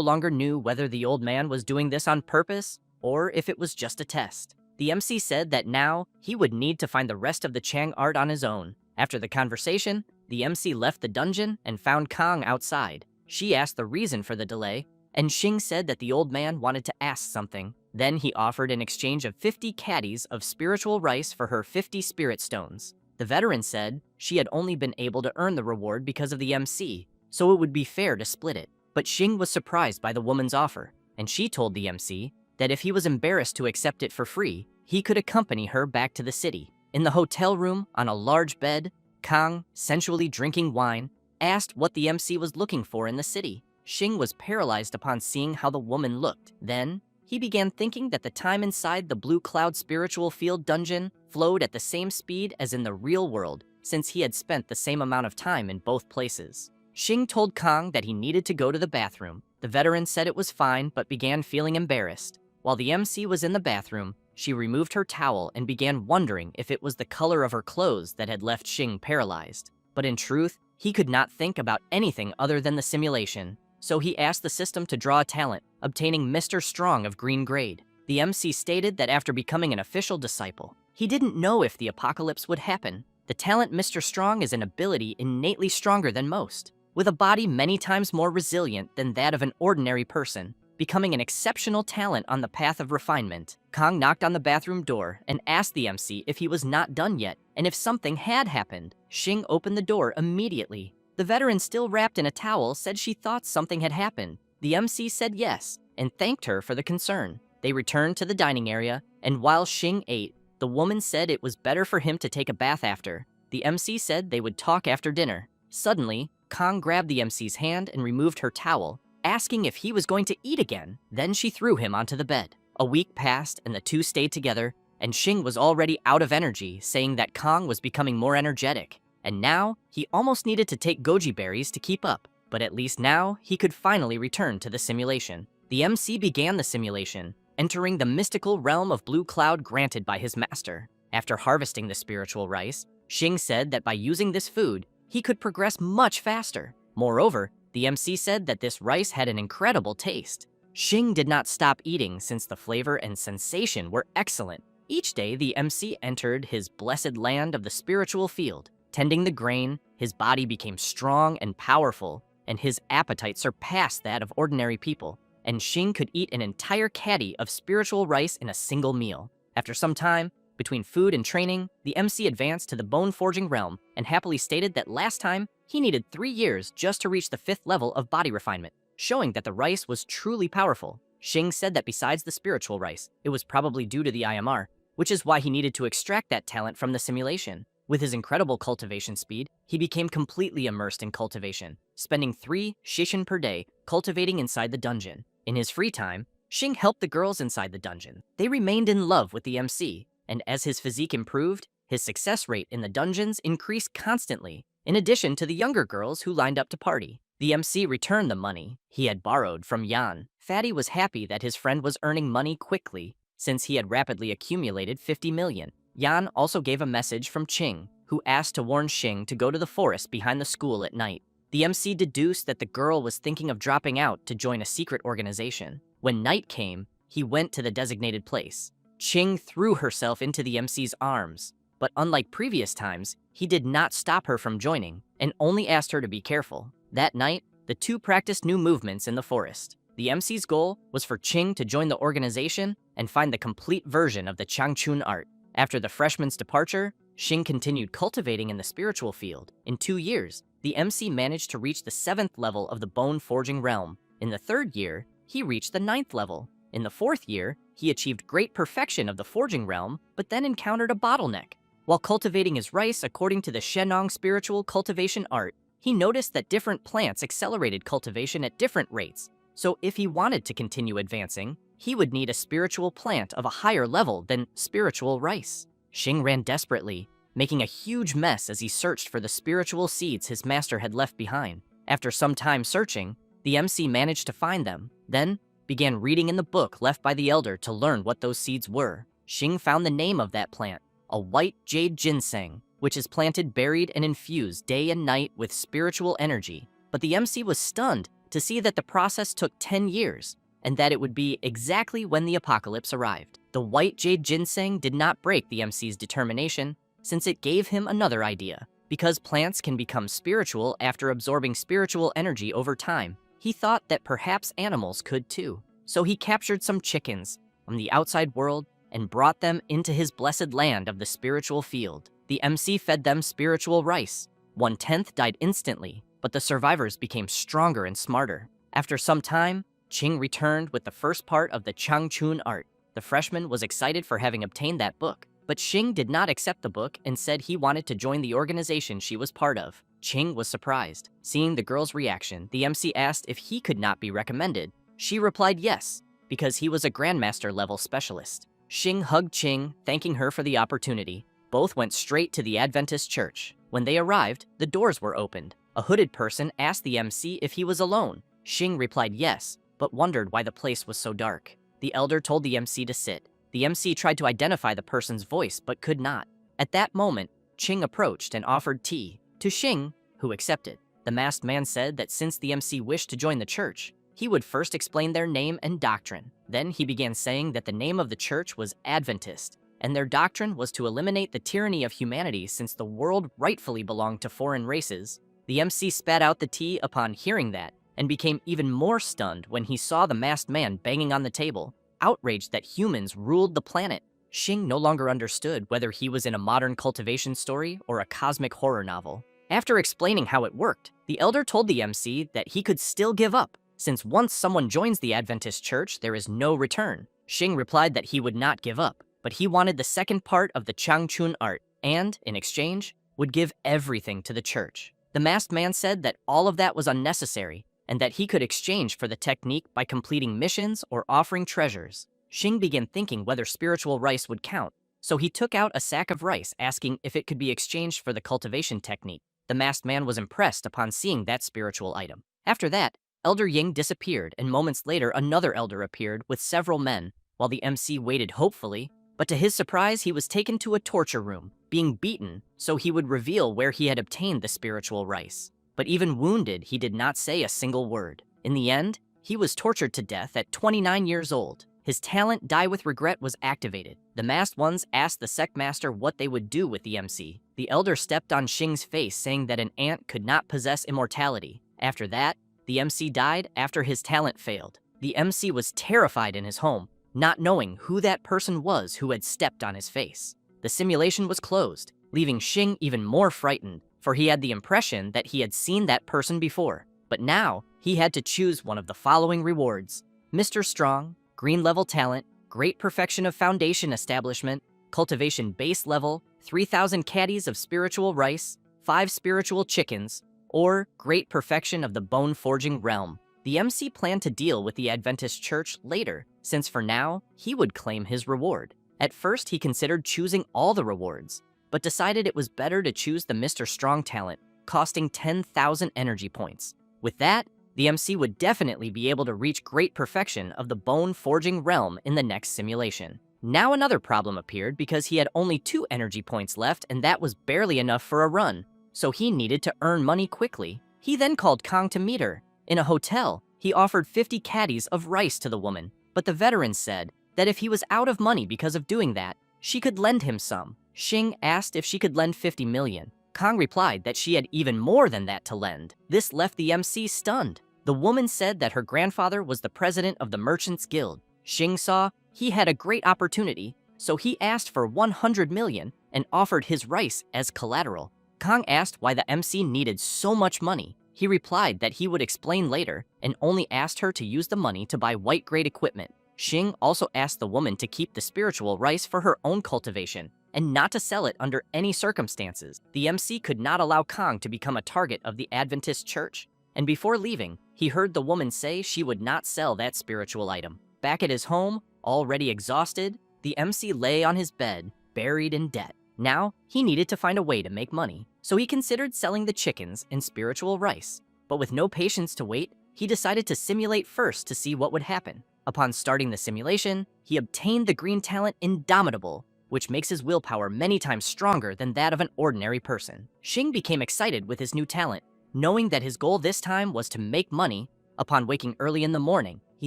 longer knew whether the old man was doing this on purpose or if it was just a test. The MC said that now he would need to find the rest of the Chang art on his own. After the conversation, the MC left the dungeon and found Kang outside. She asked the reason for the delay, and Xing said that the old man wanted to ask something. Then he offered an exchange of 50 caddies of spiritual rice for her 50 spirit stones. The veteran said she had only been able to earn the reward because of the MC, so it would be fair to split it. But Xing was surprised by the woman's offer, and she told the MC that if he was embarrassed to accept it for free, he could accompany her back to the city. In the hotel room, on a large bed, Kang, sensually drinking wine, asked what the MC was looking for in the city. Xing was paralyzed upon seeing how the woman looked. Then, he began thinking that the time inside the Blue Cloud spiritual field dungeon flowed at the same speed as in the real world, since he had spent the same amount of time in both places. Xing told Kang that he needed to go to the bathroom. The veteran said it was fine, but began feeling embarrassed. While the MC was in the bathroom, she removed her towel and began wondering if it was the color of her clothes that had left Xing paralyzed. But in truth, he could not think about anything other than the simulation. So he asked the system to draw a talent, obtaining Mr. Strong of green grade. The MC stated that after becoming an official disciple, he didn't know if the apocalypse would happen. The talent Mr. Strong is an ability innately stronger than most, with a body many times more resilient than that of an ordinary person, becoming an exceptional talent on the path of refinement. Kang knocked on the bathroom door and asked the MC if he was not done yet, and if something had happened. Xing opened the door immediately. The veteran, still wrapped in a towel, said she thought something had happened. The MC said yes, and thanked her for the concern. They returned to the dining area, and while Xing ate, the woman said it was better for him to take a bath after. The MC said they would talk after dinner. Suddenly, Kang grabbed the MC's hand and removed her towel, asking if he was going to eat again. Then she threw him onto the bed. A week passed, and the two stayed together, and Xing was already out of energy, saying that Kang was becoming more energetic. And now, he almost needed to take goji berries to keep up, but at least now, he could finally return to the simulation. The MC began the simulation, entering the mystical realm of Blue Cloud granted by his master. After harvesting the spiritual rice, Xing said that by using this food, he could progress much faster. Moreover, the MC said that this rice had an incredible taste. Xing did not stop eating since the flavor and sensation were excellent. Each day, the MC entered his blessed land of the spiritual field. Tending the grain, his body became strong and powerful, and his appetite surpassed that of ordinary people, and Xing could eat an entire caddy of spiritual rice in a single meal. After some time, between food and training, the MC advanced to the bone-forging realm and happily stated that last time, he needed 3 years just to reach the 5th level of body refinement, showing that the rice was truly powerful. Xing said that besides the spiritual rice, it was probably due to the IMR, which is why he needed to extract that talent from the simulation. With his incredible cultivation speed, he became completely immersed in cultivation, spending 3 shishin per day cultivating inside the dungeon. In his free time, Xing helped the girls inside the dungeon. They remained in love with the MC, and as his physique improved, his success rate in the dungeons increased constantly, in addition to the younger girls who lined up to party. The MC returned the money he had borrowed from Yan. Fatty was happy that his friend was earning money quickly, since he had rapidly accumulated 50 million. Yan also gave a message from Qing, who asked to warn Xing to go to the forest behind the school at night. The MC deduced that the girl was thinking of dropping out to join a secret organization. When night came, he went to the designated place. Qing threw herself into the MC's arms, but unlike previous times, he did not stop her from joining, and only asked her to be careful. That night, the two practiced new movements in the forest. The MC's goal was for Qing to join the organization and find the complete version of the Changchun art. After the freshman's departure, Xing continued cultivating in the spiritual field. In 2 years, the MC managed to reach the 7th level of the bone forging realm. In the 3rd year, he reached the 9th level. In the 4th year, he achieved great perfection of the forging realm, but then encountered a bottleneck. While cultivating his rice according to the Shenong spiritual cultivation art, he noticed that different plants accelerated cultivation at different rates. So if he wanted to continue advancing, he would need a spiritual plant of a higher level than spiritual rice. Xing ran desperately, making a huge mess as he searched for the spiritual seeds his master had left behind. After some time searching, the MC managed to find them, then began reading in the book left by the elder to learn what those seeds were. Xing found the name of that plant, a white jade ginseng, which is planted, buried, and infused day and night with spiritual energy. But the MC was stunned to see that the process took 10 years, and that it would be exactly when the apocalypse arrived. The white jade ginseng did not break the MC's determination, since it gave him another idea. Because plants can become spiritual after absorbing spiritual energy over time, he thought that perhaps animals could too. So he captured some chickens from the outside world and brought them into his blessed land of the spiritual field. The MC fed them spiritual rice. 1/10 died instantly, but the survivors became stronger and smarter. After some time, Qing returned with the first part of the Changchun art. The freshman was excited for having obtained that book, but Xing did not accept the book and said he wanted to join the organization she was part of. Qing was surprised. Seeing the girl's reaction, the MC asked if he could not be recommended. She replied yes, because he was a Grandmaster level specialist. Xing hugged Qing, thanking her for the opportunity. Both went straight to the Adventist church. When they arrived, the doors were opened. A hooded person asked the MC if he was alone. Xing replied yes, but wondered why the place was so dark. The elder told the MC to sit. The MC tried to identify the person's voice, but could not. At that moment, Qing approached and offered tea to Xing, who accepted. The masked man said that since the MC wished to join the church, he would first explain their name and doctrine. Then he began saying that the name of the church was Adventist, and their doctrine was to eliminate the tyranny of humanity since the world rightfully belonged to foreign races. The MC spat out the tea upon hearing that, and became even more stunned when he saw the masked man banging on the table, outraged that humans ruled the planet. Xing no longer understood whether he was in a modern cultivation story or a cosmic horror novel. After explaining how it worked, the elder told the MC that he could still give up, since once someone joins the Adventist church, there is no return. Xing replied that he would not give up, but he wanted the second part of the Changchun art, and, in exchange, would give everything to the church. The masked man said that all of that was unnecessary, and that he could exchange for the technique by completing missions or offering treasures. Xing began thinking whether spiritual rice would count, so he took out a sack of rice asking if it could be exchanged for the cultivation technique. The masked man was impressed upon seeing that spiritual item. After that, Elder Ying disappeared, and moments later another elder appeared with several men, while the MC waited hopefully, but to his surprise he was taken to a torture room, being beaten so he would reveal where he had obtained the spiritual rice. But even wounded, he did not say a single word. In the end, he was tortured to death at 29 years old. His talent, Die with Regret, was activated. The masked ones asked the sect master what they would do with the MC. The elder stepped on Xing's face, saying that an ant could not possess immortality. After that, the MC died after his talent failed. The MC was terrified in his home, not knowing who that person was who had stepped on his face. The simulation was closed, leaving Xing even more frightened, for he had the impression that he had seen that person before. But now, he had to choose one of the following rewards: Mr. Strong, green level talent, great perfection of foundation establishment, cultivation base level, 3,000 caddies of spiritual rice, 5 spiritual chickens, or great perfection of the bone forging realm. The MC planned to deal with the Adventist church later, since for now, he would claim his reward. At first, he considered choosing all the rewards, but decided it was better to choose the Mr. Strong talent, costing 10,000 energy points. With that, the MC would definitely be able to reach great perfection of the bone forging realm in the next simulation. Now another problem appeared because he had only 2 energy points left, and that was barely enough for a run, so he needed to earn money quickly. He then called Kang to meet her. In a hotel, he offered 50 caddies of rice to the woman, but the veteran said that if he was out of money because of doing that, she could lend him some. Xing asked if she could lend 50 million. Kang replied that she had even more than that to lend. This left the MC stunned. The woman said that her grandfather was the president of the Merchants Guild. Xing saw he had a great opportunity, so he asked for 100 million and offered his rice as collateral. Kang asked why the MC needed so much money. He replied that he would explain later and only asked her to use the money to buy white-grade equipment. Xing also asked the woman to keep the spiritual rice for her own cultivation and not to sell it under any circumstances. The MC could not allow Kang to become a target of the Adventist church, and before leaving, he heard the woman say she would not sell that spiritual item. Back at his home, already exhausted, the MC lay on his bed, buried in debt. Now, he needed to find a way to make money, so he considered selling the chickens and spiritual rice. But with no patience to wait, he decided to simulate first to see what would happen. Upon starting the simulation, he obtained the green talent Indomitable, which makes his willpower many times stronger than that of an ordinary person. Xing became excited with his new talent, knowing that his goal this time was to make money. Upon waking early in the morning, he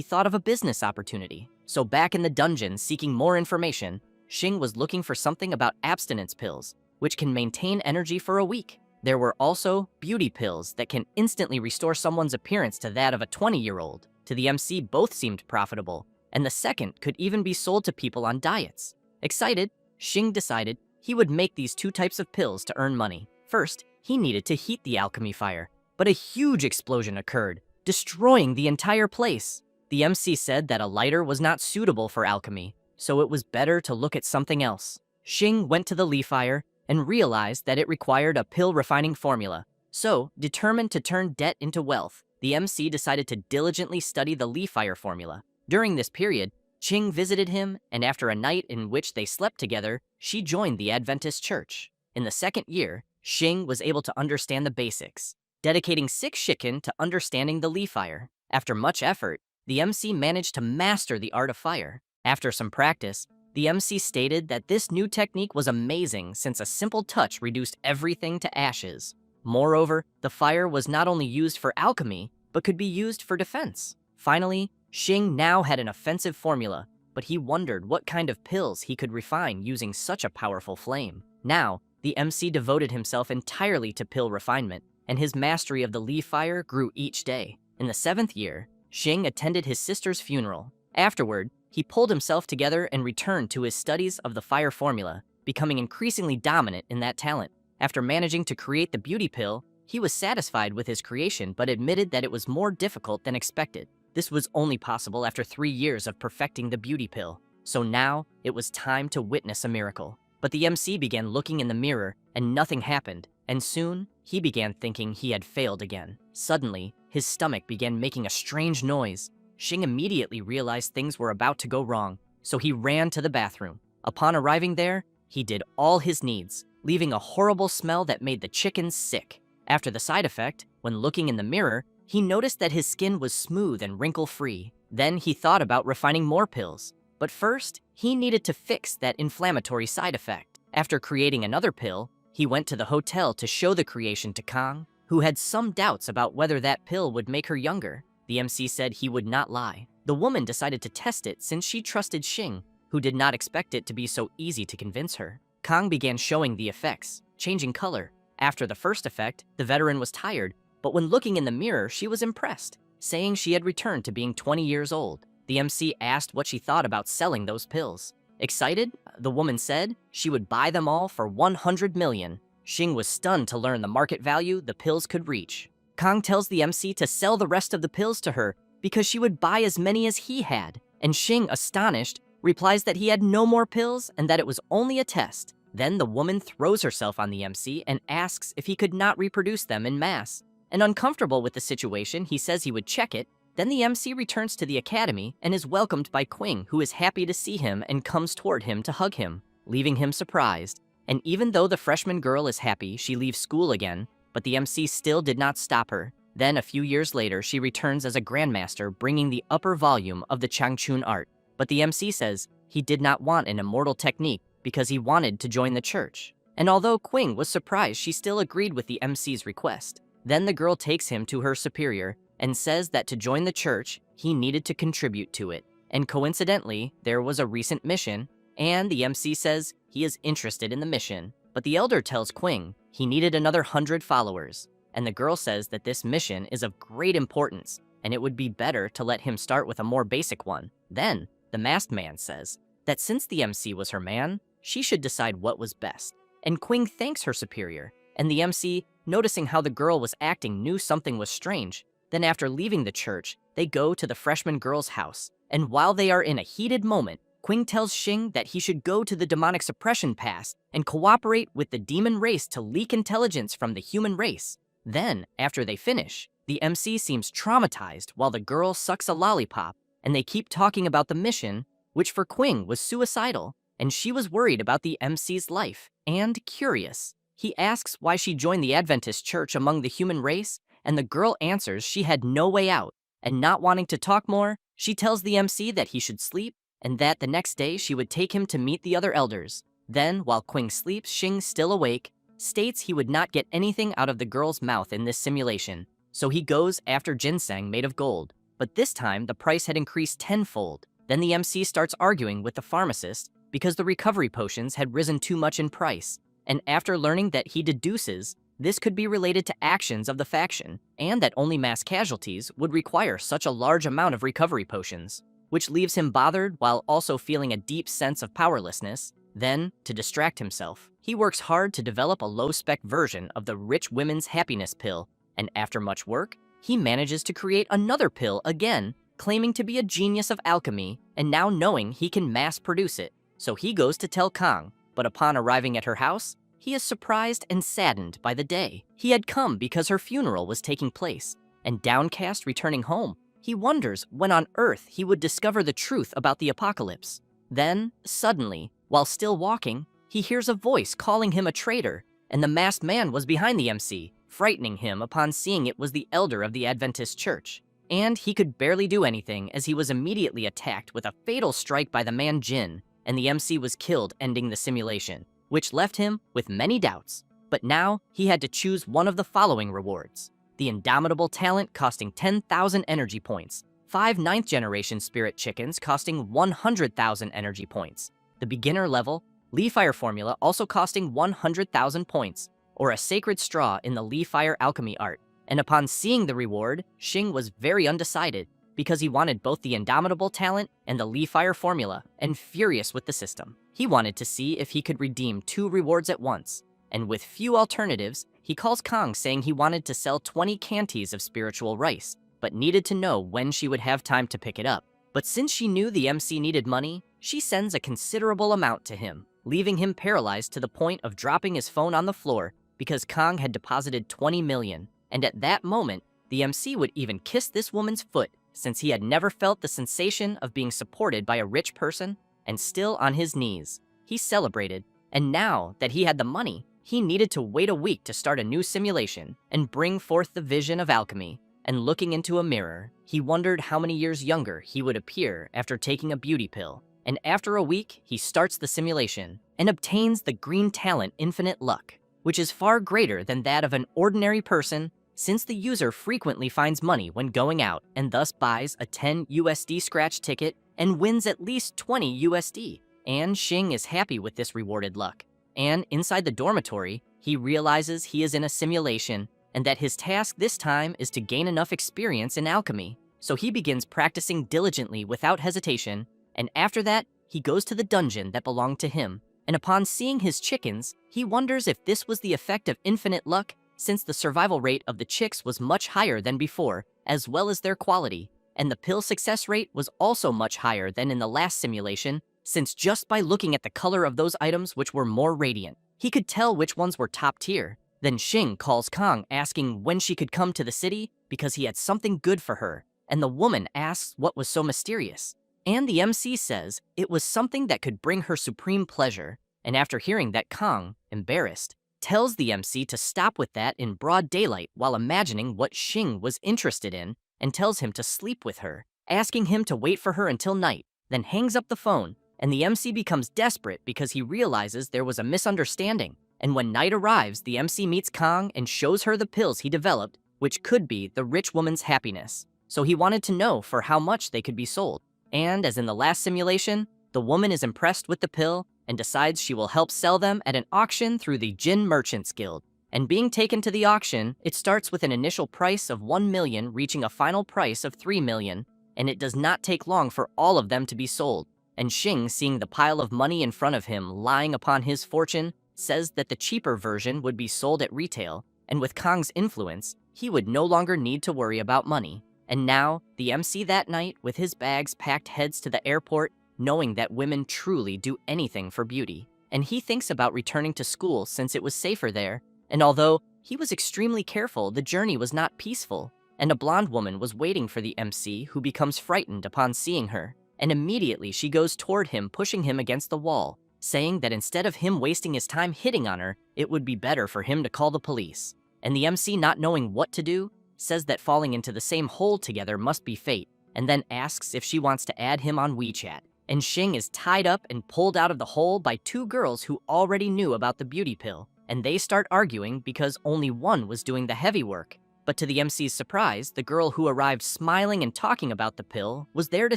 thought of a business opportunity. So back in the dungeon seeking more information, Xing was looking for something about abstinence pills, which can maintain energy for a week. There were also beauty pills that can instantly restore someone's appearance to that of a 20-year-old. To the MC, both seemed profitable, and the second could even be sold to people on diets. Excited, Xing decided he would make these two types of pills to earn money. First, he needed to heat the alchemy fire, but a huge explosion occurred, destroying the entire place. The MC said that a lighter was not suitable for alchemy, so it was better to look at something else. Xing went to the leaf fire and realized that it required a pill refining formula. So, determined to turn debt into wealth, the MC decided to diligently study the leaf fire formula. During this period, Xing visited him, and after a night in which they slept together, she joined the Adventist church. In the second year, Xing was able to understand the basics, dedicating 6 shikken to understanding the leaf fire. After much effort, the MC managed to master the art of fire. After some practice, the MC stated that this new technique was amazing since a simple touch reduced everything to ashes. Moreover, the fire was not only used for alchemy, but could be used for defense. Finally, Xing now had an offensive formula, but he wondered what kind of pills he could refine using such a powerful flame. Now, the MC devoted himself entirely to pill refinement, and his mastery of the leaf fire grew each day. In the 7th year, Xing attended his sister's funeral. Afterward, he pulled himself together and returned to his studies of the fire formula, becoming increasingly dominant in that talent. After managing to create the beauty pill, he was satisfied with his creation but admitted that it was more difficult than expected. This was only possible after 3 years of perfecting the beauty pill. So now, it was time to witness a miracle. But the MC began looking in the mirror and nothing happened, and soon, he began thinking he had failed again. Suddenly, his stomach began making a strange noise. Xing immediately realized things were about to go wrong, so he ran to the bathroom. Upon arriving there, he did all his needs, leaving a horrible smell that made the chickens sick. After the side effect, when looking in the mirror, he noticed that his skin was smooth and wrinkle-free. Then he thought about refining more pills. But first, he needed to fix that inflammatory side effect. After creating another pill, he went to the hotel to show the creation to Kang, who had some doubts about whether that pill would make her younger. The MC said he would not lie. The woman decided to test it since she trusted Xing, who did not expect it to be so easy to convince her. Kang began showing the effects, changing color. After the first effect, the veteran was tired, but when looking in the mirror, she was impressed, saying she had returned to being 20 years old. The MC asked what she thought about selling those pills. Excited, the woman said she would buy them all for 100 million. Xing was stunned to learn the market value the pills could reach. Kang tells the MC to sell the rest of the pills to her because she would buy as many as he had, and Xing, astonished, replies that he had no more pills and that it was only a test. Then the woman throws herself on the MC and asks if he could not reproduce them in mass. And uncomfortable with the situation, he says he would check it. Then the MC returns to the academy and is welcomed by Qing, who is happy to see him and comes toward him to hug him, leaving him surprised. And even though the freshman girl is happy, she leaves school again, but the MC still did not stop her. Then a few years later, she returns as a grandmaster, bringing the upper volume of the Changchun art. But the MC says he did not want an immortal technique because he wanted to join the church. And although Qing was surprised, she still agreed with the MC's request. Then the girl takes him to her superior and says that to join the church, he needed to contribute to it. And coincidentally, there was a recent mission, and the MC says he is interested in the mission. But the elder tells Qing he needed another 100 followers, and the girl says that this mission is of great importance, and it would be better to let him start with a more basic one. Then, the masked man says that since the MC was her man, she should decide what was best. And Qing thanks her superior, and the MC, noticing how the girl was acting, knew something was strange. Then after leaving the church, they go to the freshman girl's house, and while they are in a heated moment, Qing tells Xing that he should go to the demonic suppression pass and cooperate with the demon race to leak intelligence from the human race. Then, after they finish, the MC seems traumatized while the girl sucks a lollipop, and they keep talking about the mission, which for Qing was suicidal, and she was worried about the MC's life and curious. He asks why she joined the Adventist church among the human race, and the girl answers she had no way out, and not wanting to talk more, she tells the MC that he should sleep and that the next day she would take him to meet the other elders. Then, while Quing sleeps, Xing, still awake, states he would not get anything out of the girl's mouth in this simulation, so he goes after ginseng made of gold. But this time, the price had increased tenfold. Then the MC starts arguing with the pharmacist because the recovery potions had risen too much in price, and after learning that he deduces this could be related to actions of the faction, and that only mass casualties would require such a large amount of recovery potions, which leaves him bothered while also feeling a deep sense of powerlessness. Then, to distract himself, he works hard to develop a low-spec version of the rich women's happiness pill, and after much work, he manages to create another pill again, claiming to be a genius of alchemy, and now knowing he can mass-produce it. So he goes to tell Kang, but upon arriving at her house, he is surprised and saddened by the day. He had come because her funeral was taking place, and downcast returning home, he wonders when on Earth he would discover the truth about the apocalypse. Then, suddenly, while still walking, he hears a voice calling him a traitor, and the masked man was behind the MC, frightening him upon seeing it was the elder of the Adventist church. And he could barely do anything as he was immediately attacked with a fatal strike by the man Jin, and the MC was killed, ending the simulation, which left him with many doubts. But now, he had to choose one of the following rewards: the indomitable talent costing 10,000 energy points, 5 9th-generation spirit chickens costing 100,000 energy points, the beginner level Lee Fire formula also costing 100,000 points, or a sacred straw in the Lee Fire alchemy art. And upon seeing the reward, Xing was very undecided, because he wanted both the indomitable talent and the Lee Fire formula, and furious with the system. He wanted to see if he could redeem 2 rewards at once, and with few alternatives, he calls Kang saying he wanted to sell 20 cantees of spiritual rice, but needed to know when she would have time to pick it up. But since she knew the MC needed money, she sends a considerable amount to him, leaving him paralyzed to the point of dropping his phone on the floor because Kang had deposited 20 million, and at that moment, the MC would even kiss this woman's foot, since he had never felt the sensation of being supported by a rich person, and still on his knees. He celebrated, and now that he had the money, he needed to wait a week to start a new simulation and bring forth the vision of alchemy. And looking into a mirror, he wondered how many years younger he would appear after taking a beauty pill. And after a week, he starts the simulation and obtains the green talent Infinite Luck, which is far greater than that of an ordinary person, since the user frequently finds money when going out and thus buys a 10 USD scratch ticket and wins at least 20 USD. And Xing is happy with this rewarded luck. And inside the dormitory, he realizes he is in a simulation and that his task this time is to gain enough experience in alchemy. So he begins practicing diligently without hesitation, and after that, he goes to the dungeon that belonged to him. And upon seeing his chickens, he wonders if this was the effect of infinite luck, since the survival rate of the chicks was much higher than before, as well as their quality. And the pill success rate was also much higher than in the last simulation, since just by looking at the color of those items which were more radiant, he could tell which ones were top tier. Then Xing calls Kang asking when she could come to the city because he had something good for her, and the woman asks what was so mysterious. And the MC says it was something that could bring her supreme pleasure, and after hearing that, Kang, embarrassed, tells the MC to stop with that in broad daylight while imagining what Xing was interested in, and tells him to sleep with her, asking him to wait for her until night, then hangs up the phone, and the MC becomes desperate because he realizes there was a misunderstanding. And when night arrives, the MC meets Kang and shows her the pills he developed, which could be the rich woman's happiness. So he wanted to know for how much they could be sold. And as in the last simulation, the woman is impressed with the pill and decides she will help sell them at an auction through the Jin Merchants Guild. And being taken to the auction, it starts with an initial price of 1 million reaching a final price of 3 million, and it does not take long for all of them to be sold. And Xing, seeing the pile of money in front of him lying upon his fortune, says that the cheaper version would be sold at retail, and with Kang's influence, he would no longer need to worry about money. And now, the MC that night, with his bags packed, heads to the airport, knowing that women truly do anything for beauty. And he thinks about returning to school since it was safer there, and although he was extremely careful, the journey was not peaceful, and a blonde woman was waiting for the MC, who becomes frightened upon seeing her, and immediately she goes toward him, pushing him against the wall. saying that instead of him wasting his time hitting on her, it would be better for him to call the police. And the MC, not knowing what to do, says that falling into the same hole together must be fate, and then asks if she wants to add him on WeChat. And Xing is tied up and pulled out of the hole by two girls who already knew about the beauty pill, and they start arguing because only one was doing the heavy work. But to the MC's surprise, the girl who arrived smiling and talking about the pill was there to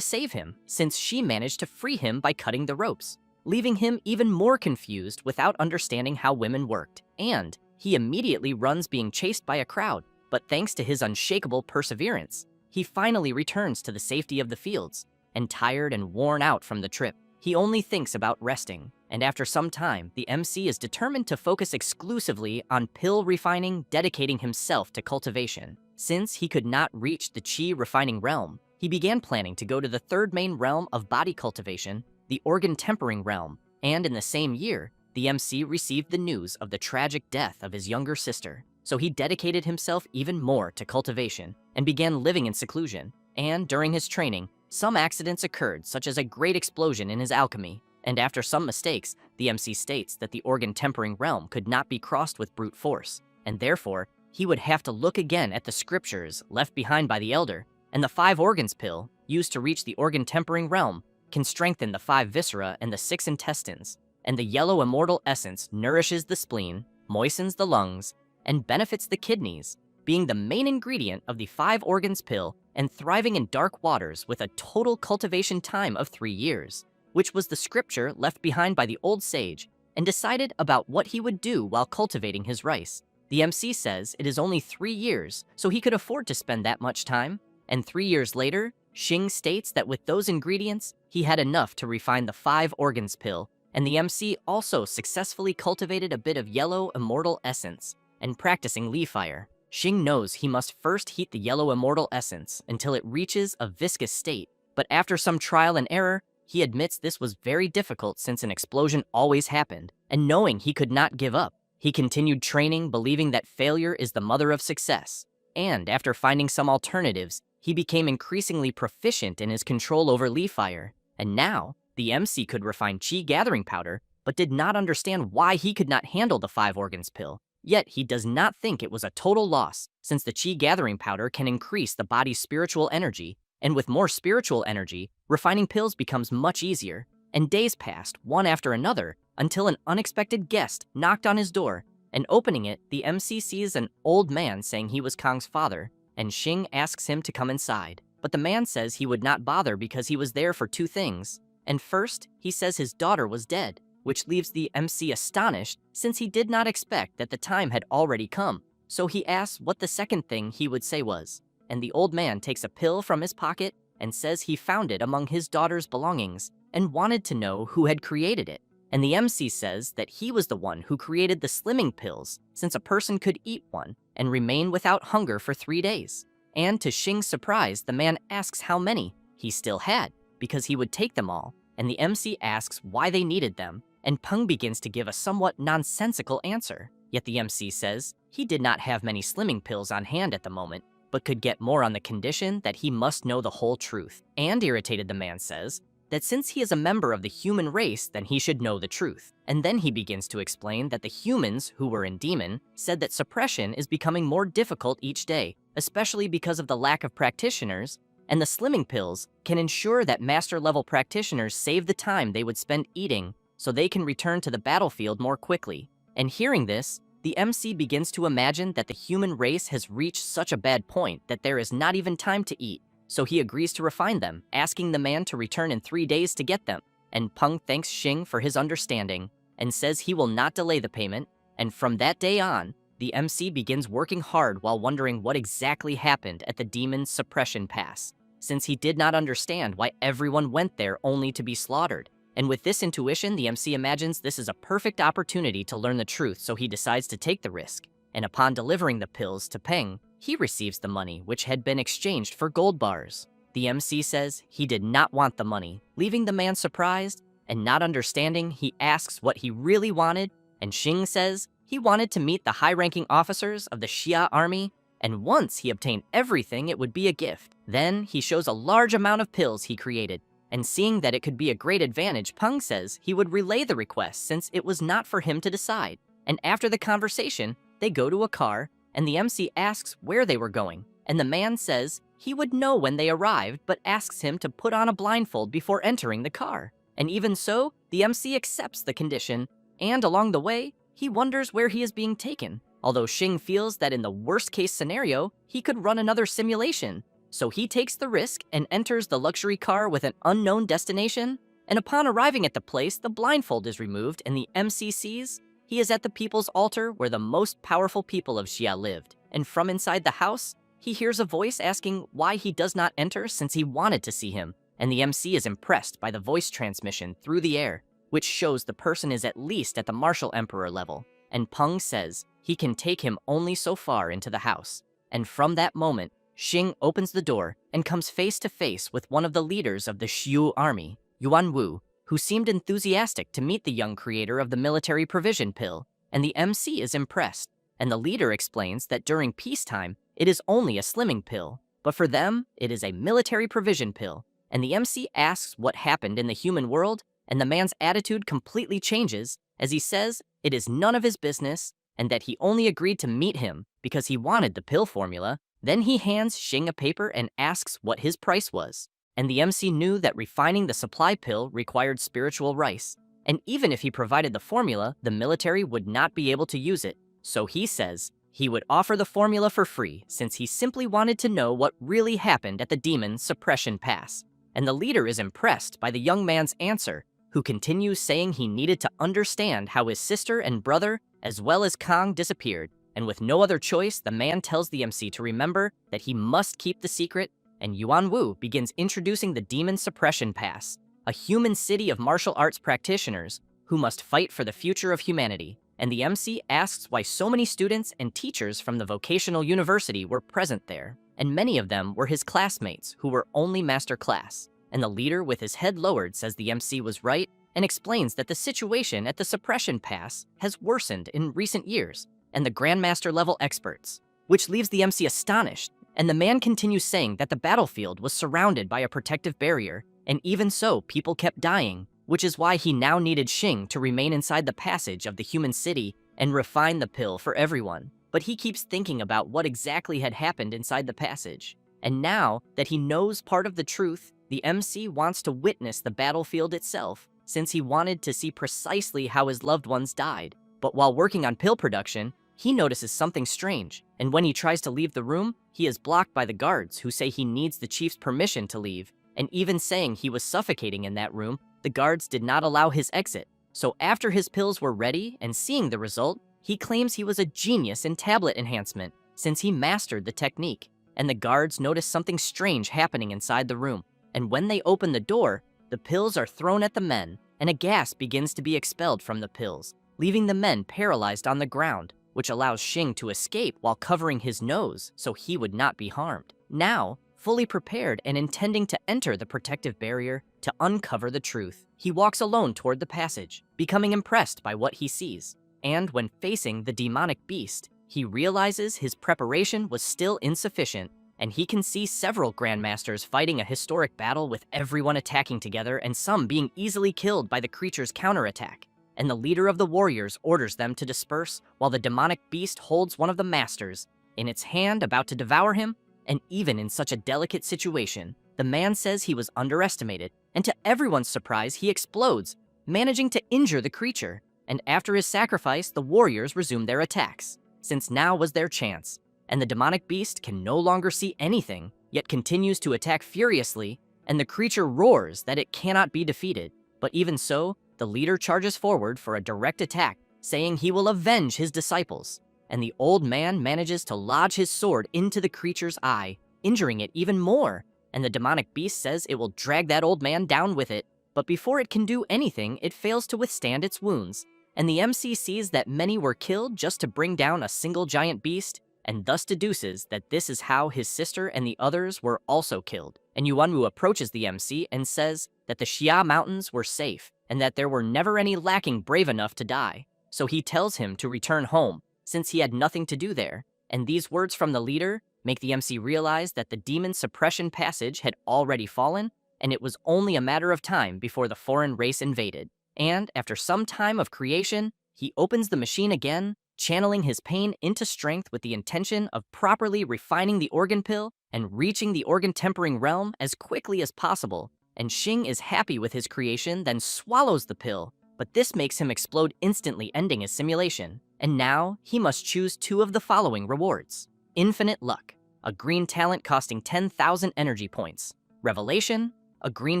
save him, since she managed to free him by cutting the ropes, leaving him even more confused without understanding how women worked. And he immediately runs being chased by a crowd, but thanks to his unshakable perseverance, he finally returns to the safety of the fields. And tired and worn out from the trip, he only thinks about resting. And after some time, the MC is determined to focus exclusively on pill refining, dedicating himself to cultivation. Since he could not reach the chi refining realm, he began planning to go to the third main realm of body cultivation, the organ tempering realm. And in the same year, the MC received the news of the tragic death of his younger sister. So he dedicated himself even more to cultivation and began living in seclusion. And during his training, some accidents occurred, such as a great explosion in his alchemy. And after some mistakes, the MC states that the organ tempering realm could not be crossed with brute force, and therefore, he would have to look again at the scriptures left behind by the elder. And the 5 organs pill, used to reach the organ tempering realm, can strengthen the 5 viscera and the 6 intestines. And the yellow immortal essence nourishes the spleen, moistens the lungs, and benefits the kidneys, being the main ingredient of the 5 organs pill and thriving in dark waters with a total cultivation time of 3 years, which was the scripture left behind by the old sage, and decided about what he would do while cultivating his rice. The MC says it is only 3 years, so he could afford to spend that much time, and 3 years later, Xing states that with those ingredients, he had enough to refine the 5 organs pill, and the MC also successfully cultivated a bit of yellow immortal essence, and practicing Li fire. Xing knows he must first heat the yellow immortal essence until it reaches a viscous state, but after some trial and error, he admits this was very difficult since an explosion always happened, and knowing he could not give up, he continued training, believing that failure is the mother of success. And after finding some alternatives, he became increasingly proficient in his control over Li fire, and now, the MC could refine chi gathering powder, but did not understand why he could not handle the 5 organs pill. Yet he does not think it was a total loss, since the chi gathering powder can increase the body's spiritual energy, and with more spiritual energy, refining pills becomes much easier. And days passed, one after another, until an unexpected guest knocked on his door, and opening it, the MC sees an old man saying he was Kang's father, and Xing asks him to come inside. But the man says he would not bother because he was there for 2 things. And first, he says his daughter was dead, which leaves the MC astonished since he did not expect that the time had already come. So he asks what the second thing he would say was, and the old man takes a pill from his pocket and says he found it among his daughter's belongings and wanted to know who had created it. And the MC says that he was the one who created the slimming pills, since a person could eat one and remain without hunger for 3 days. And to Xing's surprise, the man asks how many he still had, because he would take them all, and the MC asks why they needed them, and Peng begins to give a somewhat nonsensical answer. Yet the MC says he did not have many slimming pills on hand at the moment, but could get more on the condition that he must know the whole truth. And irritated, the man says that since he is a member of the human race, then he should know the truth. And then he begins to explain that the humans who were in Demon said that suppression is becoming more difficult each day, especially because of the lack of practitioners, and the slimming pills can ensure that master-level practitioners save the time they would spend eating so they can return to the battlefield more quickly. And hearing this, the MC begins to imagine that the human race has reached such a bad point that there is not even time to eat, so he agrees to refine them, asking the man to return in 3 days to get them. And Peng thanks Xing for his understanding and says he will not delay the payment, and from that day on, the MC begins working hard while wondering what exactly happened at the Demon's Suppression Pass, since he did not understand why everyone went there only to be slaughtered. And with this intuition, the MC imagines this is a perfect opportunity to learn the truth, so he decides to take the risk. And upon delivering the pills to Peng, he receives the money, which had been exchanged for gold bars. The MC says he did not want the money, leaving the man surprised, and not understanding, he asks what he really wanted, and Xing says he wanted to meet the high-ranking officers of the Xia army, and once he obtained everything, it would be a gift. Then he shows a large amount of pills he created, And seeing that it could be a great advantage, Peng says he would relay the request since it was not for him to decide. And after the conversation, they go to a car, and the MC asks where they were going. And the man says he would know when they arrived, but asks him to put on a blindfold before entering the car. And even so, the MC accepts the condition, and along the way, he wonders where he is being taken. Although Xing feels that in the worst-case scenario, he could run another simulation. So he takes the risk and enters the luxury car with an unknown destination. And upon arriving at the place, the blindfold is removed and the MC sees he is at the people's altar where the most powerful people of Xia lived. And from inside the house, he hears a voice asking why he does not enter since he wanted to see him. And the MC is impressed by the voice transmission through the air, which shows the person is at least at the Martial Emperor level. And Peng says he can take him only so far into the house. And from that moment, Xing opens the door and comes face to face with one of the leaders of the Xiu army, Yuan Wu, who seemed enthusiastic to meet the young creator of the military provision pill. And the MC is impressed, and the leader explains that during peacetime, it is only a slimming pill, but for them, it is a military provision pill. And the MC asks what happened in the human world, and the man's attitude completely changes as he says it is none of his business and that he only agreed to meet him because he wanted the pill formula. Then he hands Xing a paper and asks what his price was. And the MC knew that refining the supply pill required spiritual rice. And even if he provided the formula, the military would not be able to use it. So he says he would offer the formula for free since he simply wanted to know what really happened at the demon suppression pass. And the leader is impressed by the young man's answer, who continues saying he needed to understand how his sister and brother, as well as Kang, disappeared. And with no other choice, the man tells the MC to remember that he must keep the secret, and Yuan Wu begins introducing the Demon Suppression Pass, a human city of martial arts practitioners who must fight for the future of humanity. And the MC asks why so many students and teachers from the vocational university were present there, and many of them were his classmates who were only master class. And the leader, with his head lowered, says the MC was right and explains that the situation at the suppression pass has worsened in recent years, and the Grandmaster level experts, which leaves the MC astonished. And the man continues saying that the battlefield was surrounded by a protective barrier, and even so, people kept dying, which is why he now needed Xing to remain inside the passage of the human city and refine the pill for everyone. But he keeps thinking about what exactly had happened inside the passage. And now that he knows part of the truth, the MC wants to witness the battlefield itself, since he wanted to see precisely how his loved ones died. But while working on pill production, he notices something strange, and when he tries to leave the room, he is blocked by the guards who say he needs the chief's permission to leave, and even saying he was suffocating in that room, the guards did not allow his exit. So after his pills were ready and seeing the result, he claims he was a genius in tablet enhancement, since he mastered the technique, and the guards notice something strange happening inside the room. And when they open the door, the pills are thrown at the men, and a gas begins to be expelled from the pills, leaving the men paralyzed on the ground, which allows Xing to escape while covering his nose so he would not be harmed. Now, fully prepared and intending to enter the protective barrier to uncover the truth, he walks alone toward the passage, becoming impressed by what he sees. And when facing the demonic beast, he realizes his preparation was still insufficient, and he can see several Grandmasters fighting a historic battle with everyone attacking together and some being easily killed by the creature's counterattack. And the leader of the warriors orders them to disperse while the demonic beast holds one of the masters in its hand about to devour him. And even in such a delicate situation, the man says he was underestimated, and to everyone's surprise, he explodes, managing to injure the creature. And after his sacrifice, the warriors resume their attacks, since now was their chance. And the demonic beast can no longer see anything, yet continues to attack furiously, and the creature roars that it cannot be defeated. But even so, the leader charges forward for a direct attack, saying he will avenge his disciples. And the old man manages to lodge his sword into the creature's eye, injuring it even more. And the demonic beast says it will drag that old man down with it. But before it can do anything, it fails to withstand its wounds. And the MC sees that many were killed just to bring down a single giant beast, and thus deduces that this is how his sister and the others were also killed. And Yuanwu approaches the MC and says that the Xia Mountains were safe, and that there were never any lacking brave enough to die. So he tells him to return home, since he had nothing to do there. And these words from the leader make the MC realize that the demon suppression passage had already fallen, and it was only a matter of time before the foreign race invaded. And after some time of creation, he opens the machine again, channeling his pain into strength with the intention of properly refining the organ pill and reaching the organ-tempering realm as quickly as possible. And Xing is happy with his creation, then swallows the pill, but this makes him explode instantly, ending his simulation. And now, he must choose two of the following rewards: Infinite Luck, a green talent costing 10,000 energy points; Revelation, a green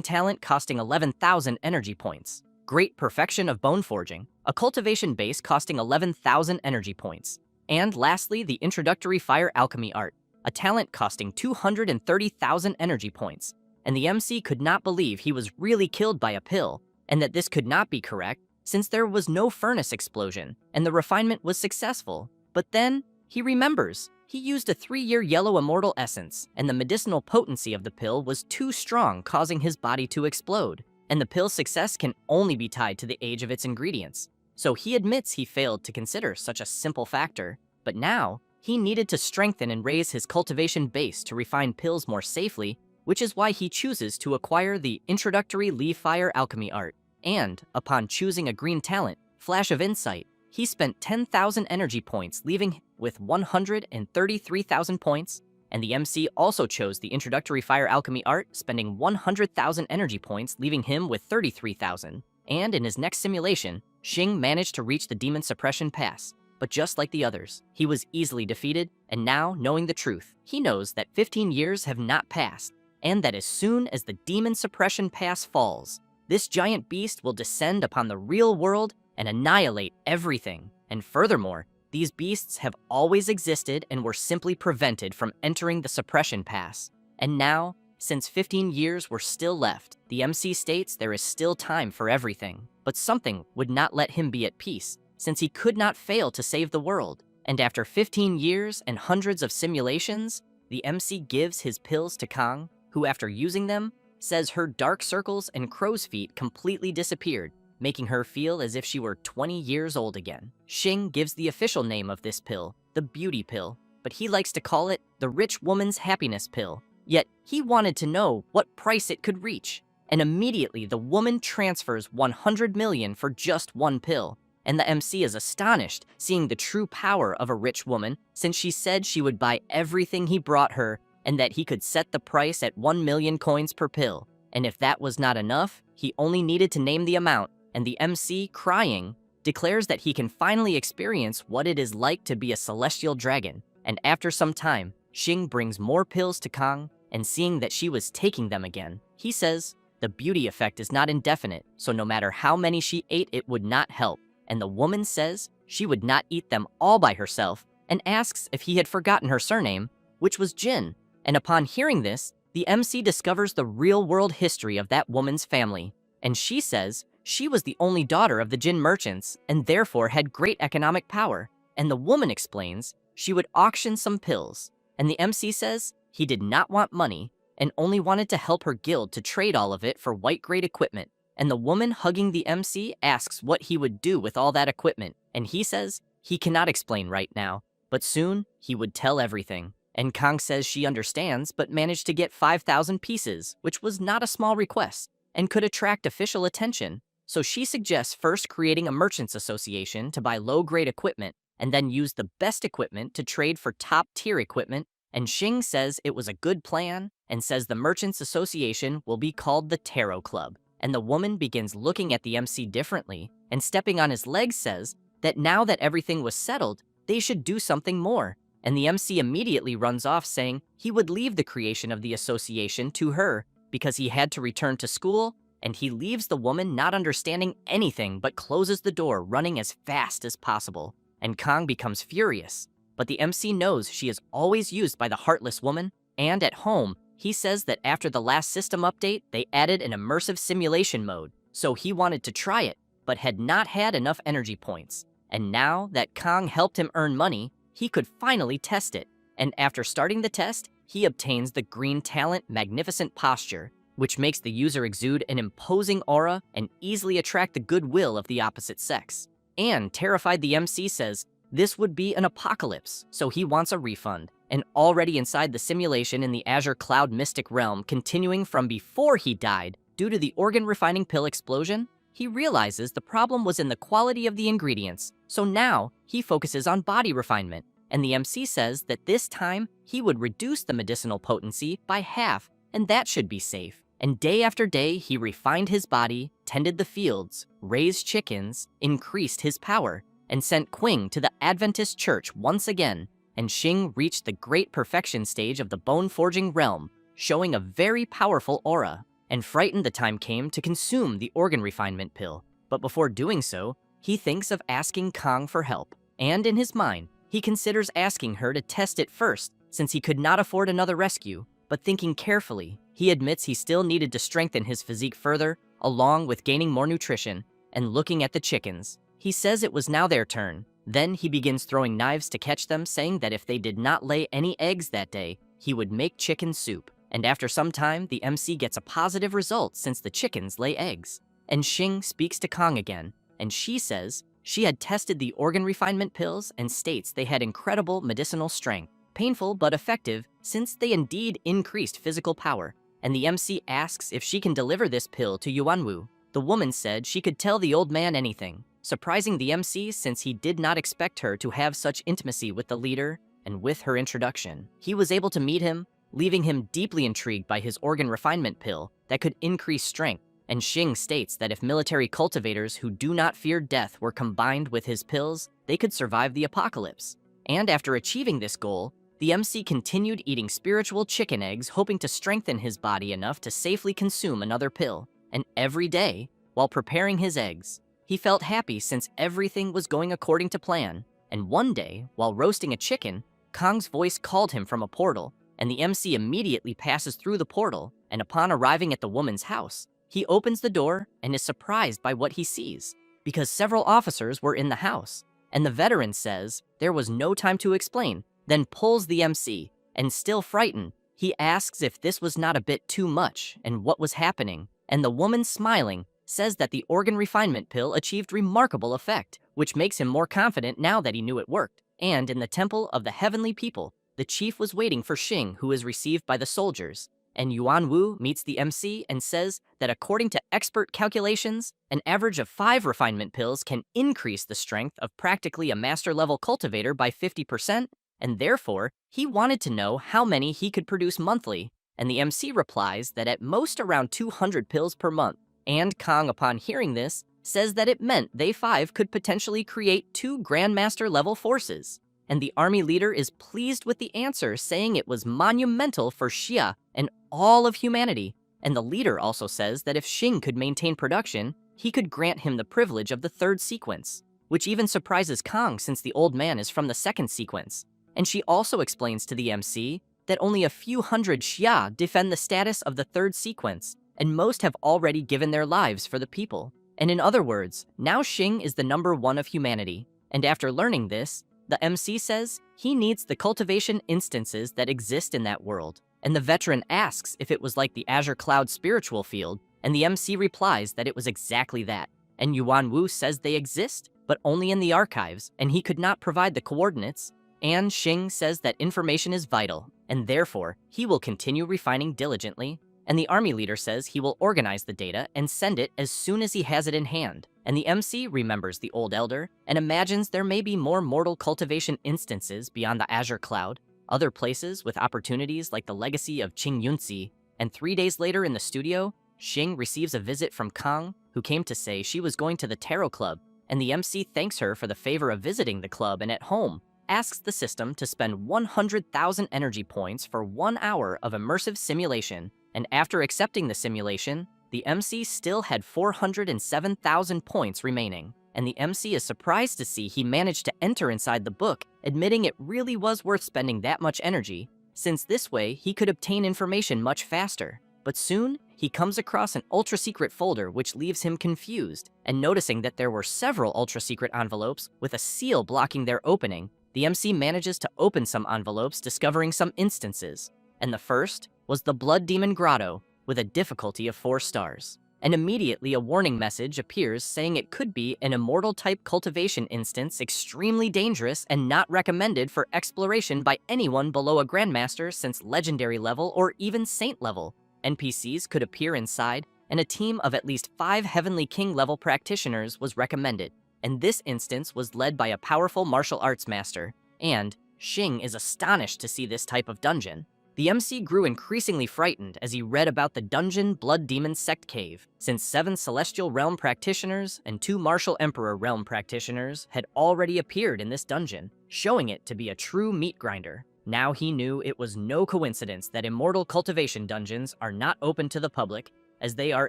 talent costing 11,000 energy points; Great Perfection of Bone Forging, a cultivation base costing 11,000 energy points; and lastly, the Introductory Fire Alchemy Art, a talent costing 230,000 energy points. And the MC could not believe he was really killed by a pill, and that this could not be correct since there was no furnace explosion and the refinement was successful. But then he remembers he used a 3-year yellow immortal essence, and the medicinal potency of the pill was too strong, causing his body to explode. And the pill's success can only be tied to the age of its ingredients. So he admits he failed to consider such a simple factor. But now, he needed to strengthen and raise his cultivation base to refine pills more safely, which is why he chooses to acquire the Introductory Leaf Fire Alchemy Art. And, upon choosing a green talent, Flash of Insight, he spent 10,000 energy points, leaving with 133,000 points, and the MC also chose the Introductory Fire Alchemy Art, spending 100,000 energy points, leaving him with 33,000. And in his next simulation, Xing managed to reach the Demon Suppression Pass. But just like the others, he was easily defeated, and now, knowing the truth, he knows that 15 years have not passed, and that as soon as the Demon Suppression Pass falls, this giant beast will descend upon the real world and annihilate everything. And furthermore, these beasts have always existed and were simply prevented from entering the Suppression Pass. And now, since 15 years were still left, the MC states there is still time for everything. But something would not let him be at peace, since he could not fail to save the world. And after 15 years and hundreds of simulations, the MC gives his pills to Kang, who after using them, says her dark circles and crow's feet completely disappeared, making her feel as if she were 20 years old again. Xing gives the official name of this pill, the Beauty Pill, but he likes to call it the Rich Woman's Happiness Pill. Yet, he wanted to know what price it could reach, and immediately the woman transfers 100 million for just one pill. And the MC is astonished, seeing the true power of a rich woman, since she said she would buy everything he brought her, and that he could set the price at 1 million coins per pill. And if that was not enough, he only needed to name the amount, and the MC, crying, declares that he can finally experience what it is like to be a celestial dragon. And after some time, Xing brings more pills to Kang, and seeing that she was taking them again, he says, the beauty effect is not indefinite, so no matter how many she ate, it would not help. And the woman says she would not eat them all by herself, and asks if he had forgotten her surname, which was Jin. And upon hearing this, the MC discovers the real-world history of that woman's family, and she says she was the only daughter of the Jin merchants and therefore had great economic power. And the woman explains she would auction some pills, and the MC says he did not want money and only wanted to help her guild to trade all of it for white-grade equipment. And the woman hugging the MC asks what he would do with all that equipment, and he says he cannot explain right now, but soon he would tell everything. And Kang says she understands, but managed to get 5,000 pieces, which was not a small request, and could attract official attention. So she suggests first creating a merchants association to buy low-grade equipment, and then use the best equipment to trade for top-tier equipment. And Xing says it was a good plan, and says the merchants association will be called the Tarot Club. And the woman begins looking at the MC differently, and stepping on his legs says that now that everything was settled, they should do something more. And the MC immediately runs off, saying he would leave the creation of the association to her because he had to return to school, and he leaves the woman not understanding anything but closes the door, running as fast as possible. And Kang becomes furious, but the MC knows she is always used by the heartless woman, and at home, he says that after the last system update, they added an immersive simulation mode, so he wanted to try it, but had not had enough energy points. And now that Kang helped him earn money, he could finally test it. And after starting the test, he obtains the green talent Magnificent Posture, which makes the user exude an imposing aura and easily attract the goodwill of the opposite sex. And terrified the MC says this would be an apocalypse, so he wants a refund. and already inside the simulation in the Azure Cloud Mystic Realm, continuing from before he died due to the organ-refining pill explosion, he realizes the problem was in the quality of the ingredients, so now he focuses on body refinement, and the MC says that this time he would reduce the medicinal potency by half, and that should be safe. And day after day, he refined his body, tended the fields, raised chickens, increased his power, and sent Qing to the Adventist church once again, and Xing reached the great perfection stage of the bone-forging realm, showing a very powerful aura. And frightened, the time came to consume the organ refinement pill. But before doing so, he thinks of asking Kang for help. And in his mind, he considers asking her to test it first, since he could not afford another rescue. But thinking carefully, he admits he still needed to strengthen his physique further, along with gaining more nutrition, and looking at the chickens. He says it was now their turn. Then he begins throwing knives to catch them, saying that if they did not lay any eggs that day, he would make chicken soup. And after some time, the MC gets a positive result since the chickens lay eggs. And Xing speaks to Kang again, and she says she had tested the organ refinement pills and states they had incredible medicinal strength, painful but effective since they indeed increased physical power. And the MC asks if she can deliver this pill to Yuanwu. The woman said she could tell the old man anything, surprising the MC since he did not expect her to have such intimacy with the leader. And with her introduction, he was able to meet him, leaving him deeply intrigued by his organ refinement pill that could increase strength. And Xing states that if military cultivators who do not fear death were combined with his pills, they could survive the apocalypse. And after achieving this goal, the MC continued eating spiritual chicken eggs, hoping to strengthen his body enough to safely consume another pill. And every day, while preparing his eggs, he felt happy since everything was going according to plan. And one day, while roasting a chicken, Kang's voice called him from a portal, and the MC immediately passes through the portal, and upon arriving at the woman's house, he opens the door and is surprised by what he sees, because several officers were in the house, and the veteran says there was no time to explain, then pulls the MC, and still frightened, he asks if this was not a bit too much and what was happening, and the woman, smiling, says that the organ refinement pill achieved remarkable effect, which makes him more confident now that he knew it worked. And in the Temple of the Heavenly People, the chief was waiting for Xing, who is received by the soldiers, and Yuan Wu meets the MC and says that according to expert calculations, an average of 5 refinement pills can increase the strength of practically a master-level cultivator by 50%, and therefore, he wanted to know how many he could produce monthly, and the MC replies that at most around 200 pills per month, and Kang, upon hearing this, says that it meant they 5 could potentially create 2 Grandmaster-level forces. And the army leader is pleased with the answer, saying it was monumental for Xia and all of humanity. And the leader also says that if Xing could maintain production, he could grant him the privilege of the 3rd sequence, which even surprises Kang since the old man is from the 2nd sequence. And she also explains to the MC that only a few hundred Xia defend the status of the 3rd sequence, and most have already given their lives for the people. And in other words, now Xing is the number 1 of humanity. And after learning this, the MC says he needs the cultivation instances that exist in that world. And the veteran asks if it was like the Azure Cloud spiritual field, and the MC replies that it was exactly that. And Yuan Wu says they exist, but only in the archives, and he could not provide the coordinates. And Xing says that information is vital, and therefore, he will continue refining diligently. And the army leader says he will organize the data and send it as soon as he has it in hand. And the MC remembers the old elder and imagines there may be more mortal cultivation instances beyond the Azure Cloud, other places with opportunities like the legacy of Qing Yunzi. And 3 days later in the studio, Xing receives a visit from Kang, who came to say she was going to the Tarot Club, and the MC thanks her for the favor of visiting the club and at home, asks the system to spend 100,000 energy points for 1 hour of immersive simulation. And after accepting the simulation, the MC still had 407,000 points remaining. And the MC is surprised to see he managed to enter inside the book, admitting it really was worth spending that much energy, since this way he could obtain information much faster. But soon, he comes across an ultra-secret folder which leaves him confused, and noticing that there were several ultra-secret envelopes with a seal blocking their opening, the MC manages to open some envelopes, discovering some instances. And the first was the Blood Demon Grotto, with a difficulty of 4 stars. and immediately a warning message appears saying it could be an immortal-type cultivation instance extremely dangerous and not recommended for exploration by anyone below a Grandmaster since Legendary level or even Saint level. NPCs could appear inside, and a team of at least 5 Heavenly King level practitioners was recommended, and this instance was led by a powerful martial arts master, and Xing is astonished to see this type of dungeon. The MC grew increasingly frightened as he read about the dungeon Blood Demon Sect Cave, since 7 Celestial Realm practitioners and 2 Martial Emperor Realm practitioners had already appeared in this dungeon, showing it to be a true meat grinder. Now he knew it was no coincidence that immortal cultivation dungeons are not open to the public, as they are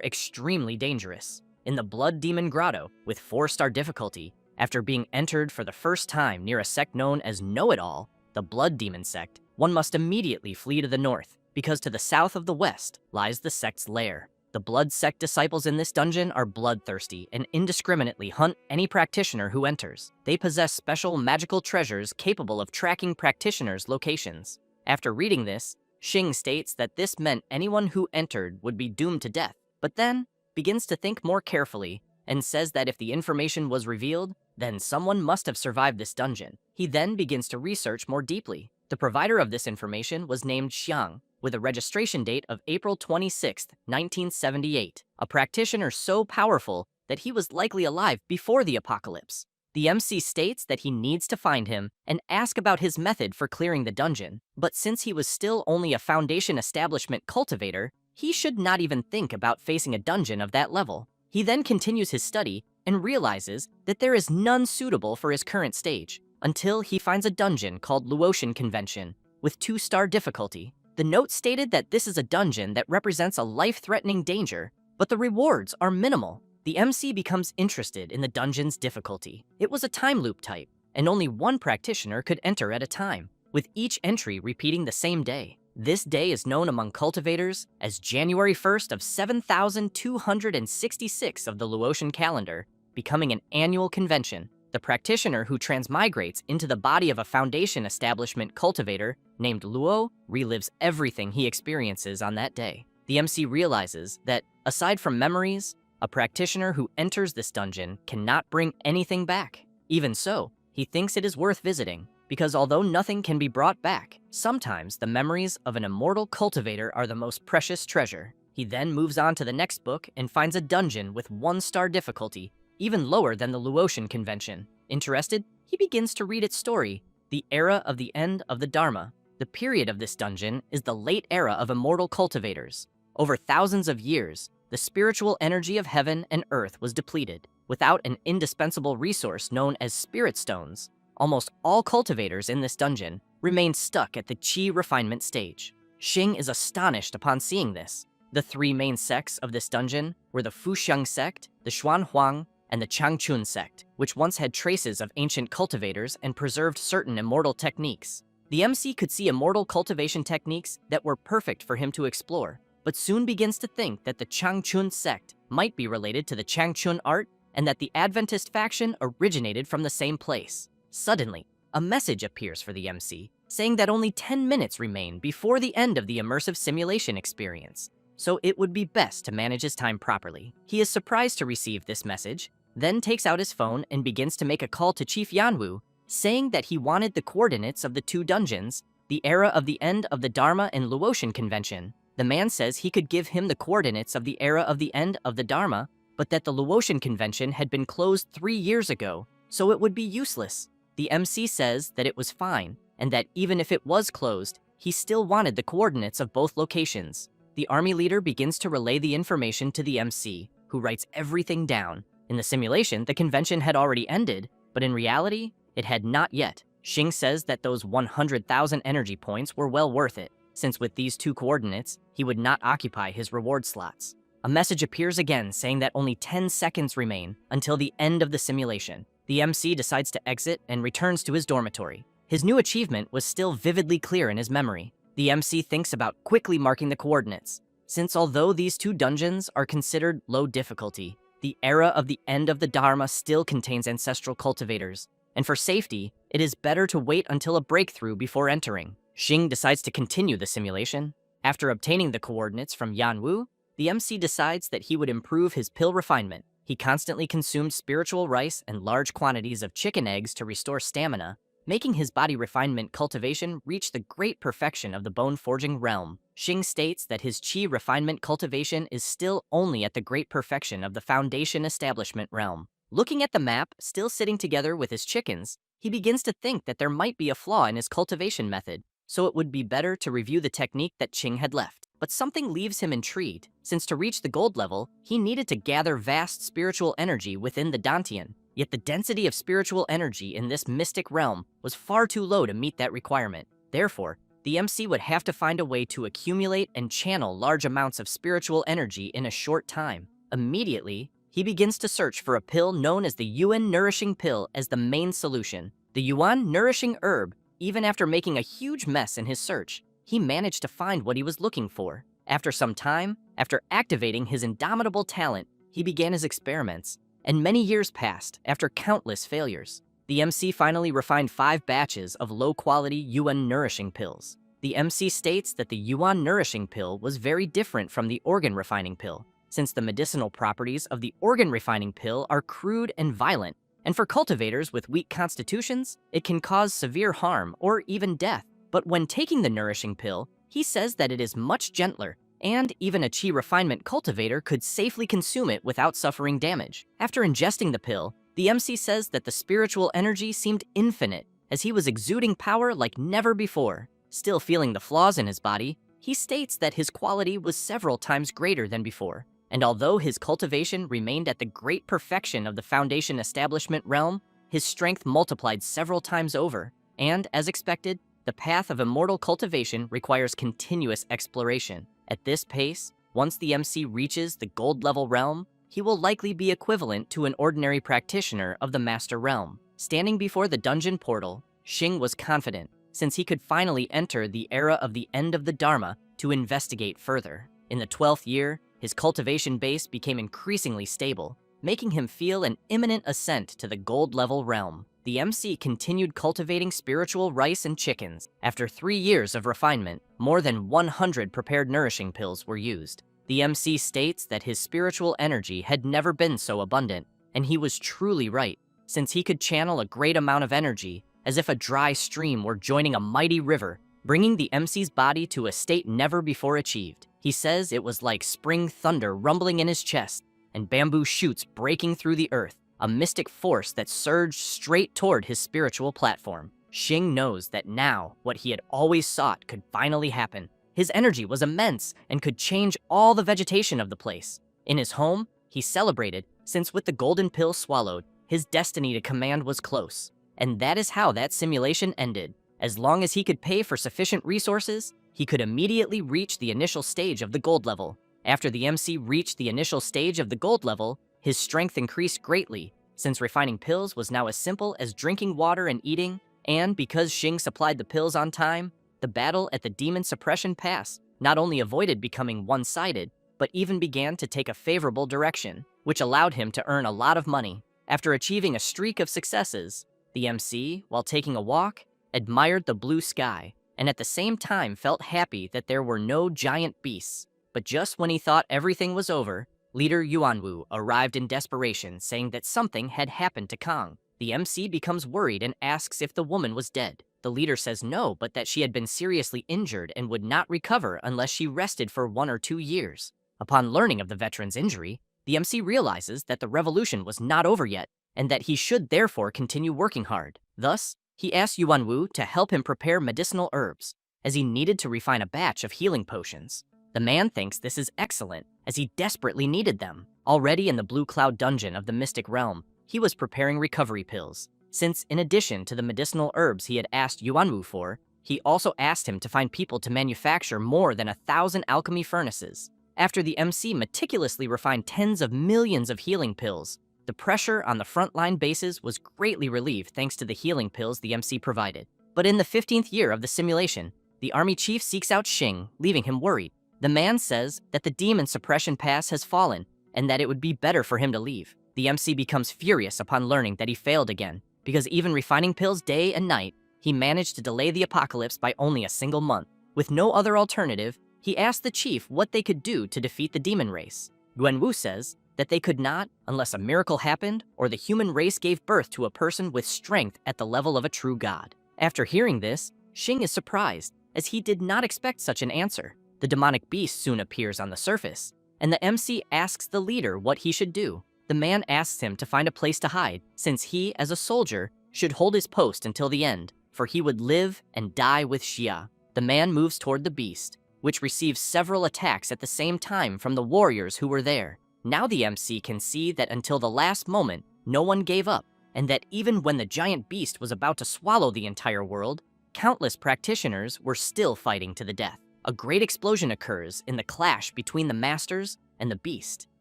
extremely dangerous. In the Blood Demon Grotto, with 4-star difficulty, after being entered for the first time near a sect known as Know-It-All, the Blood Demon Sect, one must immediately flee to the north, because to the south of the west lies the sect's lair. The Blood Sect disciples in this dungeon are bloodthirsty and indiscriminately hunt any practitioner who enters. They possess special magical treasures capable of tracking practitioners' locations. After reading this, Xing states that this meant anyone who entered would be doomed to death, but then begins to think more carefully and says that if the information was revealed, then someone must have survived this dungeon. He then begins to research more deeply. The provider of this information was named Xiang, with a registration date of April 26, 1978, a practitioner so powerful that he was likely alive before the apocalypse. The MC states that he needs to find him and ask about his method for clearing the dungeon, but since he was still only a Foundation Establishment cultivator, he should not even think about facing a dungeon of that level. He then continues his study and realizes that there is none suitable for his current stage, until he finds a dungeon called Luotian Convention, with 2-star difficulty. The note stated that this is a dungeon that represents a life-threatening danger, but the rewards are minimal. The MC becomes interested in the dungeon's difficulty. It was a time loop type, and only 1 practitioner could enter at a time, with each entry repeating the same day. This day is known among cultivators as January 1st of 7,266 of the Luotian calendar, becoming an annual convention. The practitioner who transmigrates into the body of a Foundation Establishment cultivator named Luo relives everything he experiences on that day. The MC realizes that, aside from memories, a practitioner who enters this dungeon cannot bring anything back. Even so, he thinks it is worth visiting, because although nothing can be brought back, sometimes the memories of an immortal cultivator are the most precious treasure. He then moves on to the next book and finds a dungeon with 1-star difficulty, even lower than the Luotian Convention. Interested, he begins to read its story, The Era of the End of the Dharma. The period of this dungeon is the late era of immortal cultivators. Over thousands of years, the spiritual energy of heaven and earth was depleted. Without an indispensable resource known as spirit stones, almost all cultivators in this dungeon remained stuck at the Qi refinement stage. Xing is astonished upon seeing this. The 3 main sects of this dungeon were the Fuxiang sect, the Xuanhuang, and the Changchun sect, which once had traces of ancient cultivators and preserved certain immortal techniques. The MC could see immortal cultivation techniques that were perfect for him to explore, but soon begins to think that the Changchun sect might be related to the Changchun art and that the Adventist faction originated from the same place. Suddenly, a message appears for the MC, saying that only 10 minutes remain before the end of the immersive simulation experience, so it would be best to manage his time properly. He is surprised to receive this message, then takes out his phone and begins to make a call to Chief Yanwu, saying that he wanted the coordinates of the 2 dungeons, the era of the end of the Dharma and Luotian Convention. The man says he could give him the coordinates of the era of the end of the Dharma, but that the Luotian Convention had been closed 3 years ago, so it would be useless. The MC says that it was fine, and that even if it was closed, he still wanted the coordinates of both locations. The army leader begins to relay the information to the MC, who writes everything down. In the simulation, the convention had already ended, but in reality, it had not yet. Xing says that those 100,000 energy points were well worth it, since with these 2 coordinates, he would not occupy his reward slots. A message appears again saying that only 10 seconds remain until the end of the simulation. The MC decides to exit and returns to his dormitory. His new achievement was still vividly clear in his memory. The MC thinks about quickly marking the coordinates, since although these 2 dungeons are considered low difficulty, the era of the end of the Dharma still contains ancestral cultivators, and for safety, it is better to wait until a breakthrough before entering. Xing decides to continue the simulation. After obtaining the coordinates from Yanwu, the MC decides that he would improve his pill refinement. He constantly consumed spiritual rice and large quantities of chicken eggs to restore stamina, making his body refinement cultivation reach the great perfection of the bone-forging realm. Xing states that his chi refinement cultivation is still only at the great perfection of the foundation establishment realm. Looking at the map, still sitting together with his chickens, he begins to think that there might be a flaw in his cultivation method, so it would be better to review the technique that Qing had left. But something leaves him intrigued, since to reach the gold level, he needed to gather vast spiritual energy within the Dantian. Yet the density of spiritual energy in this mystic realm was far too low to meet that requirement. Therefore, the MC would have to find a way to accumulate and channel large amounts of spiritual energy in a short time. Immediately, he begins to search for a pill known as the Yuan Nourishing Pill as the main solution. The Yuan Nourishing Herb, even after making a huge mess in his search, he managed to find what he was looking for. After some time, after activating his indomitable talent, he began his experiments, and many years passed after countless failures. The MC finally refined 5 batches of low-quality Yuan Nourishing Pills. The MC states that the Yuan Nourishing Pill was very different from the organ refining pill, since the medicinal properties of the organ refining pill are crude and violent, and for cultivators with weak constitutions, it can cause severe harm or even death. But when taking the nourishing pill, he says that it is much gentler, and even a chi refinement cultivator could safely consume it without suffering damage. After ingesting the pill, the MC says that the spiritual energy seemed infinite, as he was exuding power like never before. Still feeling the flaws in his body, he states that his quality was several times greater than before. And although his cultivation remained at the great perfection of the foundation establishment realm, his strength multiplied several times over, and, as expected, the path of immortal cultivation requires continuous exploration. At this pace, once the MC reaches the gold-level realm, he will likely be equivalent to an ordinary practitioner of the Master Realm. Standing before the dungeon portal, Xing was confident, since he could finally enter the era of the end of the Dharma to investigate further. In the 12th year, his cultivation base became increasingly stable, making him feel an imminent ascent to the gold-level realm. The MC continued cultivating spiritual rice and chickens. After 3 years of refinement, more than 100 prepared nourishing pills were used. The MC states that his spiritual energy had never been so abundant, and he was truly right, since he could channel a great amount of energy, as if a dry stream were joining a mighty river, bringing the MC's body to a state never before achieved. He says it was like spring thunder rumbling in his chest, and bamboo shoots breaking through the earth, a mystic force that surged straight toward his spiritual platform. Xing knows that now, what he had always sought could finally happen. His energy was immense and could change all the vegetation of the place. In his home, he celebrated, since with the golden pill swallowed, his destiny to command was close. And that is how that simulation ended. As long as he could pay for sufficient resources, he could immediately reach the initial stage of the gold level. After the MC reached the initial stage of the gold level, his strength increased greatly, since refining pills was now as simple as drinking water and eating, and because Xing supplied the pills on time, the battle at the Demon Suppression Pass not only avoided becoming one-sided, but even began to take a favorable direction, which allowed him to earn a lot of money. After achieving a streak of successes, the MC, while taking a walk, admired the blue sky, and at the same time felt happy that there were no giant beasts. But just when he thought everything was over, Leader Yuanwu arrived in desperation, saying that something had happened to Kang. The MC becomes worried and asks if the woman was dead. The leader says no, but that she had been seriously injured and would not recover unless she rested for 1 or 2 years. Upon learning of the veteran's injury, the MC realizes that the revolution was not over yet, and that he should therefore continue working hard. Thus, he asks Yuanwu to help him prepare medicinal herbs, as he needed to refine a batch of healing potions. The man thinks this is excellent, as he desperately needed them. Already in the Blue Cloud dungeon of the Mystic Realm, he was preparing recovery pills, since in addition to the medicinal herbs he had asked Yuanwu for, he also asked him to find people to manufacture more than 1,000 alchemy furnaces. After the MC meticulously refined tens of millions of healing pills, the pressure on the frontline bases was greatly relieved thanks to the healing pills the MC provided. But in the 15th year of the simulation, the army chief seeks out Xing, leaving him worried. The man says that the Demon Suppression Pass has fallen, and that it would be better for him to leave. The MC becomes furious upon learning that he failed again, because even refining pills day and night, he managed to delay the apocalypse by only a single month. With no other alternative, He asked the chief what they could do to defeat the demon race. Guanwu says that they could not unless a miracle happened or the human race gave birth to a person with strength at the level of a true god. After hearing this, Xing is surprised, as he did not expect such an answer. The demonic beast soon appears on the surface, and the MC asks the leader what he should do. The man asks him to find a place to hide, since he, as a soldier, should hold his post until the end, for he would live and die with Xia. The man moves toward the beast, which receives several attacks at the same time from the warriors who were there. Now the MC can see that until the last moment, no one gave up, and that even when the giant beast was about to swallow the entire world, countless practitioners were still fighting to the death. A great explosion occurs in the clash between the masters and the beast,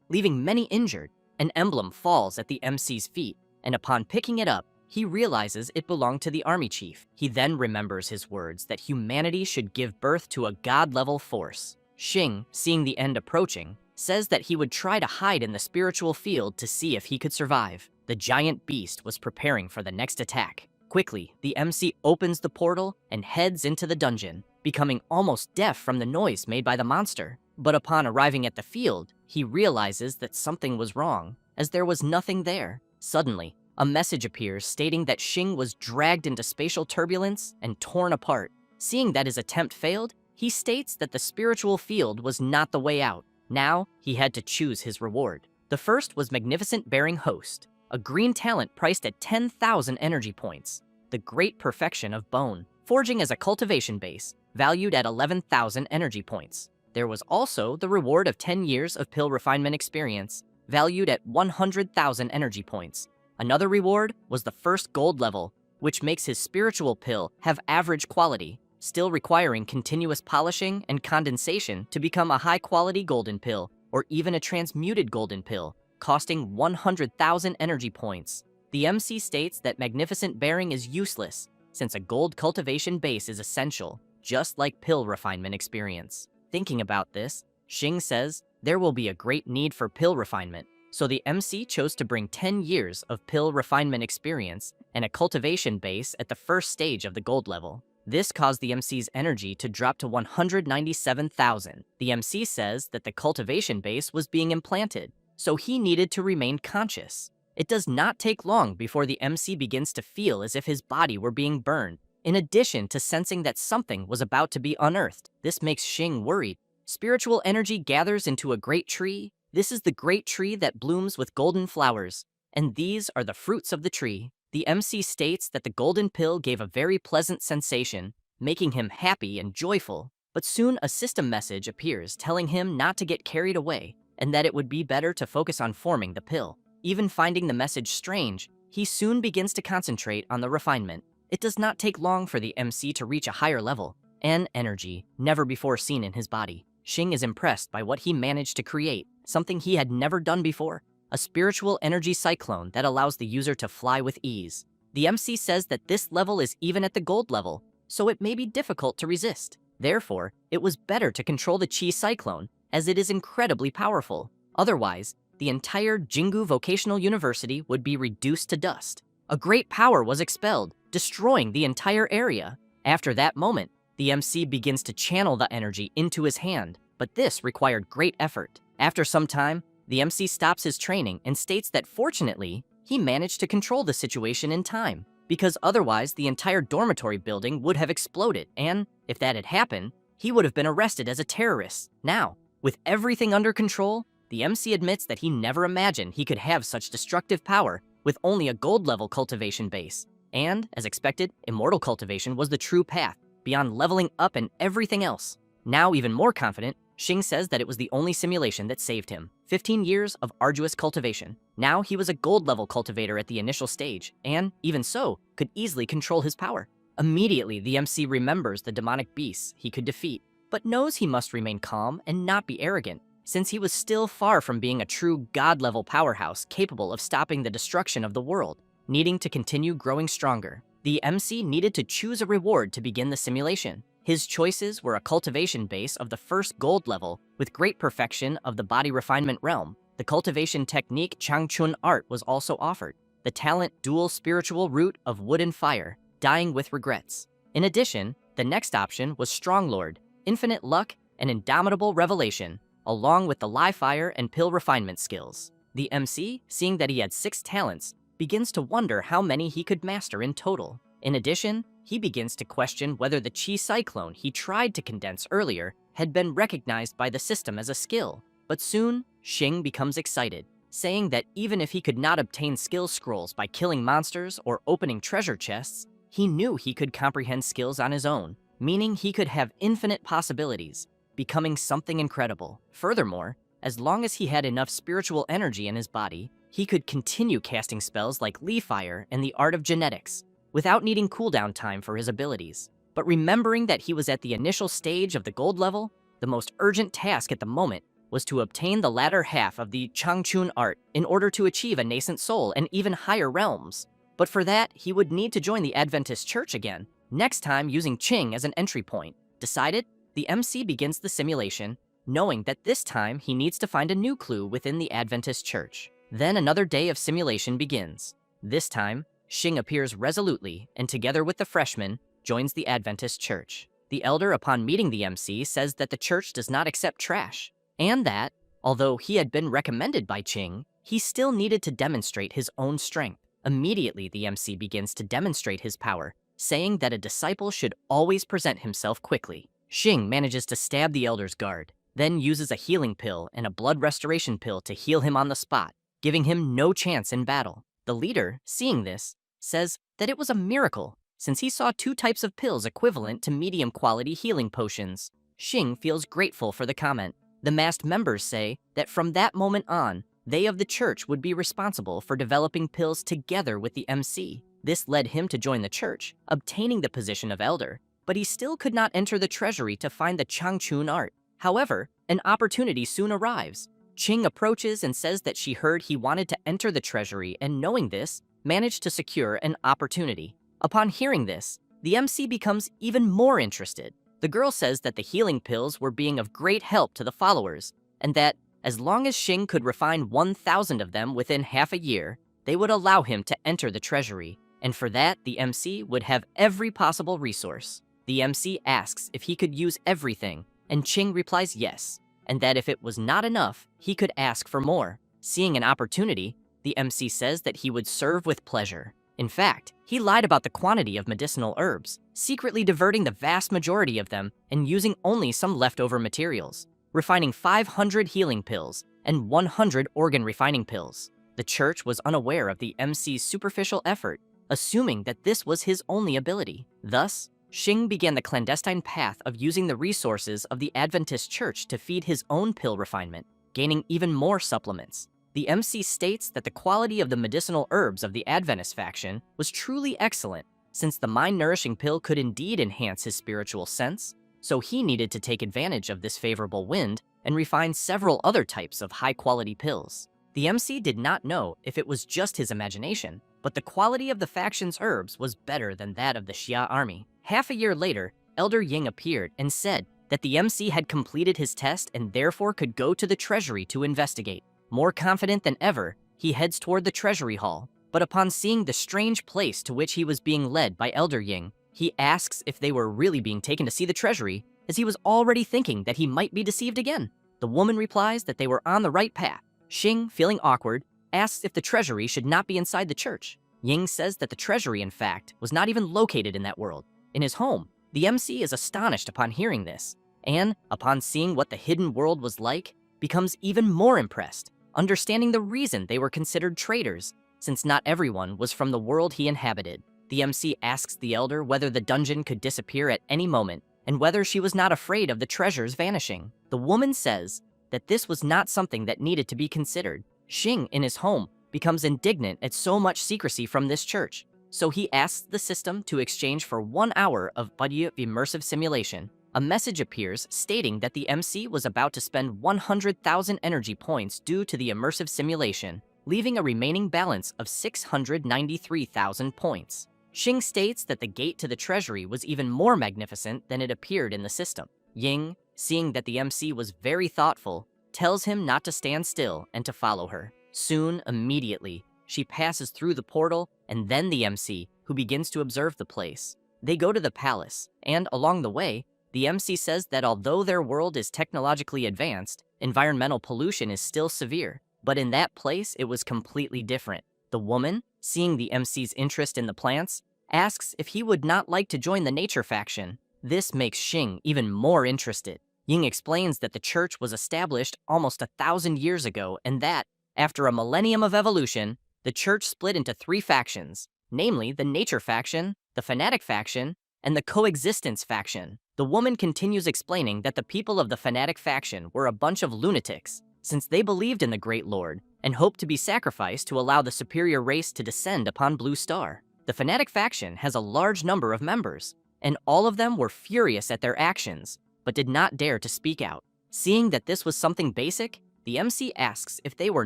leaving many injured. An emblem falls at the MC's feet, and upon picking it up, he realizes it belonged to the army chief. He then remembers his words that humanity should give birth to a god-level force. Xing, seeing the end approaching, says that he would try to hide in the spiritual field to see if he could survive. The giant beast was preparing for the next attack. Quickly, the MC opens the portal and heads into the dungeon, becoming almost deaf from the noise made by the monster. But upon arriving at the field, he realizes that something was wrong, as there was nothing there. Suddenly, a message appears stating that Xing was dragged into spatial turbulence and torn apart. Seeing that his attempt failed, he states that the spiritual field was not the way out. Now, he had to choose his reward. The first was Magnificent Bearing Host, a green talent priced at 10,000 energy points. The Great Perfection of Bone, forging as a cultivation base, valued at 11,000 energy points. There was also the reward of 10 years of pill refinement experience, valued at 100,000 energy points. Another reward was the first gold level, which makes his spiritual pill have average quality, still requiring continuous polishing and condensation to become a high-quality golden pill, or even a transmuted golden pill, costing 100,000 energy points. The MC states that Magnificent Bearing is useless, since a gold cultivation base is essential, just like pill refinement experience. Thinking about this, Xing says there will be a great need for pill refinement, so the MC chose to bring 10 years of pill refinement experience and a cultivation base at the first stage of the gold level. This caused the MC's energy to drop to 197,000. The MC says that the cultivation base was being implanted, so he needed to remain conscious. It does not take long before the MC begins to feel as if his body were being burned, in addition to sensing that something was about to be unearthed. This makes Xing worried. Spiritual energy gathers into a great tree. This is the great tree that blooms with golden flowers, and these are the fruits of the tree. The MC states that the golden pill gave a very pleasant sensation, making him happy and joyful. But soon a system message appears telling him not to get carried away, and that it would be better to focus on forming the pill. Even finding the message strange, he soon begins to concentrate on the refinement. It does not take long for the MC to reach a higher level, and energy never before seen in his body. Xing is impressed by what he managed to create, something he had never done before. A spiritual energy cyclone that allows the user to fly with ease. The MC says that this level is even at the gold level, so it may be difficult to resist. Therefore, it was better to control the Qi cyclone, as it is incredibly powerful. Otherwise, the entire Jingu Vocational University would be reduced to dust. A great power was expelled, destroying the entire area. After that moment, the MC begins to channel the energy into his hand, but this required great effort. After some time, the MC stops his training and states that fortunately, he managed to control the situation in time, because otherwise the entire dormitory building would have exploded, and if that had happened, he would have been arrested as a terrorist. Now, with everything under control, the MC admits that he never imagined he could have such destructive power with only a gold-level cultivation base. And, as expected, immortal cultivation was the true path, beyond leveling up and everything else. Now even more confident, Xing says that it was the only simulation that saved him. 15 years of arduous cultivation. Now he was a gold-level cultivator at the initial stage, and, even so, could easily control his power. Immediately, the MC remembers the demonic beasts he could defeat, but knows he must remain calm and not be arrogant, since he was still far from being a true god-level powerhouse capable of stopping the destruction of the world. Needing to continue growing stronger, the MC needed to choose a reward to begin the simulation. His choices were a cultivation base of the first gold level with great perfection of the body refinement realm. The cultivation technique Changchun art was also offered. The talent dual spiritual root of wood and fire, dying with regrets. In addition, the next option was Strong Lord, infinite luck, an indomitable revelation, along with the live fire and pill refinement skills. The MC, seeing that he had 6 talents, begins to wonder how many he could master in total. In addition, he begins to question whether the chi cyclone he tried to condense earlier had been recognized by the system as a skill. But soon, Xing becomes excited, saying that even if he could not obtain skill scrolls by killing monsters or opening treasure chests, he knew he could comprehend skills on his own, meaning he could have infinite possibilities, becoming something incredible. Furthermore, as long as he had enough spiritual energy in his body, he could continue casting spells like Lee Fire and the Art of Genetics, without needing cooldown time for his abilities. But remembering that he was at the initial stage of the gold level, the most urgent task at the moment was to obtain the latter half of the Changchun art in order to achieve a nascent soul and even higher realms. But for that, he would need to join the Adventist Church again, next time using Qing as an entry point. Decided, the MC begins the simulation, knowing that this time he needs to find a new clue within the Adventist Church. Then another day of simulation begins. This time, Xing appears resolutely and together with the freshman, joins the Adventist Church. The elder, upon meeting the MC, says that the church does not accept trash, and that, although he had been recommended by Qing, he still needed to demonstrate his own strength. Immediately, the MC begins to demonstrate his power, saying that a disciple should always present himself quickly. Xing manages to stab the elder's guard, then uses a healing pill and a blood restoration pill to heal him on the spot, giving him no chance in battle. The leader, seeing this, says that it was a miracle, since he saw 2 types of pills equivalent to medium-quality healing potions. Xing feels grateful for the comment. The masked members say that from that moment on, they of the church would be responsible for developing pills together with the MC. This led him to join the church, obtaining the position of elder, but he still could not enter the treasury to find the Changchun art. However, an opportunity soon arrives. Qing approaches and says that she heard he wanted to enter the treasury, and knowing this, managed to secure an opportunity. Upon hearing this, the MC becomes even more interested. The girl says that the healing pills were being of great help to the followers, and that as long as Xing could refine 1,000 of them within half a year, they would allow him to enter the treasury, and for that, the MC would have every possible resource. The MC asks if he could use everything, and Qing replies yes, and that if it was not enough, he could ask for more. Seeing an opportunity, the MC says that he would serve with pleasure. In fact, he lied about the quantity of medicinal herbs, secretly diverting the vast majority of them and using only some leftover materials, refining 500 healing pills and 100 organ refining pills. The church was unaware of the MC's superficial effort, assuming that this was his only ability. Thus, Xing began the clandestine path of using the resources of the Adventist Church to feed his own pill refinement, gaining even more supplements. The MC states that the quality of the medicinal herbs of the Adventist faction was truly excellent, since the mind-nourishing pill could indeed enhance his spiritual sense, so he needed to take advantage of this favorable wind and refine several other types of high-quality pills. The MC did not know if it was just his imagination, but the quality of the faction's herbs was better than that of the Xia army. Half a year later, Elder Ying appeared and said that the MC had completed his test and therefore could go to the treasury to investigate. More confident than ever, he heads toward the treasury hall, but upon seeing the strange place to which he was being led by Elder Ying, he asks if they were really being taken to see the treasury, as he was already thinking that he might be deceived again. The woman replies that they were on the right path. Xing, feeling awkward, asks if the treasury should not be inside the church. Ying says that the treasury, in fact, was not even located in that world, in his home. The MC is astonished upon hearing this, and, upon seeing what the hidden world was like, becomes even more impressed, understanding the reason they were considered traitors, since not everyone was from the world he inhabited. The MC asks the elder whether the dungeon could disappear at any moment, and whether she was not afraid of the treasures vanishing. The woman says that this was not something that needed to be considered. Xing, in his home, becomes indignant at so much secrecy from this church, so he asks the system to exchange for 1 hour of budget immersive simulation. A message appears stating that the MC was about to spend 100,000 energy points due to the immersive simulation, leaving a remaining balance of 693,000 points. Xing states that the gate to the treasury was even more magnificent than it appeared in the system. Ying, seeing that the MC was very thoughtful, tells him not to stand still and to follow her. Soon, immediately, she passes through the portal, and then the MC, who begins to observe the place. They go to the palace, and along the way, The MC says that although their world is technologically advanced, environmental pollution is still severe. But in that place, it was completely different. The woman, seeing the MC's interest in the plants, asks if he would not like to join the nature faction. This makes Xing even more interested. Ying explains that the church was established almost 1,000 years ago and that, after a millennium of evolution, the church split into 3 factions, namely the nature faction, the fanatic faction, and the coexistence faction. The woman continues explaining that the people of the fanatic faction were a bunch of lunatics, since they believed in the Great Lord and hoped to be sacrificed to allow the superior race to descend upon Blue Star. The fanatic faction has a large number of members, and all of them were furious at their actions, but did not dare to speak out. Seeing that this was something basic, the MC asks if they were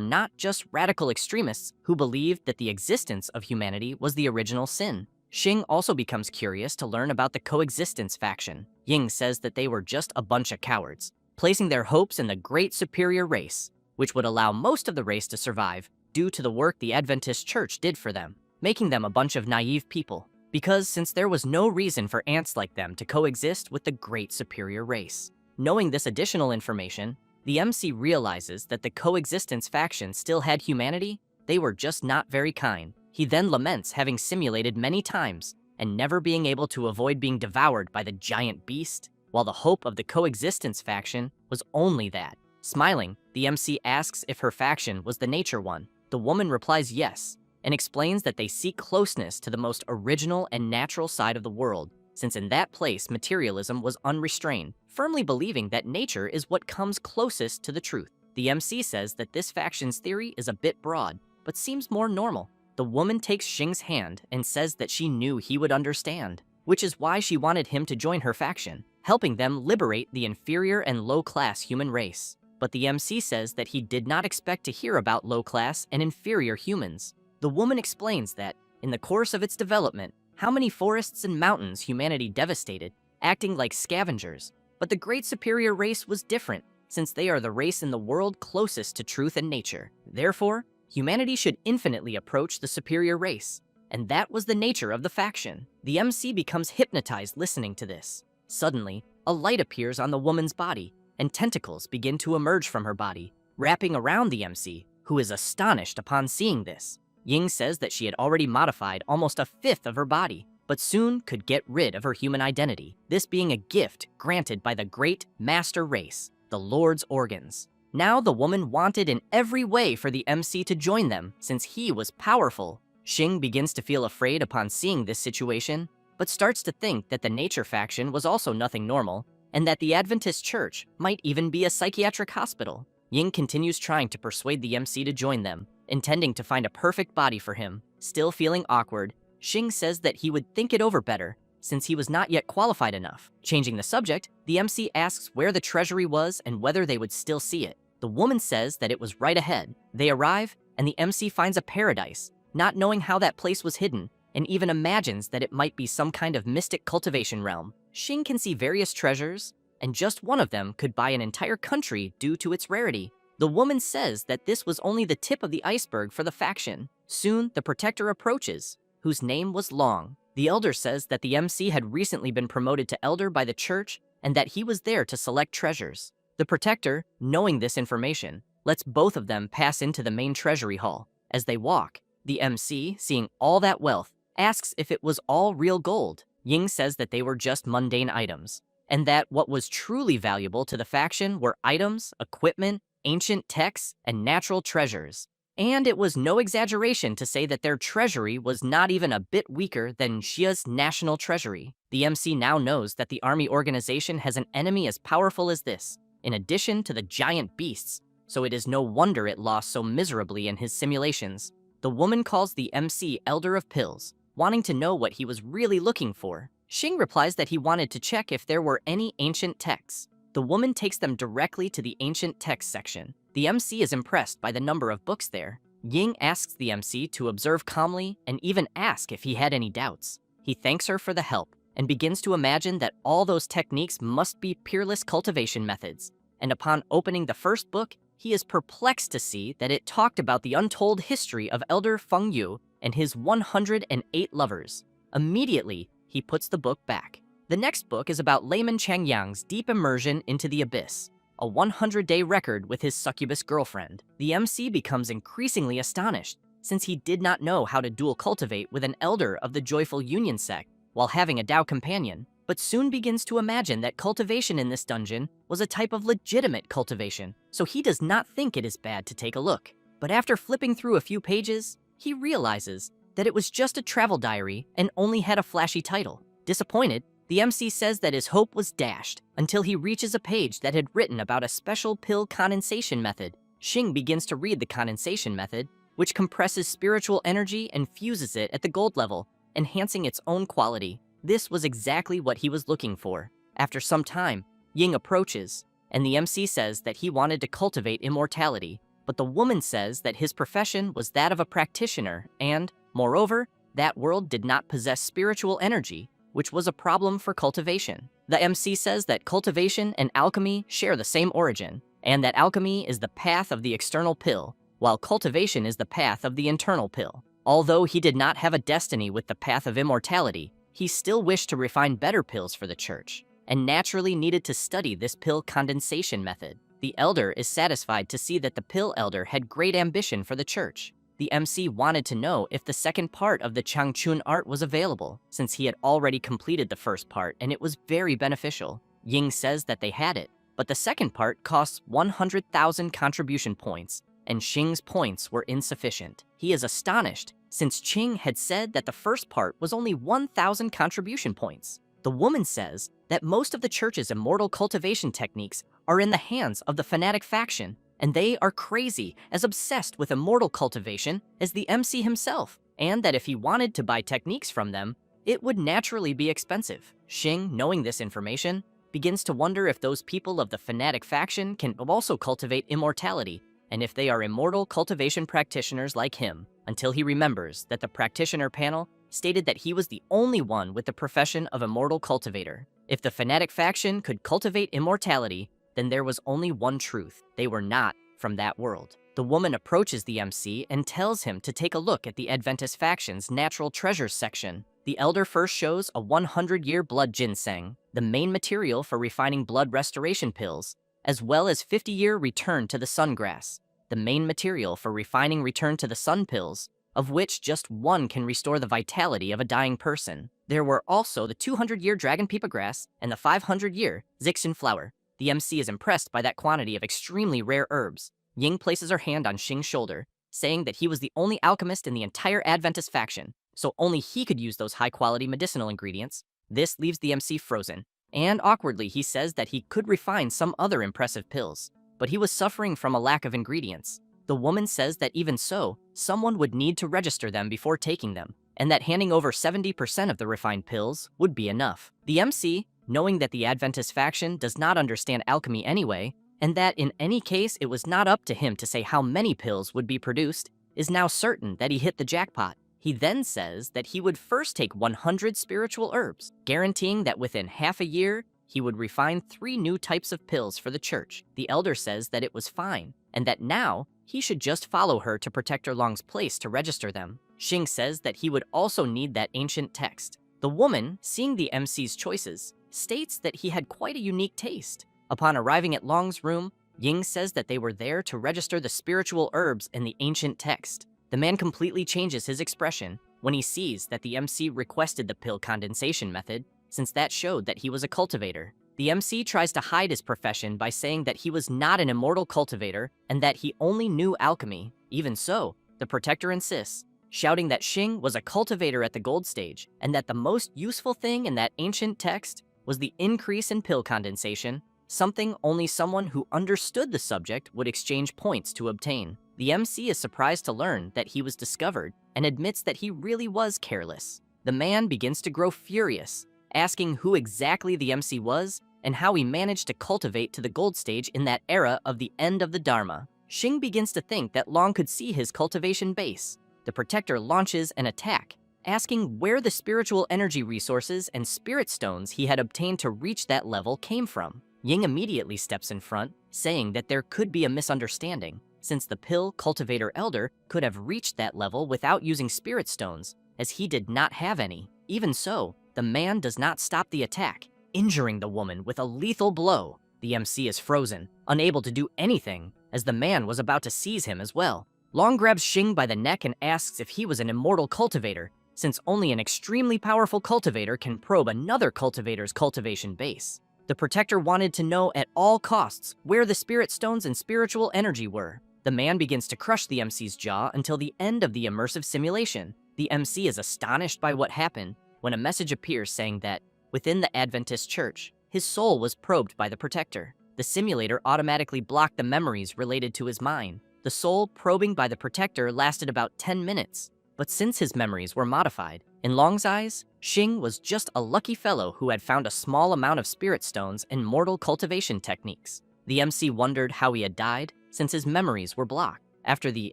not just radical extremists who believed that the existence of humanity was the original sin. Xing also becomes curious to learn about the coexistence faction. Ying says that they were just a bunch of cowards, placing their hopes in the great superior race, which would allow most of the race to survive due to the work the Adventist Church did for them, making them a bunch of naive people. Because since there was no reason for ants like them to coexist with the great superior race. Knowing this additional information, the MC realizes that the coexistence faction still had humanity, they were just not very kind. He then laments having simulated many times and never being able to avoid being devoured by the giant beast, while the hope of the coexistence faction was only that. Smiling, the MC asks if her faction was the nature one. The woman replies yes, and explains that they seek closeness to the most original and natural side of the world, since in that place materialism was unrestrained, firmly believing that nature is what comes closest to the truth. The MC says that this faction's theory is a bit broad, but seems more normal. The woman takes Xing's hand and says that she knew he would understand, which is why she wanted him to join her faction, helping them liberate the inferior and low-class human race. But the MC says that he did not expect to hear about low-class and inferior humans. The woman explains that, in the course of its development, how many forests and mountains humanity devastated, acting like scavengers. But the great superior race was different, since they are the race in the world closest to truth and nature. Therefore, humanity should infinitely approach the superior race, and that was the nature of the faction. The MC becomes hypnotized listening to this. Suddenly, a light appears on the woman's body, and tentacles begin to emerge from her body, wrapping around the MC, who is astonished upon seeing this. Ying says that she had already modified almost 1/5 of her body, but soon could get rid of her human identity, this being a gift granted by the great master race, the Lord's organs. Now the woman wanted in every way for the MC to join them, since he was powerful. Xing begins to feel afraid upon seeing this situation, but starts to think that the nature faction was also nothing normal, and that the Adventist Church might even be a psychiatric hospital. Ying continues trying to persuade the MC to join them, intending to find a perfect body for him. Still feeling awkward, Xing says that he would think it over better, since he was not yet qualified enough. Changing the subject, the MC asks where the treasury was and whether they would still see it. The woman says that it was right ahead. They arrive, and the MC finds a paradise, not knowing how that place was hidden, and even imagines that it might be some kind of mystic cultivation realm. Xing can see various treasures, and just one of them could buy an entire country due to its rarity. The woman says that this was only the tip of the iceberg for the faction. Soon, the protector approaches, whose name was Long. The elder says that the MC had recently been promoted to elder by the church and that he was there to select treasures. The protector, knowing this information, lets both of them pass into the main treasury hall. As they walk, the MC, seeing all that wealth, asks if it was all real gold. Ying says that they were just mundane items, and that what was truly valuable to the faction were items, equipment, ancient texts, and natural treasures. And it was no exaggeration to say that their treasury was not even a bit weaker than Xia's national treasury. The MC now knows that the army organization has an enemy as powerful as this, in addition to the giant beasts, so it is no wonder it lost so miserably in his simulations. The woman calls the MC Elder of Pills, wanting to know what he was really looking for. Xing replies that he wanted to check if there were any ancient texts. The woman takes them directly to the ancient text section. The MC is impressed by the number of books there. Ying asks the MC to observe calmly and even ask if he had any doubts. He thanks her for the help and begins to imagine that all those techniques must be peerless cultivation methods. And upon opening the first book, he is perplexed to see that it talked about the untold history of Elder Feng Yu and his 108 lovers. Immediately, he puts the book back. The next book is about layman Changyang's deep immersion into the abyss, a 100-day record with his succubus girlfriend. The MC becomes increasingly astonished, since he did not know how to dual cultivate with an elder of the Joyful Union sect while having a Tao companion, but soon begins to imagine that cultivation in this dungeon was a type of legitimate cultivation, so he does not think it is bad to take a look. But after flipping through a few pages, he realizes that it was just a travel diary and only had a flashy title. Disappointed, the MC says that his hope was dashed until he reaches a page that had written about a special pill condensation method. Xing begins to read the condensation method, which compresses spiritual energy and fuses it at the gold level, enhancing its own quality. This was exactly what he was looking for. After some time, Ying approaches, and the MC says that he wanted to cultivate immortality, but the woman says that his profession was that of a practitioner and, moreover, that world did not possess spiritual energy, which was a problem for cultivation. The MC says that cultivation and alchemy share the same origin, and that alchemy is the path of the external pill, while cultivation is the path of the internal pill. Although he did not have a destiny with the path of immortality, he still wished to refine better pills for the church, and naturally needed to study this pill condensation method. The elder is satisfied to see that the pill elder had great ambition for the church. The MC wanted to know if the second part of the Changchun art was available, since he had already completed the first part and it was very beneficial. Ying says that they had it, but the second part costs 100,000 contribution points, and Xing's points were insufficient. He is astonished, since Qing had said that the first part was only 1,000 contribution points. The woman says that most of the church's immortal cultivation techniques are in the hands of the fanatic faction, and they are crazy, as obsessed with immortal cultivation as the MC himself, and that if he wanted to buy techniques from them, it would naturally be expensive. Xing, knowing this information, begins to wonder if those people of the fanatic faction can also cultivate immortality, and if they are immortal cultivation practitioners like him, until he remembers that the practitioner panel stated that he was the only one with the profession of immortal cultivator. If the fanatic faction could cultivate immortality, then there was only one truth: they were not from that world. The woman approaches the MC and tells him to take a look at the Adventist faction's natural treasures section. The elder first shows a 100-year blood ginseng, the main material for refining blood restoration pills, as well as 50-year return to the sun grass, the main material for refining return to the sun pills, of which just one can restore the vitality of a dying person. There were also the 200-year dragon peepa grass and the 500-year Zixin flower. The MC is impressed by that quantity of extremely rare herbs. Ying places her hand on Xing's shoulder, saying that he was the only alchemist in the entire Adventist faction, so only he could use those high-quality medicinal ingredients. This leaves the MC frozen, and awkwardly he says that he could refine some other impressive pills, but he was suffering from a lack of ingredients. The woman says that even so, someone would need to register them before taking them, and that handing over 70% of the refined pills would be enough. The MC, knowing that the Adventist faction does not understand alchemy anyway, and that in any case it was not up to him to say how many pills would be produced, is now certain that he hit the jackpot. He then says that he would first take 100 spiritual herbs, guaranteeing that within half a year, he would refine 3 new types of pills for the church. The elder says that it was fine, and that now he should just follow her to Protector Long's place to register them. Xing says that he would also need that ancient text. The woman, seeing the MC's choices, states that he had quite a unique taste. Upon arriving at Long's room, Ying says that they were there to register the spiritual herbs in the ancient text. The man completely changes his expression when he sees that the MC requested the pill condensation method, since that showed that he was a cultivator. The MC tries to hide his profession by saying that he was not an immortal cultivator and that he only knew alchemy. Even so, the protector insists, shouting that Xing was a cultivator at the gold stage and that the most useful thing in that ancient text was the increase in pill condensation, something only someone who understood the subject would exchange points to obtain. The MC is surprised to learn that he was discovered and admits that he really was careless. The man begins to grow furious, asking who exactly the MC was and how he managed to cultivate to the gold stage in that era of the end of the Dharma. Xing begins to think that Long could see his cultivation base. The protector launches an attack, asking where the spiritual energy resources and spirit stones he had obtained to reach that level came from. Ying immediately steps in front, saying that there could be a misunderstanding, since the pill cultivator elder could have reached that level without using spirit stones, as he did not have any. Even so, the man does not stop the attack, injuring the woman with a lethal blow. The MC is frozen, unable to do anything, as the man was about to seize him as well. Long grabs Xing by the neck and asks if he was an immortal cultivator, since only an extremely powerful cultivator can probe another cultivator's cultivation base. The protector wanted to know at all costs where the spirit stones and spiritual energy were. The man begins to crush the MC's jaw until the end of the immersive simulation. The MC is astonished by what happened when a message appears saying that, within the Adventist church, his soul was probed by the protector. The simulator automatically blocked the memories related to his mind. The soul probing by the protector lasted about 10 minutes. But since his memories were modified, in Long's eyes, Xing was just a lucky fellow who had found a small amount of spirit stones and mortal cultivation techniques. The MC wondered how he had died, since his memories were blocked. After the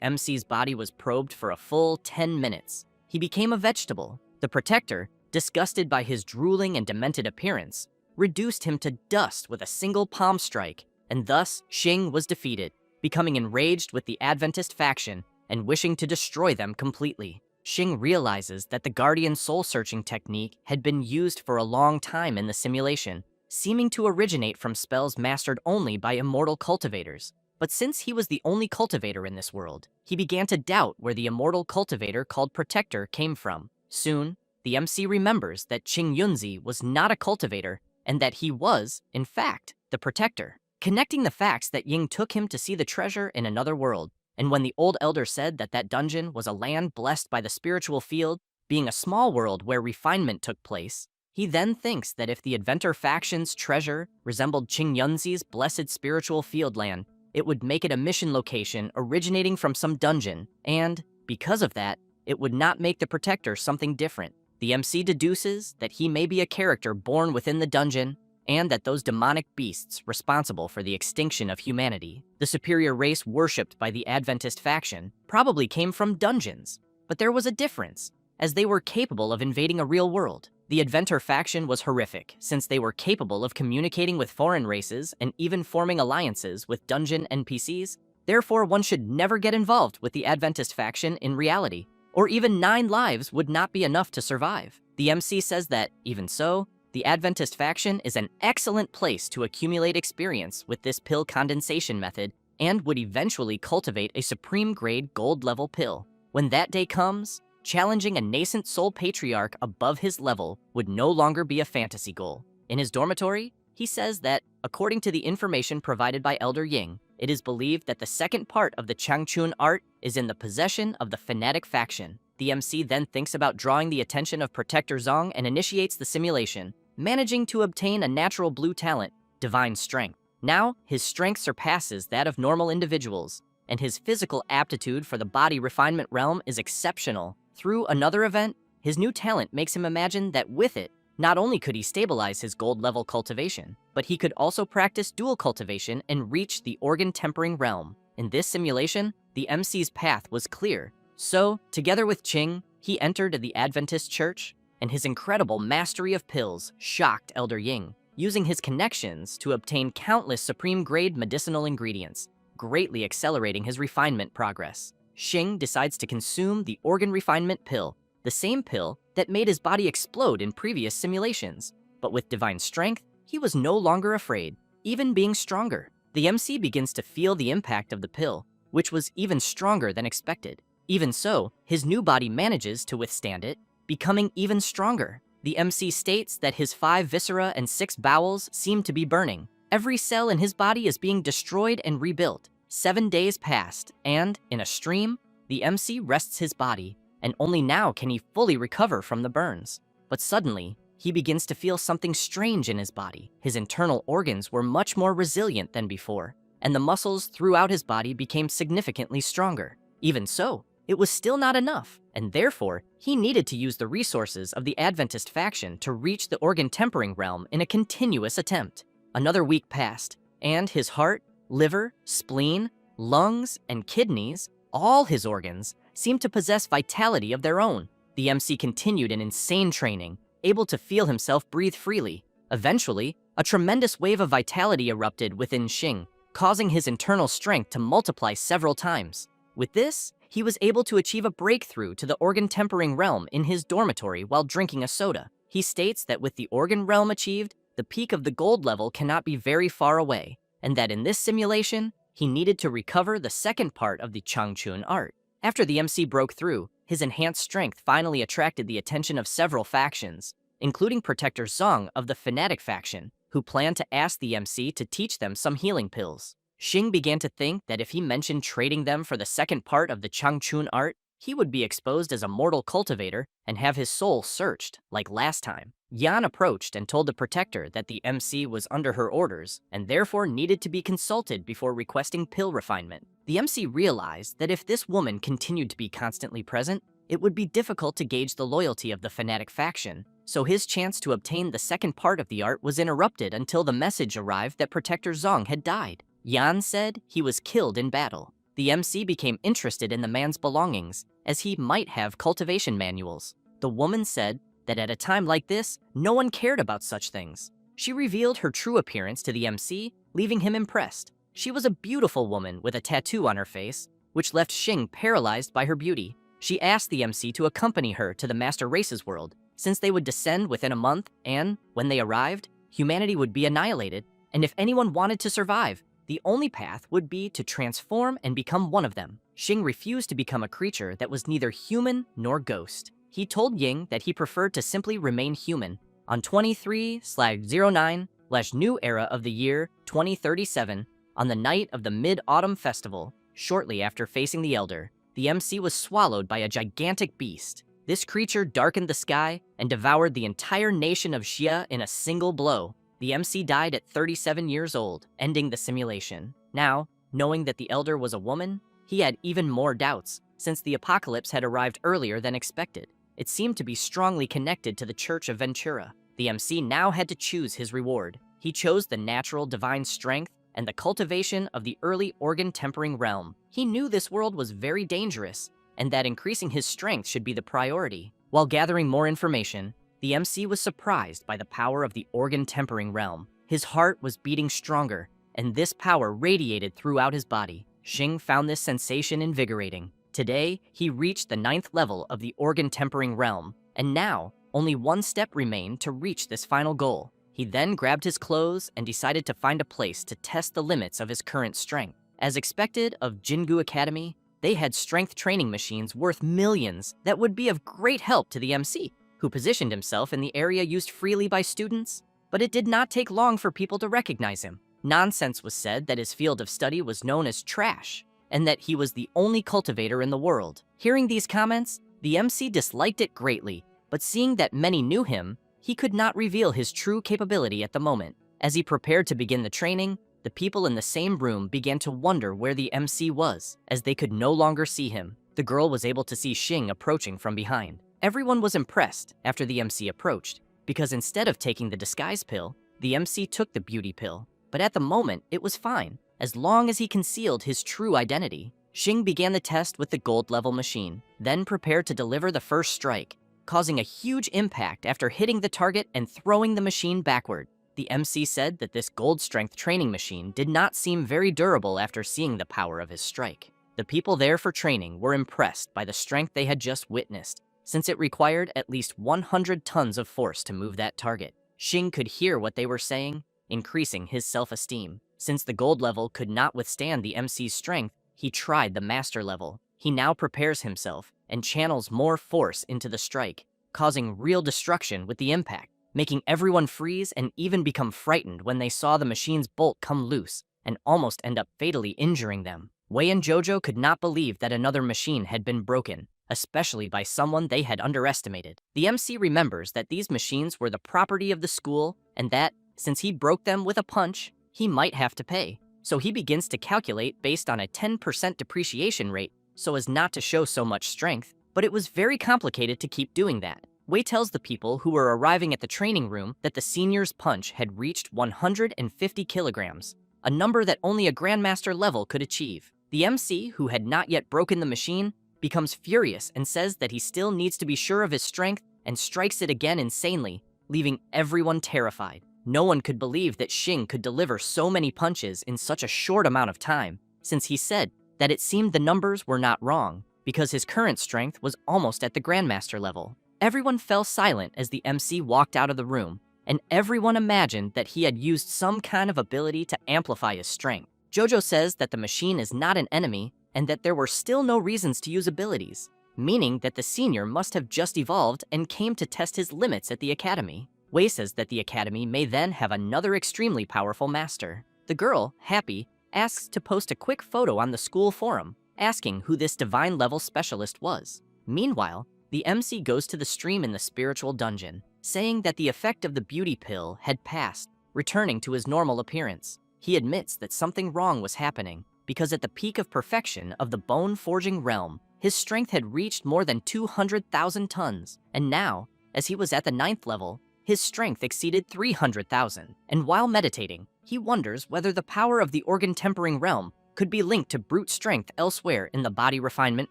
MC's body was probed for a full 10 minutes, he became a vegetable. The protector, disgusted by his drooling and demented appearance, reduced him to dust with a single palm strike, and thus Xing was defeated, becoming enraged with the Adventist faction and wishing to destroy them completely. Xing realizes that the Guardian soul-searching technique had been used for a long time in the simulation, seeming to originate from spells mastered only by immortal cultivators. But since he was the only cultivator in this world, he began to doubt where the immortal cultivator called Protector came from. Soon, the MC remembers that Qing Yunzi was not a cultivator and that he was, in fact, the Protector, connecting the facts that Ying took him to see the treasure in another world. And when the old elder said that that dungeon was a land blessed by the spiritual field, being a small world where refinement took place, he then thinks that if the Adventor faction's treasure resembled Qing Yunzi's blessed spiritual field land, it would make it a mission location originating from some dungeon, and, because of that, it would not make the Protector something different. The MC deduces that he may be a character born within the dungeon, and that those demonic beasts responsible for the extinction of humanity, the superior race worshipped by the Adventist faction, probably came from dungeons. But there was a difference, as they were capable of invading a real world. The Adventor faction was horrific, since they were capable of communicating with foreign races and even forming alliances with dungeon NPCs. Therefore, one should never get involved with the Adventist faction in reality, or even 9 lives would not be enough to survive. The MC says that, even so, the Adventist faction is an excellent place to accumulate experience with this pill condensation method and would eventually cultivate a supreme-grade gold-level pill. When that day comes, challenging a nascent soul patriarch above his level would no longer be a fantasy goal. In his dormitory, he says that, according to the information provided by Elder Ying, it is believed that the second part of the Changchun art is in the possession of the fanatic faction. The MC then thinks about drawing the attention of Protector Zong and initiates the simulation, managing to obtain a natural blue talent, Divine Strength. Now, his strength surpasses that of normal individuals, and his physical aptitude for the body refinement realm is exceptional. Through another event, his new talent makes him imagine that with it, not only could he stabilize his gold-level cultivation, but he could also practice dual cultivation and reach the organ-tempering realm. In this simulation, the MC's path was clear. So, together with Qing, he entered the Adventist church, and his incredible mastery of pills shocked Elder Ying, using his connections to obtain countless supreme-grade medicinal ingredients, greatly accelerating his refinement progress. Xing decides to consume the organ refinement pill, the same pill that made his body explode in previous simulations. But with divine strength, he was no longer afraid, even being stronger. The MC begins to feel the impact of the pill, which was even stronger than expected. Even so, his new body manages to withstand it, becoming even stronger. The MC states that his 5 viscera and 6 bowels seem to be burning. Every cell in his body is being destroyed and rebuilt. 7 days passed, and, in a stream, the MC rests his body, and only now can he fully recover from the burns. But suddenly, he begins to feel something strange in his body. His internal organs were much more resilient than before, and the muscles throughout his body became significantly stronger. Even so, it was still not enough, and therefore, he needed to use the resources of the Adventist faction to reach the organ-tempering realm in a continuous attempt. Another week passed, and his heart, liver, spleen, lungs, and kidneys, all his organs, seemed to possess vitality of their own. The MC continued in insane training, able to feel himself breathe freely. Eventually, a tremendous wave of vitality erupted within Xing, causing his internal strength to multiply several times. With this, he was able to achieve a breakthrough to the organ-tempering realm in his dormitory while drinking a soda. He states that with the organ realm achieved, the peak of the gold level cannot be very far away, and that in this simulation, he needed to recover the second part of the Changchun art. After the MC broke through, his enhanced strength finally attracted the attention of several factions, including Protector Zong of the Fanatic faction, who planned to ask the MC to teach them some healing pills. Xing began to think that if he mentioned trading them for the second part of the Changchun art, he would be exposed as a mortal cultivator and have his soul searched, like last time. Yan approached and told the Protector that the MC was under her orders and therefore needed to be consulted before requesting pill refinement. The MC realized that if this woman continued to be constantly present, it would be difficult to gauge the loyalty of the Fanatic faction, so his chance to obtain the second part of the art was interrupted until the message arrived that Protector Zong had died. Yan said he was killed in battle. The MC became interested in the man's belongings, as he might have cultivation manuals. The woman said that at a time like this, no one cared about such things. She revealed her true appearance to the MC, leaving him impressed. She was a beautiful woman with a tattoo on her face, which left Xing paralyzed by her beauty. She asked the MC to accompany her to the Master Race's world, since they would descend within a month and, when they arrived, humanity would be annihilated, and if anyone wanted to survive, the only path would be to transform and become one of them. Xing refused to become a creature that was neither human nor ghost. He told Ying that he preferred to simply remain human. On 23/09/New Era of the year 2037, on the night of the Mid-Autumn Festival, shortly after facing the Elder, the MC was swallowed by a gigantic beast. This creature darkened the sky and devoured the entire nation of Xia in a single blow. The MC died at 37 years old, ending the simulation. Now, knowing that the Elder was a woman, he had even more doubts, since the apocalypse had arrived earlier than expected. It seemed to be strongly connected to the Church of Ventura. The MC now had to choose his reward. He chose the natural divine strength and the cultivation of the early organ-tempering realm. He knew this world was very dangerous, and that increasing his strength should be the priority. While gathering more information, the MC was surprised by the power of the organ-tempering realm. His heart was beating stronger, and this power radiated throughout his body. Xing found this sensation invigorating. Today, he reached the 9th level of the organ-tempering realm, and now, only one step remained to reach this final goal. He then grabbed his clothes and decided to find a place to test the limits of his current strength. As expected of Jingu Academy, they had strength training machines worth millions that would be of great help to the MC, who positioned himself in the area used freely by students. But it did not take long for people to recognize him. Nonsense was said that his field of study was known as trash, and that he was the only cultivator in the world. Hearing these comments, the MC disliked it greatly, but seeing that many knew him, he could not reveal his true capability at the moment. As he prepared to begin the training, the people in the same room began to wonder where the MC was, as they could no longer see him. The girl was able to see Xing approaching from behind. Everyone was impressed after the MC approached, because instead of taking the disguise pill, the MC took the beauty pill. But at the moment, it was fine, as long as he concealed his true identity. Xing began the test with the gold level machine, then prepared to deliver the first strike, causing a huge impact after hitting the target and throwing the machine backward. The MC said that this gold strength training machine did not seem very durable after seeing the power of his strike. The people there for training were impressed by the strength they had just witnessed, since it required at least 100 tons of force to move that target. Xing could hear what they were saying, increasing his self-esteem. Since the gold level could not withstand the MC's strength, he tried the master level. He now prepares himself and channels more force into the strike, causing real destruction with the impact, making everyone freeze and even become frightened when they saw the machine's bolt come loose and almost end up fatally injuring them. Wei and Jojo could not believe that another machine had been broken, especially by someone they had underestimated. The MC remembers that these machines were the property of the school and that, since he broke them with a punch, he might have to pay. So he begins to calculate based on a 10% depreciation rate so as not to show so much strength, but it was very complicated to keep doing that. Wei tells the people who were arriving at the training room that the senior's punch had reached 150 kilograms, a number that only a grandmaster level could achieve. The MC, who had not yet broken the machine, becomes furious and says that he still needs to be sure of his strength and strikes it again insanely, leaving everyone terrified. No one could believe that Xing could deliver so many punches in such a short amount of time, since he said that it seemed the numbers were not wrong, because his current strength was almost at the Grandmaster level. Everyone fell silent as the MC walked out of the room, and everyone imagined that he had used some kind of ability to amplify his strength. Jojo says that the machine is not an enemy and that there were still no reasons to use abilities, meaning that the senior must have just evolved and came to test his limits at the academy. Wei says that the academy may then have another extremely powerful master. The girl, Happy, asks to post a quick photo on the school forum, asking who this divine level specialist was. Meanwhile, the MC goes to the stream in the spiritual dungeon, saying that the effect of the beauty pill had passed, returning to his normal appearance. He admits that something wrong was happening, because at the peak of perfection of the bone-forging realm, his strength had reached more than 200,000 tons, and now, as he was at the 9th level, his strength exceeded 300,000. And while meditating, he wonders whether the power of the organ-tempering realm could be linked to brute strength elsewhere in the body refinement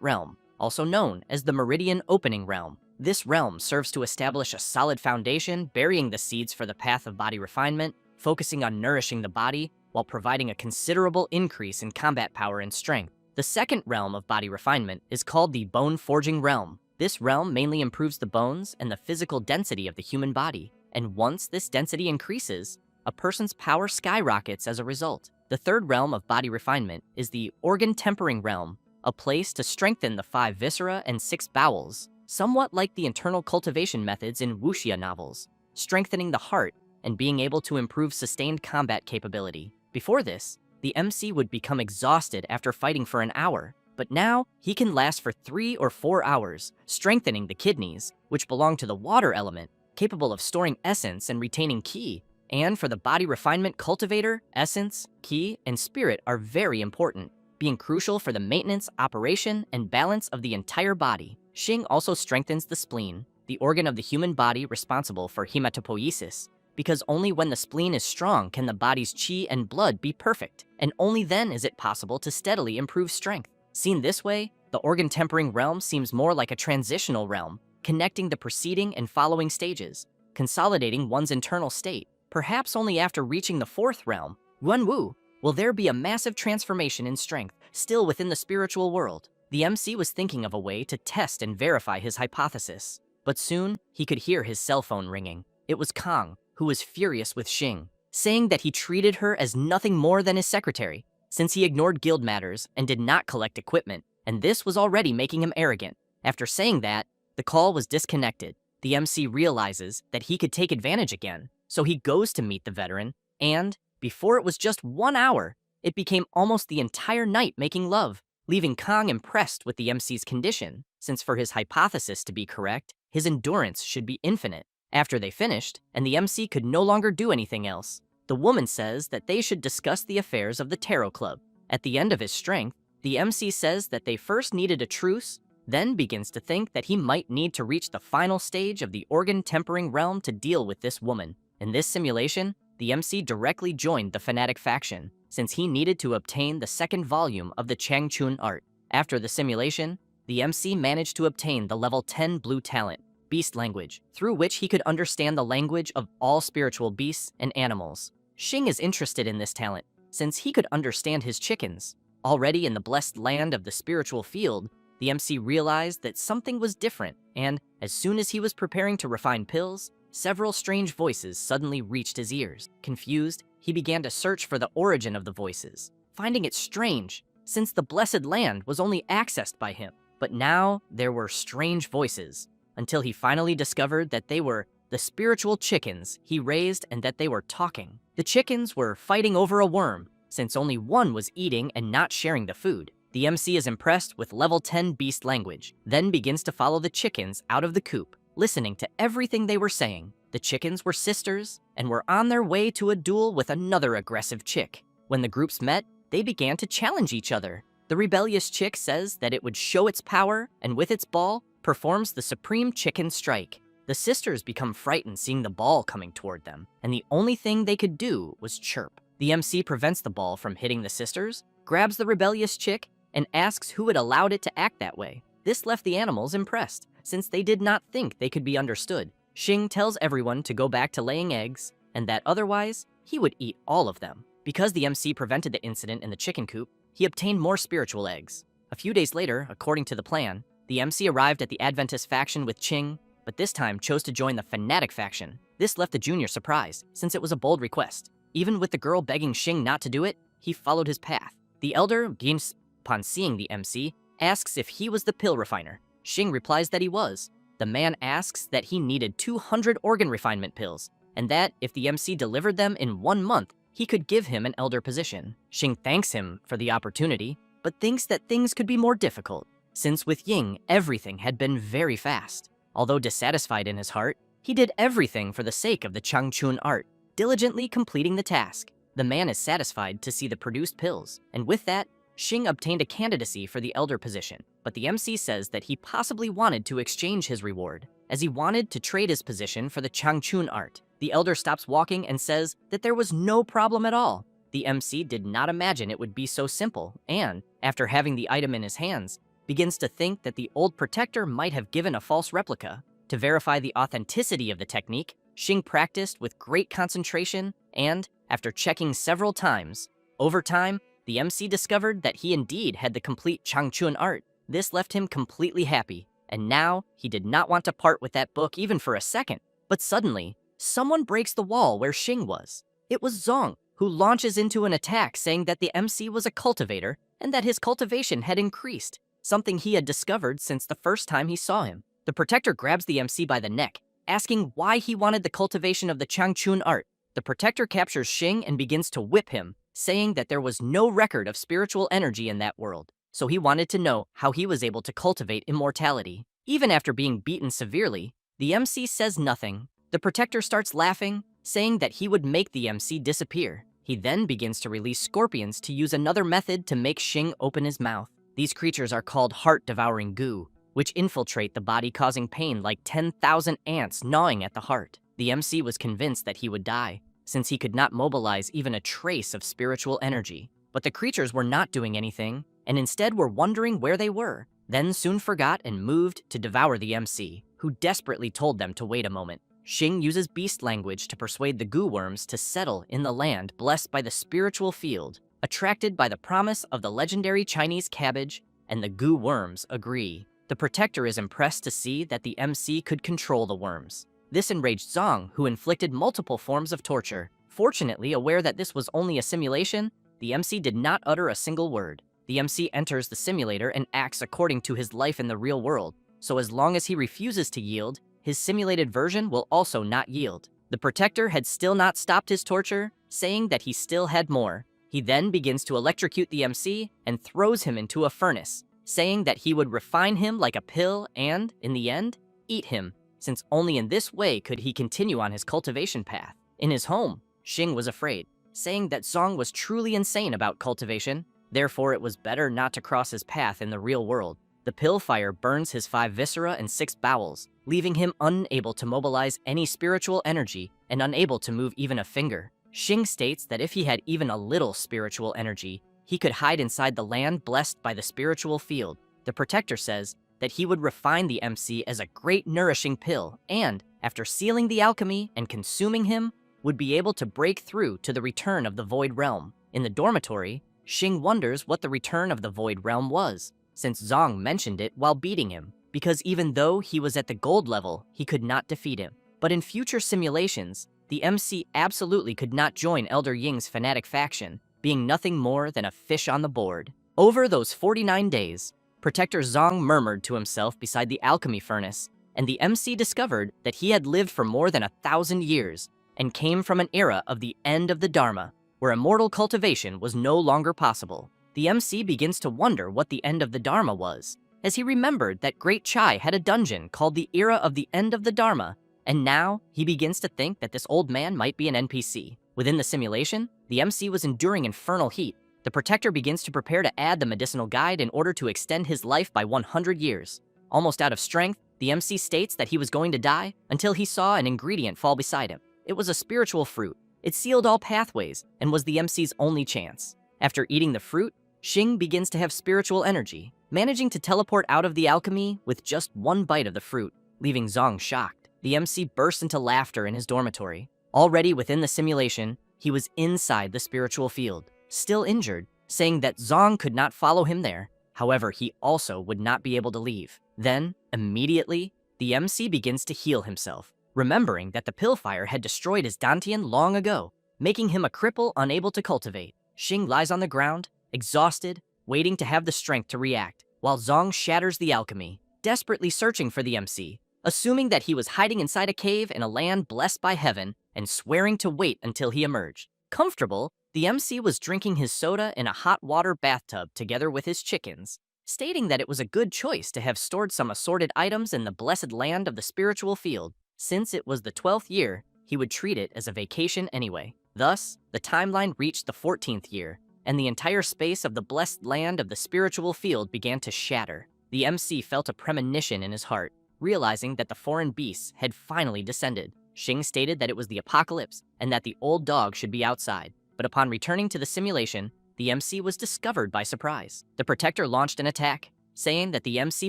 realm, also known as the meridian opening realm. This realm serves to establish a solid foundation, burying the seeds for the path of body refinement, focusing on nourishing the body while providing a considerable increase in combat power and strength. The second realm of body refinement is called the bone-forging realm. This realm mainly improves the bones and the physical density of the human body, and once this density increases, a person's power skyrockets as a result. The third realm of body refinement is the organ-tempering realm, a place to strengthen the 5 viscera and 6 bowels, somewhat like the internal cultivation methods in wuxia novels, strengthening the heart and being able to improve sustained combat capability. Before this, the MC would become exhausted after fighting for an hour, but now he can last for 3 or 4 hours, strengthening the kidneys, which belong to the water element, capable of storing essence and retaining ki. And for the body refinement cultivator, essence, ki, and spirit are very important, being crucial for the maintenance, operation, and balance of the entire body. Xing also strengthens the spleen, the organ of the human body responsible for hematopoiesis, because only when the spleen is strong can the body's qi and blood be perfect, and only then is it possible to steadily improve strength. Seen this way, the organ-tempering realm seems more like a transitional realm, connecting the preceding and following stages, consolidating one's internal state. Perhaps only after reaching the 4th realm, Wenwu, will there be a massive transformation in strength, still within the spiritual world. The MC was thinking of a way to test and verify his hypothesis, but soon he could hear his cell phone ringing. It was Kang, who was furious with Xing, saying that he treated her as nothing more than his secretary, since he ignored guild matters and did not collect equipment, and this was already making him arrogant. After saying that, the call was disconnected. The MC realizes that he could take advantage again, so he goes to meet the veteran, and before it was just 1 hour, it became almost the entire night making love, leaving Kang impressed with the MC's condition, since for his hypothesis to be correct, his endurance should be infinite. After they finished, and the MC could no longer do anything else, the woman says that they should discuss the affairs of the Tarot Club. At the end of his strength, the MC says that they first needed a truce, then begins to think that he might need to reach the final stage of the organ-tempering realm to deal with this woman. In this simulation, the MC directly joined the fanatic faction, since he needed to obtain the 2nd volume of the Changchun art. After the simulation, the MC managed to obtain the level 10 blue talent, beast language, through which he could understand the language of all spiritual beasts and animals. Xing is interested in this talent, since he could understand his chickens. Already in the blessed land of the spiritual field, the MC realized that something was different, and as soon as he was preparing to refine pills, several strange voices suddenly reached his ears. Confused, he began to search for the origin of the voices, finding it strange, since the blessed land was only accessed by him. But now there were strange voices, until he finally discovered that they were the spiritual chickens he raised and that they were talking. The chickens were fighting over a worm, since only one was eating and not sharing the food. The MC is impressed with level 10 beast language, then begins to follow the chickens out of the coop, listening to everything they were saying. The chickens were sisters and were on their way to a duel with another aggressive chick. When the groups met, they began to challenge each other. The rebellious chick says that it would show its power and with its ball performs the supreme chicken strike. The sisters become frightened seeing the ball coming toward them, and the only thing they could do was chirp. The MC prevents the ball from hitting the sisters, grabs the rebellious chick, and asks who had allowed it to act that way. This left the animals impressed, since they did not think they could be understood. Xing tells everyone to go back to laying eggs, and that otherwise, he would eat all of them. Because the MC prevented the incident in the chicken coop, he obtained more spiritual eggs. A few days later, according to the plan, the MC arrived at the Adventist faction with Qing, but this time chose to join the fanatic faction. This left the junior surprised, since it was a bold request. Even with the girl begging Xing not to do it, he followed his path. The elder, Gins, upon seeing the MC, asks if he was the pill refiner. Xing replies that he was. The man asks that he needed 200 organ refinement pills, and that if the MC delivered them in 1 month, he could give him an elder position. Xing thanks him for the opportunity, but thinks that things could be more difficult, since with Ying, everything had been very fast. Although dissatisfied in his heart, he did everything for the sake of the Changchun art, diligently completing the task. The man is satisfied to see the produced pills, and with that, Xing obtained a candidacy for the elder position, but the MC says that he possibly wanted to exchange his reward, as he wanted to trade his position for the Changchun art. The elder stops walking and says that there was no problem at all. The MC did not imagine it would be so simple, and, after having the item in his hands, begins to think that the old protector might have given a false replica. To verify the authenticity of the technique, Xing practiced with great concentration, and, after checking several times, over time, the MC discovered that he indeed had the complete Changchun art. This left him completely happy, and now he did not want to part with that book even for a second. But suddenly, someone breaks the wall where Xing was. It was Zong, who launches into an attack saying that the MC was a cultivator and that his cultivation had increased, something he had discovered since the first time he saw him. The protector grabs the MC by the neck, asking why he wanted the cultivation of the Changchun art. The protector captures Xing and begins to whip him, saying that there was no record of spiritual energy in that world, so he wanted to know how he was able to cultivate immortality. Even after being beaten severely, the MC says nothing. The protector starts laughing, saying that he would make the MC disappear. He then begins to release scorpions to use another method to make Xing open his mouth. These creatures are called heart-devouring goo, which infiltrate the body, causing pain like 10,000 ants gnawing at the heart. The MC was convinced that he would die, since he could not mobilize even a trace of spiritual energy. But the creatures were not doing anything, and instead were wondering where they were, then soon forgot and moved to devour the MC, who desperately told them to wait a moment. Xing uses beast language to persuade the goo worms to settle in the land blessed by the spiritual field. Attracted by the promise of the legendary Chinese cabbage, and the goo worms agree. The protector is impressed to see that the MC could control the worms. This enraged Zong, who inflicted multiple forms of torture. Fortunately, aware that this was only a simulation, the MC did not utter a single word. The MC enters the simulator and acts according to his life in the real world, so as long as he refuses to yield, his simulated version will also not yield. The protector had still not stopped his torture, saying that he still had more. He then begins to electrocute the MC and throws him into a furnace, saying that he would refine him like a pill and, in the end, eat him, since only in this way could he continue on his cultivation path. In his home, Xing was afraid, saying that Zong was truly insane about cultivation, therefore it was better not to cross his path in the real world. The pill fire burns his 5 viscera and 6 bowels, leaving him unable to mobilize any spiritual energy and unable to move even a finger. Xing states that if he had even a little spiritual energy, he could hide inside the land blessed by the spiritual field. The protector says that he would refine the MC as a great nourishing pill and, after sealing the alchemy and consuming him, would be able to break through to the return of the Void Realm. In the dormitory, Xing wonders what the return of the Void Realm was, since Zong mentioned it while beating him, because even though he was at the gold level, he could not defeat him. But in future simulations, the MC absolutely could not join Elder Ying's fanatic faction, being nothing more than a fish on the board. Over those 49 days, Protector Zong murmured to himself beside the alchemy furnace, and the MC discovered that he had lived for more than 1,000 years and came from an era of the end of the Dharma, where immortal cultivation was no longer possible. The MC begins to wonder what the end of the Dharma was, as he remembered that Great Chai had a dungeon called the Era of the End of the Dharma, and now he begins to think that this old man might be an NPC. Within the simulation, the MC was enduring infernal heat. The Protector begins to prepare to add the medicinal guide in order to extend his life by 100 years. Almost out of strength, the MC states that he was going to die until he saw an ingredient fall beside him. It was a spiritual fruit. It sealed all pathways and was the MC's only chance. After eating the fruit, Xing begins to have spiritual energy, managing to teleport out of the alchemy with just one bite of the fruit, leaving Zong shocked. The MC burst into laughter in his dormitory. Already within the simulation, he was inside the spiritual field, still injured, saying that Zong could not follow him there. However, he also would not be able to leave. Then, immediately, the MC begins to heal himself, remembering that the pill fire had destroyed his Dantian long ago, making him a cripple unable to cultivate. Xing lies on the ground, exhausted, waiting to have the strength to react, while Zong shatters the alchemy, desperately searching for the MC, assuming that he was hiding inside a cave in a land blessed by heaven and swearing to wait until he emerged. Comfortable, the MC was drinking his soda in a hot water bathtub together with his chickens, stating that it was a good choice to have stored some assorted items in the blessed land of the spiritual field. Since it was the 12th year, he would treat it as a vacation anyway. Thus, the timeline reached the 14th year, and the entire space of the blessed land of the spiritual field began to shatter. The MC felt a premonition in his heart, realizing that the foreign beasts had finally descended. Xing stated that it was the apocalypse and that the old dog should be outside, but upon returning to the simulation, the MC was discovered by surprise. The Protector launched an attack, saying that the MC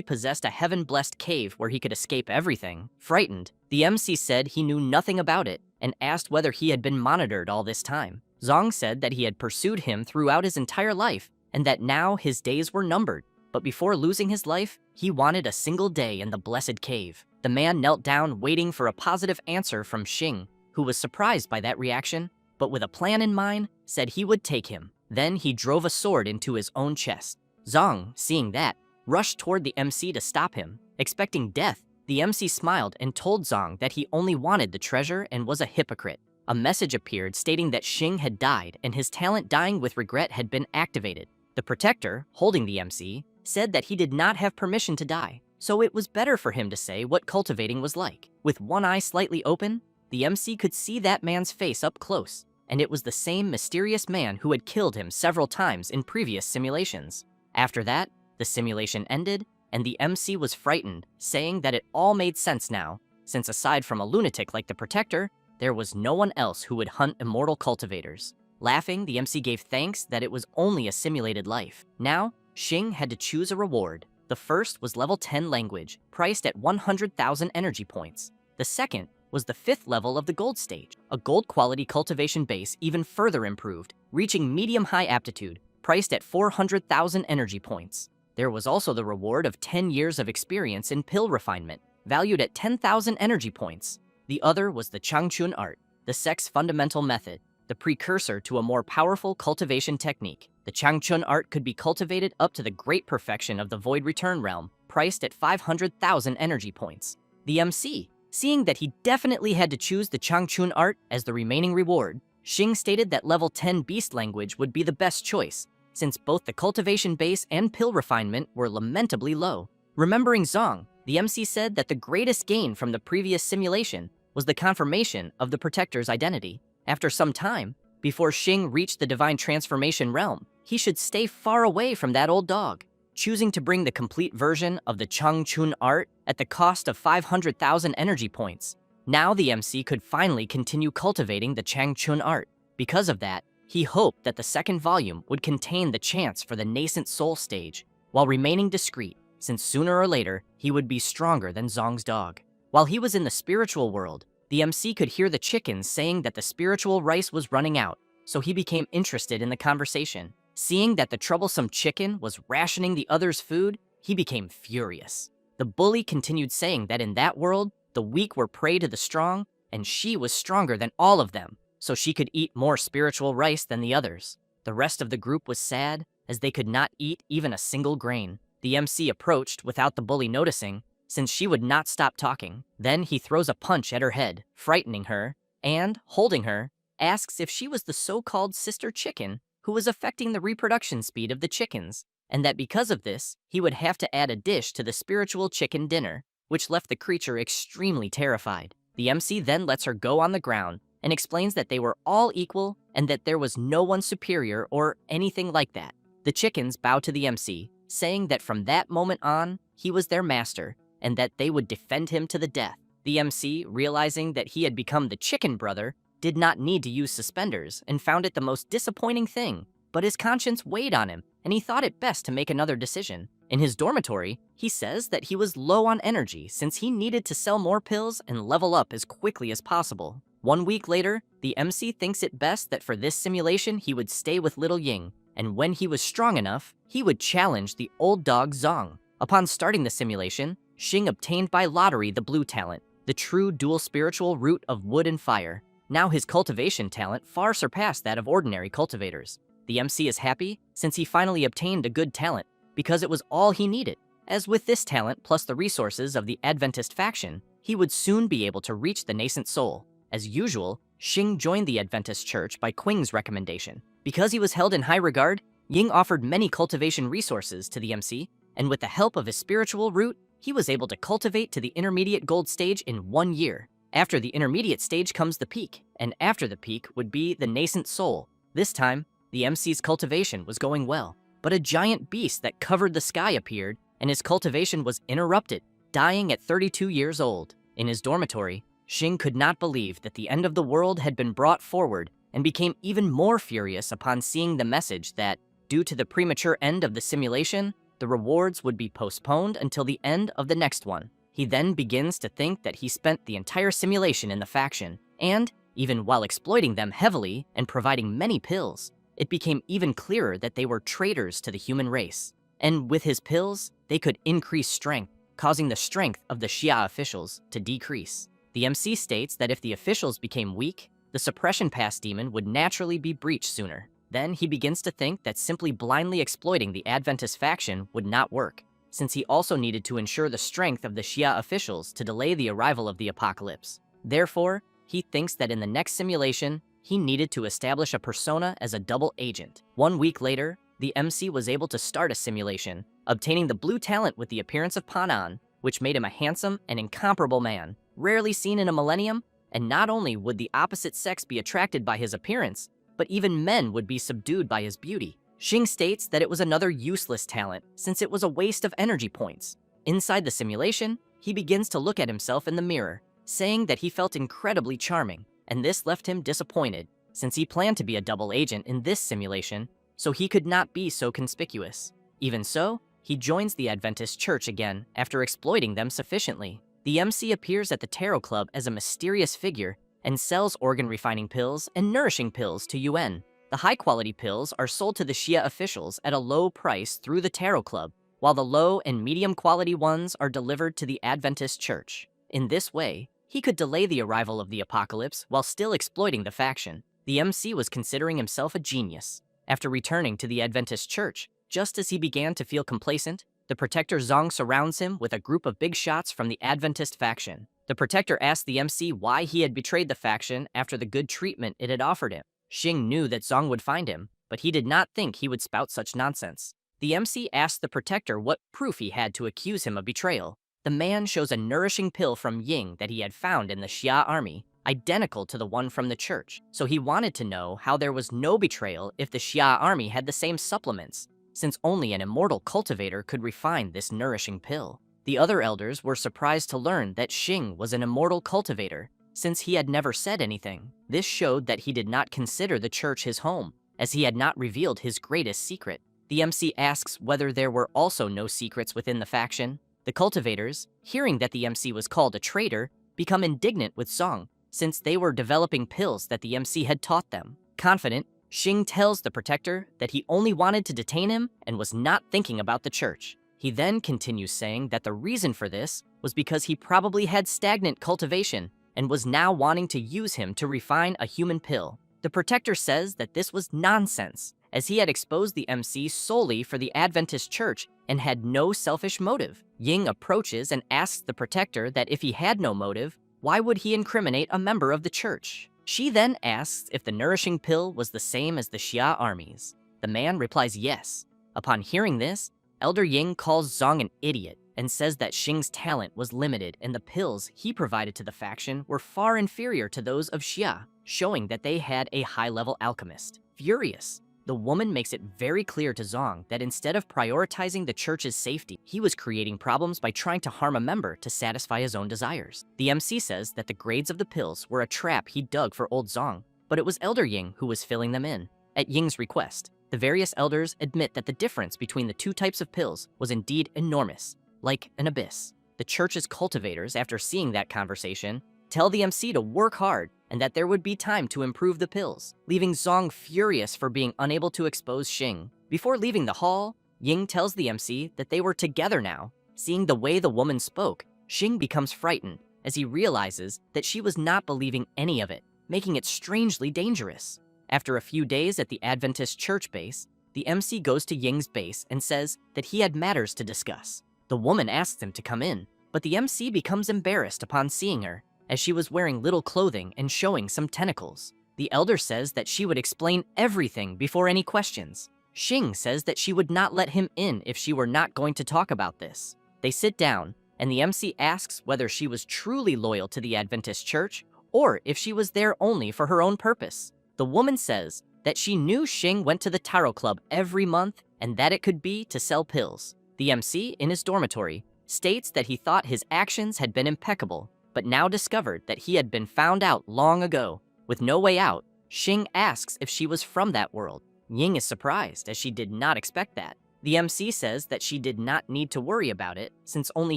possessed a heaven-blessed cave where he could escape everything. Frightened, the MC said he knew nothing about it and asked whether he had been monitored all this time. Zong said that he had pursued him throughout his entire life and that now his days were numbered. But before losing his life, he wanted a single day in the blessed cave. The man knelt down waiting for a positive answer from Xing, who was surprised by that reaction, but with a plan in mind, said he would take him. Then he drove a sword into his own chest. Zong, seeing that, rushed toward the MC to stop him. Expecting death, the MC smiled and told Zong that he only wanted the treasure and was a hypocrite. A message appeared stating that Xing had died and his talent dying with regret had been activated. The Protector, holding the MC, said that he did not have permission to die, so it was better for him to say what cultivating was like. With one eye slightly open, the MC could see that man's face up close, and it was the same mysterious man who had killed him several times in previous simulations. After that, the simulation ended, and the MC was frightened, saying that it all made sense now, since aside from a lunatic like the Protector, there was no one else who would hunt immortal cultivators. Laughing, the MC gave thanks that it was only a simulated life. Now, Xing had to choose a reward. The first was level 10 language, priced at 100,000 energy points. The second was the 5th level of the gold stage, a gold quality cultivation base even further improved, reaching medium-high aptitude, priced at 400,000 energy points. There was also the reward of 10 years of experience in pill refinement, valued at 10,000 energy points. The other was the Changchun art, the sex fundamental method, the precursor to a more powerful cultivation technique. The Changchun art could be cultivated up to the great perfection of the Void Return realm, priced at 500,000 energy points. The MC, seeing that he definitely had to choose the Changchun art as the remaining reward, Xing stated that level 10 beast language would be the best choice, since both the cultivation base and pill refinement were lamentably low. Remembering Zong, the MC said that the greatest gain from the previous simulation was the confirmation of the Protector's identity. After some time, before Xing reached the divine transformation realm, he should stay far away from that old dog, choosing to bring the complete version of the Changchun art at the cost of 500,000 energy points. Now the MC could finally continue cultivating the Changchun art. Because of that, he hoped that the second volume would contain the chance for the nascent soul stage, while remaining discreet, since sooner or later he would be stronger than Zong's dog. While he was in the spiritual world, the MC could hear the chickens saying that the spiritual rice was running out, so he became interested in the conversation. Seeing that the troublesome chicken was rationing the other's food, he became furious. The bully continued saying that in that world, the weak were prey to the strong, and she was stronger than all of them, so she could eat more spiritual rice than the others. The rest of the group was sad, as they could not eat even a single grain. The MC approached without the bully noticing, since she would not stop talking. Then he throws a punch at her head, frightening her, and, holding her, asks if she was the so-called sister chicken who was affecting the reproduction speed of the chickens, and that because of this, he would have to add a dish to the spiritual chicken dinner, which left the creature extremely terrified. The MC then lets her go on the ground and explains that they were all equal and that there was no one superior or anything like that. The chickens bow to the MC, saying that from that moment on, he was their master and that they would defend him to the death. The MC, realizing that he had become the chicken brother, did not need to use suspenders and found it the most disappointing thing, but his conscience weighed on him and he thought it best to make another decision. In his dormitory, he says that he was low on energy since he needed to sell more pills and level up as quickly as possible. 1 week later, the MC thinks it best that for this simulation he would stay with little Ying, and when he was strong enough, he would challenge the old dog Zong. Upon starting the simulation, Xing obtained by lottery the blue talent, the true dual spiritual root of wood and fire. Now his cultivation talent far surpassed that of ordinary cultivators. The MC is happy since he finally obtained a good talent, because it was all he needed. As with this talent plus the resources of the Adventist faction, he would soon be able to reach the nascent soul. As usual, Xing joined the Adventist church by Qing's recommendation. Because he was held in high regard, Ying offered many cultivation resources to the MC, and with the help of his spiritual root, he was able to cultivate to the intermediate gold stage in 1 year. After the intermediate stage comes the peak, and after the peak would be the nascent soul. This time, the MC's cultivation was going well, but a giant beast that covered the sky appeared, and his cultivation was interrupted, dying at 32 years old. In his dormitory, Xing could not believe that the end of the world had been brought forward, and became even more furious upon seeing the message that, due to the premature end of the simulation, the rewards would be postponed until the end of the next one. He then begins to think that he spent the entire simulation in the faction, and, even while exploiting them heavily and providing many pills, it became even clearer that they were traitors to the human race. And with his pills, they could increase strength, causing the strength of the Xia officials to decrease. The MC states that if the officials became weak, the suppression pass demon would naturally be breached sooner. Then he begins to think that simply blindly exploiting the Adventist faction would not work, since he also needed to ensure the strength of the Xia officials to delay the arrival of the apocalypse. Therefore, he thinks that in the next simulation, he needed to establish a persona as a double agent. 1 week later, the MC was able to start a simulation, obtaining the blue talent with the appearance of Panan, which made him a handsome and incomparable man, rarely seen in a millennium, and not only would the opposite sex be attracted by his appearance, but even men would be subdued by his beauty. Xing states that it was another useless talent, since it was a waste of energy points. Inside the simulation, he begins to look at himself in the mirror, saying that he felt incredibly charming, and this left him disappointed, since he planned to be a double agent in this simulation, so he could not be so conspicuous. Even so, he joins the Adventist church again after exploiting them sufficiently. The MC appears at the Tarot Club as a mysterious figure and sells organ refining pills and nourishing pills to Yuan. The high-quality pills are sold to the Xia officials at a low price through the Tarot Club, while the low and medium-quality ones are delivered to the Adventist church. In this way, he could delay the arrival of the apocalypse while still exploiting the faction. The MC was considering himself a genius. After returning to the Adventist church, just as he began to feel complacent, the Protector Zong surrounds him with a group of big shots from the Adventist faction. The Protector asked the MC why he had betrayed the faction after the good treatment it had offered him. Xing knew that Zong would find him, but he did not think he would spout such nonsense. The MC asked the Protector what proof he had to accuse him of betrayal. The man shows a nourishing pill from Ying that he had found in the Xia army, identical to the one from the church, so he wanted to know how there was no betrayal if the Xia army had the same supplements, since only an immortal cultivator could refine this nourishing pill. The other elders were surprised to learn that Xing was an immortal cultivator, since he had never said anything. This showed that he did not consider the church his home, as he had not revealed his greatest secret. The MC asks whether there were also no secrets within the faction. The cultivators, hearing that the MC was called a traitor, become indignant with Zong, since they were developing pills that the MC had taught them. Confident, Xing tells the Protector that he only wanted to detain him and was not thinking about the church. He then continues saying that the reason for this was because he probably had stagnant cultivation and was now wanting to use him to refine a human pill. The Protector says that this was nonsense, as he had exposed the MC solely for the Adventist church and had no selfish motive. Ying approaches and asks the Protector that if he had no motive, why would he incriminate a member of the church? She then asks if the nourishing pill was the same as the Xia armies. The man replies yes. Upon hearing this, Elder Ying calls Zong an idiot and says that Xing's talent was limited and the pills he provided to the faction were far inferior to those of Xia, showing that they had a high-level alchemist. Furious, the woman makes it very clear to Zong that instead of prioritizing the church's safety, he was creating problems by trying to harm a member to satisfy his own desires. The MC says that the grades of the pills were a trap he dug for old Zong, but it was Elder Ying who was filling them in. At Ying's request, the various elders admit that the difference between the two types of pills was indeed enormous, like an abyss. The church's cultivators, after seeing that conversation, tell the MC to work hard and that there would be time to improve the pills, leaving Zong furious for being unable to expose Xing. Before leaving the hall, Ying tells the MC that they were together now, Seeing the way the woman spoke, Xing becomes frightened as he realizes that she was not believing any of it, making it strangely dangerous. After a few days at the Adventist church base, the MC goes to Ying's base and says that he had matters to discuss. The woman asks him to come in, but the MC becomes embarrassed upon seeing her, as she was wearing little clothing and showing some tentacles. The elder says that she would explain everything before any questions. Xing says that she would not let him in if she were not going to talk about this. They sit down, and the MC asks whether she was truly loyal to the Adventist church or if she was there only for her own purpose. The woman says that she knew Xing went to the tarot club every month and that it could be to sell pills. The MC, in his dormitory, states that he thought his actions had been impeccable, but now discovered that he had been found out long ago. With no way out, Xing asks if she was from that world. Ying is surprised, as she did not expect that. The MC says that she did not need to worry about it, since only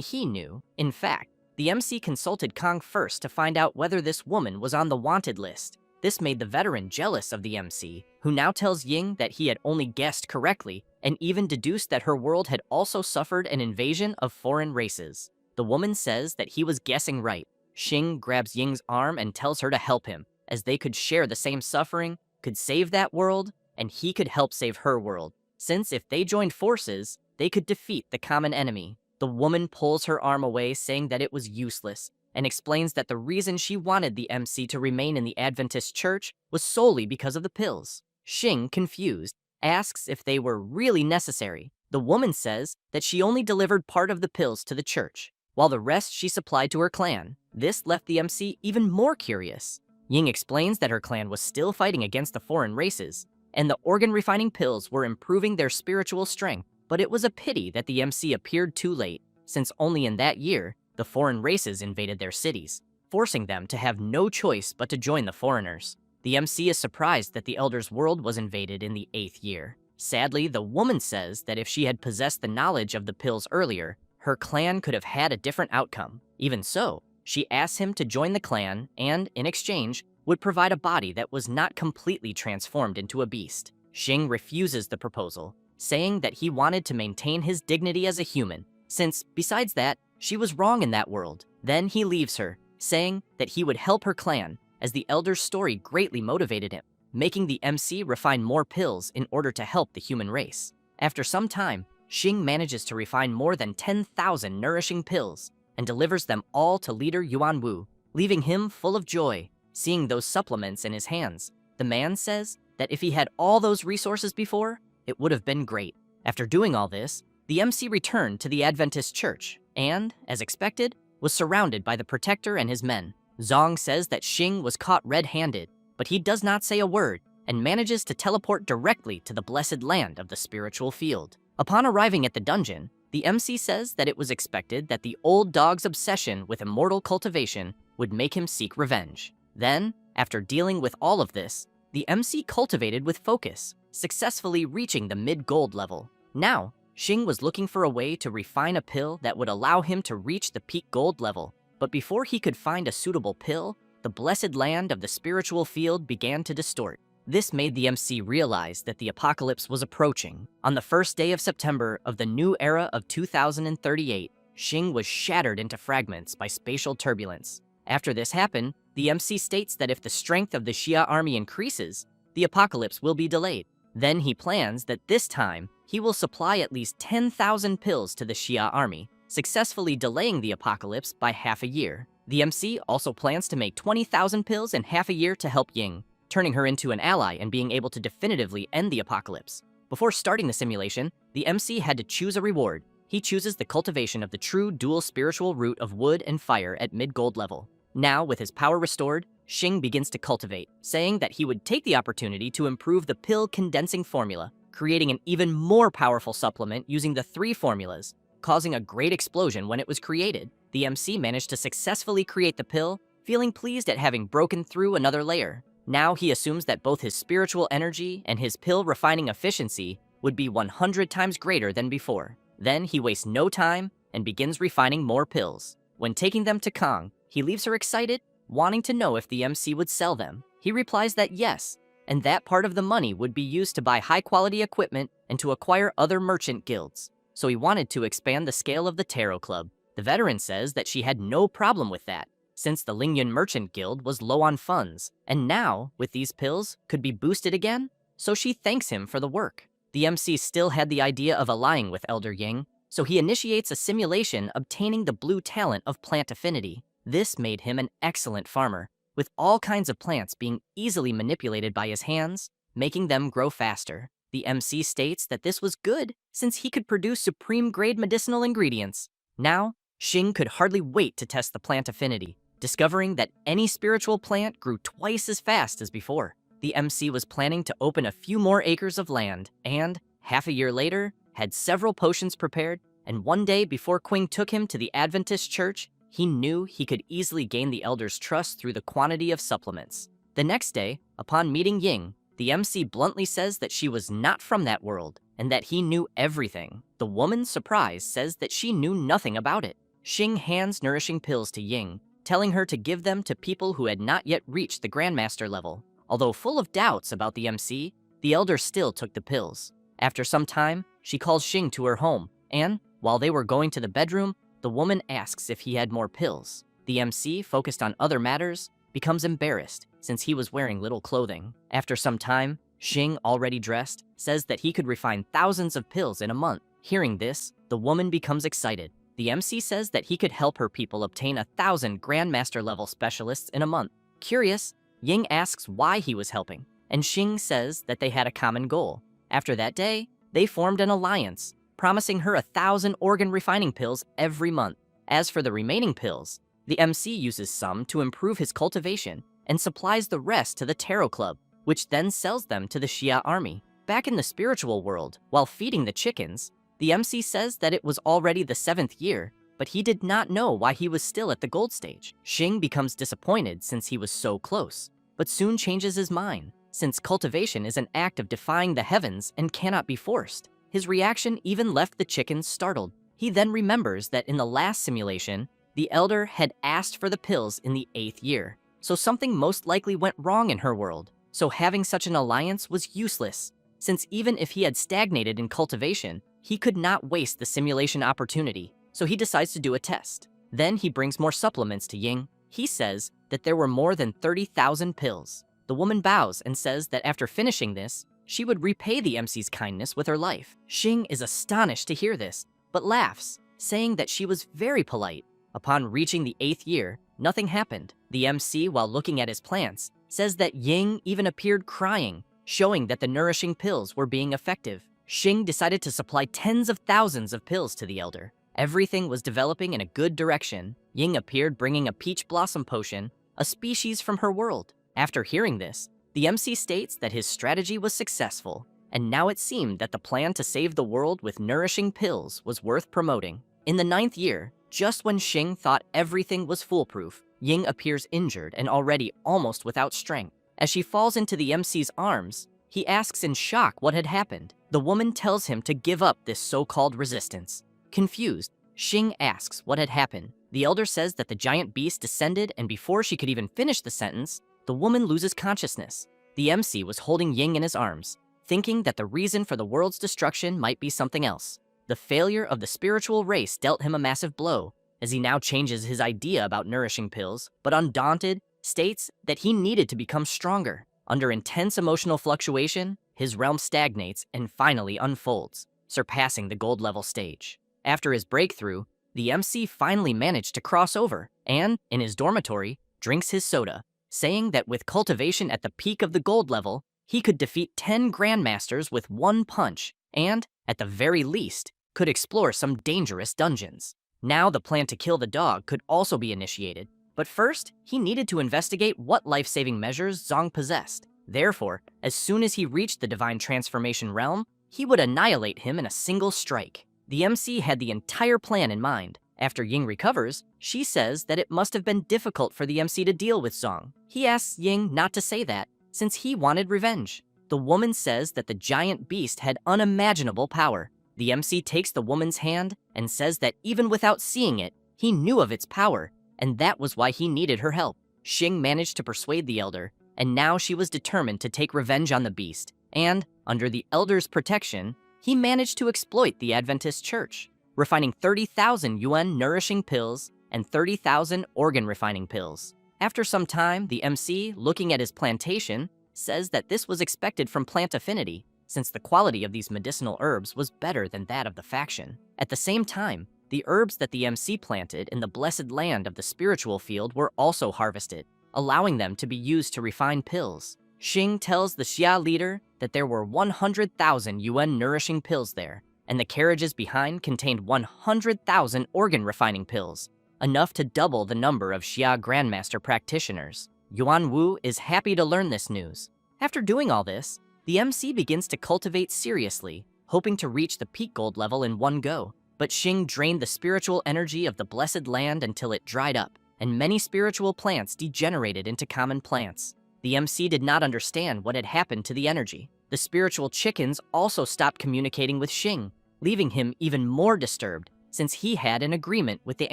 he knew. In fact, the MC consulted Kong first to find out whether this woman was on the wanted list. This made the veteran jealous of the MC, who now tells Ying that he had only guessed correctly and even deduced that her world had also suffered an invasion of foreign races. The woman says that he was guessing right. Xing grabs Ying's arm and tells her to help him, as they could share the same suffering, could save that world, and he could help save her world, since if they joined forces, they could defeat the common enemy. The woman pulls her arm away, saying that it was useless, and explains that the reason she wanted the MC to remain in the Adventist church was solely because of the pills. Xing, confused, asks if they were really necessary. The woman says that she only delivered part of the pills to the church, while the rest she supplied to her clan. This left the MC even more curious. Ying explains that her clan was still fighting against the foreign races, and the organ-refining pills were improving their spiritual strength, but it was a pity that the MC appeared too late, since only in that year, the foreign races invaded their cities, forcing them to have no choice but to join the foreigners. The MC is surprised that the Elder's world was invaded in the 8th year. Sadly, the woman says that if she had possessed the knowledge of the pills earlier, her clan could have had a different outcome. Even so, she asks him to join the clan and, in exchange, would provide a body that was not completely transformed into a beast. Xing refuses the proposal, saying that he wanted to maintain his dignity as a human, since, besides that, she was wrong in that world. Then he leaves her, saying that he would help her clan, as the Elder's story greatly motivated him, making the MC refine more pills in order to help the human race. After some time, Xing manages to refine more than 10,000 nourishing pills and delivers them all to leader Yuan Wu, leaving him full of joy. Seeing those supplements in his hands, the man says that if he had all those resources before, it would have been great. After doing all this, the MC returned to the Adventist church and, as expected, was surrounded by the protector and his men. Zong says that Xing was caught red-handed, but he does not say a word and manages to teleport directly to the blessed land of the spiritual field. Upon arriving at the dungeon, the MC says that it was expected that the old dog's obsession with immortal cultivation would make him seek revenge. Then, after dealing with all of this, the MC cultivated with focus, successfully reaching the mid-gold level. Now, Xing was looking for a way to refine a pill that would allow him to reach the peak gold level, but before he could find a suitable pill, the blessed land of the spiritual field began to distort. This made the MC realize that the apocalypse was approaching. On the first day of September of the new era of 2038, Xing was shattered into fragments by spatial turbulence. After this happened, the MC states that if the strength of the Xia army increases, the apocalypse will be delayed. Then he plans that this time, he will supply at least 10,000 pills to the Xia army, successfully delaying the apocalypse by half a year. The MC also plans to make 20,000 pills in half a year to help Ying, turning her into an ally and being able to definitively end the apocalypse. Before starting the simulation, the MC had to choose a reward. He chooses the cultivation of the true dual spiritual root of wood and fire at mid-gold level. Now, with his power restored, Xing begins to cultivate, saying that he would take the opportunity to improve the pill condensing formula, creating an even more powerful supplement using the 3 formulas, causing a great explosion when it was created. The MC managed to successfully create the pill, feeling pleased at having broken through another layer. Now he assumes that both his spiritual energy and his pill refining efficiency would be 100 times greater than before. Then he wastes no time and begins refining more pills. When taking them to Kong, he leaves her excited, wanting to know if the MC would sell them. He replies that yes, and that part of the money would be used to buy high-quality equipment and to acquire other merchant guilds. so he wanted to expand the scale of the tarot club. The veteran says that she had no problem with that, since the Lingyun Merchant Guild was low on funds, and now, with these pills, could be boosted again, so she thanks him for the work. The MC still had the idea of allying with Elder Ying, so he initiates a simulation obtaining the blue talent of plant affinity. This made him an excellent farmer, with all kinds of plants being easily manipulated by his hands, making them grow faster. The MC states that this was good, since he could produce supreme-grade medicinal ingredients. Now, Xing could hardly wait to test the plant affinity, discovering that any spiritual plant grew twice as fast as before. The MC was planning to open a few more acres of land, and, half a year later, had several potions prepared, and one day before Qing took him to the Adventist church, he knew he could easily gain the elder's trust through the quantity of supplements. The next day, upon meeting Ying, the MC bluntly says that she was not from that world, and that he knew everything. The woman, surprised, says that she knew nothing about it. Xing hands nourishing pills to Ying, telling her to give them to people who had not yet reached the Grandmaster level. Although full of doubts about the MC, the elder still took the pills. After some time, she calls Xing to her home, and, while they were going to the bedroom, the woman asks if he had more pills. The MC, focused on other matters, becomes embarrassed since he was wearing little clothing. After some time, Xing, already dressed, says that he could refine thousands of pills in a month. Hearing this, the woman becomes excited. The MC says that he could help her people obtain 1,000 Grandmaster level specialists in a month. Curious, Ying asks why he was helping, and Xing says that they had a common goal. After that day, they formed an alliance, promising her 1,000 organ refining pills every month. As for the remaining pills, the MC uses some to improve his cultivation and supplies the rest to the Tarot Club, which then sells them to the Xia army. Back in the spiritual world, while feeding the chickens, the MC says that it was already the 7th year, but he did not know why he was still at the gold stage. Xing becomes disappointed since he was so close, but soon changes his mind, since cultivation is an act of defying the heavens and cannot be forced. His reaction even left the chickens startled. He then remembers that in the last simulation, the elder had asked for the pills in the 8th year, so something most likely went wrong in her world. So having such an alliance was useless, since even if he had stagnated in cultivation, he could not waste the simulation opportunity, so he decides to do a test. Then he brings more supplements to Ying. He says that there were more than 30,000 pills. The woman bows and says that after finishing this, she would repay the MC's kindness with her life. Xing is astonished to hear this, but laughs, saying that she was very polite. Upon reaching the 8th year, nothing happened. The MC, while looking at his plants, says that Ying even appeared crying, showing that the nourishing pills were being effective. Xing decided to supply tens of thousands of pills to the elder. Everything was developing in a good direction. Ying appeared bringing a peach blossom potion, a species from her world. After hearing this, the MC states that his strategy was successful, and now it seemed that the plan to save the world with nourishing pills was worth promoting. In the 9th year, just when Xing thought everything was foolproof, Ying appears injured and already almost without strength. As she falls into the MC's arms, he asks in shock what had happened. The woman tells him to give up this so-called resistance. Confused, Xing asks what had happened. The elder says that the giant beast descended, and before she could even finish the sentence, the woman loses consciousness. The MC was holding Ying in his arms, thinking that the reason for the world's destruction might be something else. The failure of the spiritual race dealt him a massive blow, as he now changes his idea about nourishing pills, but undaunted, states that he needed to become stronger. Under intense emotional fluctuation, his realm stagnates and finally unfolds, surpassing the gold level stage. After his breakthrough, the MC finally managed to cross over and, in his dormitory, drinks his soda, saying that with cultivation at the peak of the gold level, he could defeat 10 Grandmasters with one punch and, at the very least, could explore some dangerous dungeons. Now the plan to kill the dog could also be initiated, but first, he needed to investigate what life-saving measures Zong possessed. Therefore, as soon as he reached the Divine Transformation realm, he would annihilate him in a single strike. The MC had the entire plan in mind. After Ying recovers, she says that it must have been difficult for the MC to deal with Zong. He asks Ying not to say that, since he wanted revenge. The woman says that the giant beast had unimaginable power. The MC takes the woman's hand and says that even without seeing it, he knew of its power, and that was why he needed her help. Xing managed to persuade the elder, and now she was determined to take revenge on the beast, and, under the elder's protection, he managed to exploit the Adventist Church, refining 30,000 yuan nourishing pills and 30,000 organ refining pills. After some time, the MC, looking at his plantation, says that this was expected from plant affinity, since the quality of these medicinal herbs was better than that of the faction. At the same time, the herbs that the MC planted in the blessed land of the spiritual field were also harvested, allowing them to be used to refine pills. Xing tells the Xia leader that there were 100,000 yuan nourishing pills there, and the carriages behind contained 100,000 organ refining pills, enough to double the number of Xia Grandmaster practitioners. Yuan Wu is happy to learn this news. After doing all this, the MC begins to cultivate seriously, hoping to reach the peak gold level in one go. But Xing drained the spiritual energy of the blessed land until it dried up, and many spiritual plants degenerated into common plants. The MC did not understand what had happened to the energy. The spiritual chickens also stopped communicating with Xing, leaving him even more disturbed since he had an agreement with the